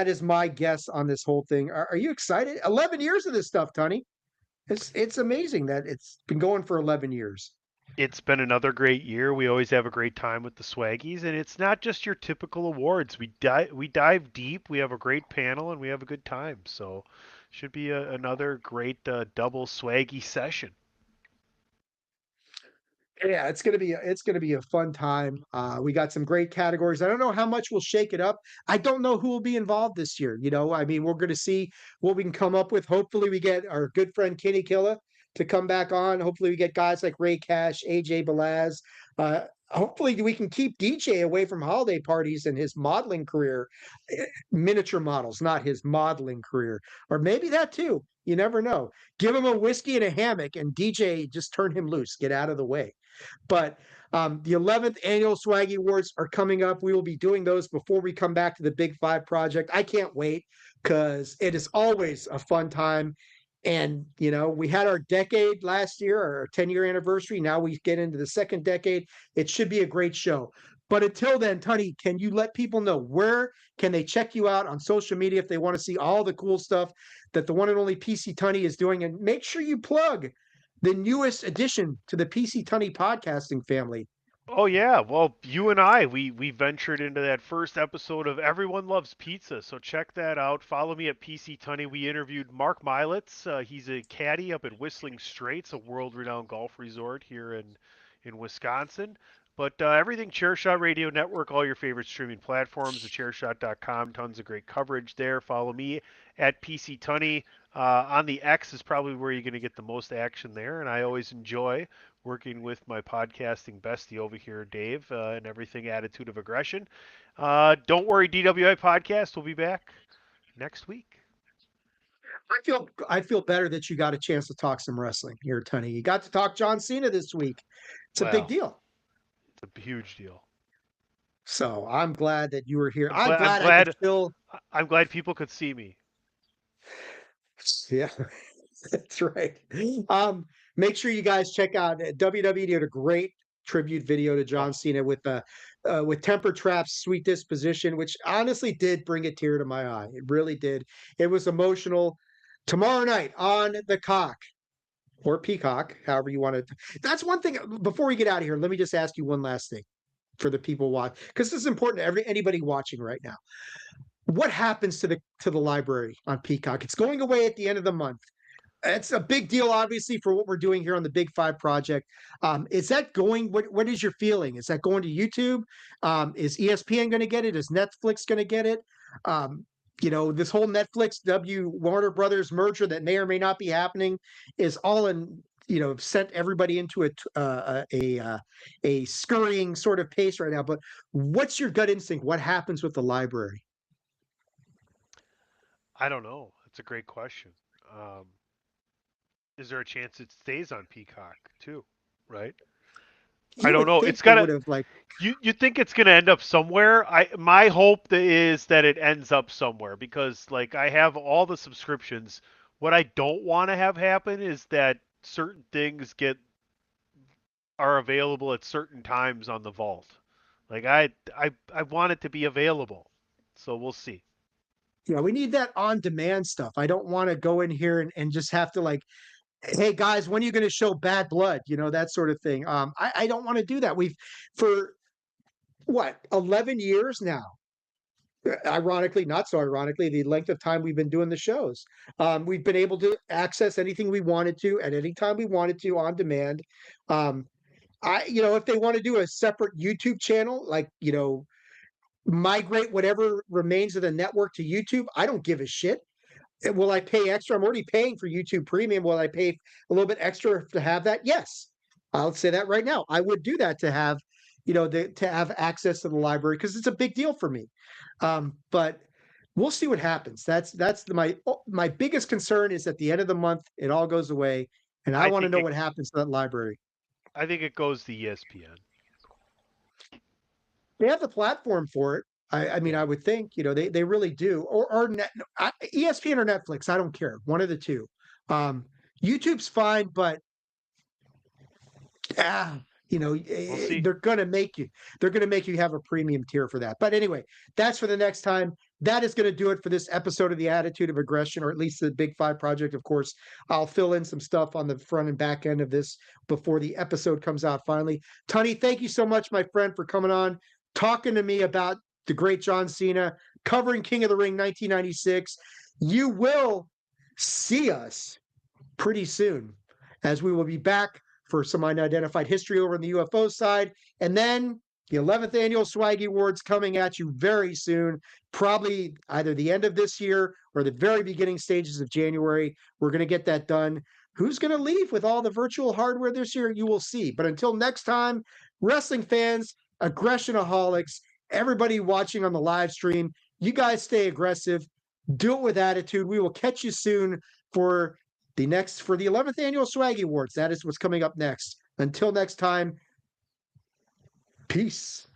is my guess on this whole thing. Are you excited? 11 years of this stuff, Tony. It's amazing that it's been going for 11 years. It's been another great year. We always have a great time with the Swaggies, and it's not just your typical awards. We dive deep. We have a great panel, and we have a good time. So, should be another great double Swaggy session. Yeah, it's gonna be a fun time. We got some great categories. I don't know how much we'll shake it up. I don't know who will be involved this year. I mean, we're gonna see what we can come up with. Hopefully, we get our good friend Kenny Killa to come back on. Hopefully, we get guys like Ray Cash, AJ Balaz. Hopefully, we can keep DJ away from holiday parties and his modeling career, miniature models, not his modeling career, or maybe that too. You never know. Give him a whiskey and a hammock, and DJ just turn him loose. Get out of the way. But the 11th annual Swaggy Awards are coming up. We will be doing those before we come back to the Big Five Project. I can't wait, because it is always a fun time. And, we had our decade last year, our 10-year anniversary. Now we get into the second decade. It should be a great show. But until then, Tony, can you let people know where can they check you out on social media if they want to see all the cool stuff that the one and only PC Tunney is doing? And make sure you plug the newest addition to the PC Tunney podcasting family. Oh yeah, well you and I we ventured into that first episode of Everyone Loves Pizza, so check that out. Follow me at PC Tunney. We interviewed Mark Militz. He's a caddy up at Whistling Straits, a world-renowned golf resort here in Wisconsin. But everything Chairshot Radio Network, all your favorite streaming platforms, thechairshot.com, tons of great coverage there. Follow me at PC Tunney. On the X is probably where you're going to get the most action there, and I always enjoy working with my podcasting bestie over here, Dave, and everything Attitude of Aggression. Don't worry, DWI Podcast will be back next week. I feel better that you got a chance to talk some wrestling here, Tony. You got to talk John Cena this week. It's a big Well, deal. it's a huge deal. So I'm glad that you were here. I'm I'm glad. I'm glad I could glad. fill. I'm glad people could see me. Yeah, that's right. Make sure you guys check out WWE did a great tribute video to Oh, John Cena with Temper Trap's Sweet Disposition, which honestly did bring a tear to my eye. It really did. It was emotional. Tomorrow night on the Cock or Peacock, however you want to. That's one thing. Before we get out of here, let me just ask you one last thing for the people watch, because this is important to anybody watching right now. What happens to the library on Peacock? It's going away at the end of the month. It's a big deal, obviously, for what we're doing here on the Big Five project. Is that going? What is your feeling? Is that going to YouTube? Is ESPN going to get it? Is Netflix going to get it? This whole Netflix Warner Brothers merger that may or may not be happening is all in. Sent everybody into a scurrying sort of pace right now. But what's your gut instinct? What happens with the library? I don't know. It's a great question. Um, is there a chance it stays on Peacock too? Right? I You don't would know. think It's they gotta. would have like. You think it's gonna end up somewhere? My hope is that it ends up somewhere because like I have all the subscriptions. What I don't want to have happen is that certain things are available at certain times on the vault. Like I want it to be available. So we'll see. We need that on demand stuff. I don't want to go in here and just have to like, hey guys, when are you going to show Bad Blood? That sort of thing. I don't want to do that. We've for what 11 years now. Ironically, not so ironically, the length of time we've been doing the shows, we've been able to access anything we wanted to at any time we wanted to on demand. Um, if they want to do a separate YouTube channel, like migrate whatever remains of the network to YouTube, I don't give a shit. Will I pay extra? I'm already paying for YouTube Premium. Will I pay a little bit extra to have that? Yes. I'll say that right now. I would do that to have, to have access to the library because it's a big deal for me. But we'll see what happens. My biggest concern is at the end of the month it all goes away, and I I want to think know it what happens to that library. I think it goes to ESPN. They have the platform for it. I mean, Yeah. I would think, they really do. Or ESPN or Netflix. I don't care. One of the two. Um, YouTube's fine, but ah, We'll see. they're gonna make you have a premium tier for that. But anyway, that's for the next time. That is going to do it for this episode of the Attitude of Aggression, or at least the Big Five project. Of course, I'll fill in some stuff on the front and back end of this before the episode comes out finally. Tony, thank you so much, my friend, for coming on, talking to me about the great John Cena, covering King of the Ring 1996. You will see us pretty soon, as we will be back for some unidentified history over on the UFO side. And then the 11th annual Swaggy Awards coming at you very soon, probably either the end of this year or the very beginning stages of January. We're going to get that done. Who's going to leave with all the virtual hardware this year? You will see. But until next time, wrestling fans, aggressionaholics, everybody watching on the live stream, you guys stay aggressive. Do it with attitude. We will catch you soon for the 11th annual Swaggy Awards. That is what's coming up next. Until next time, peace.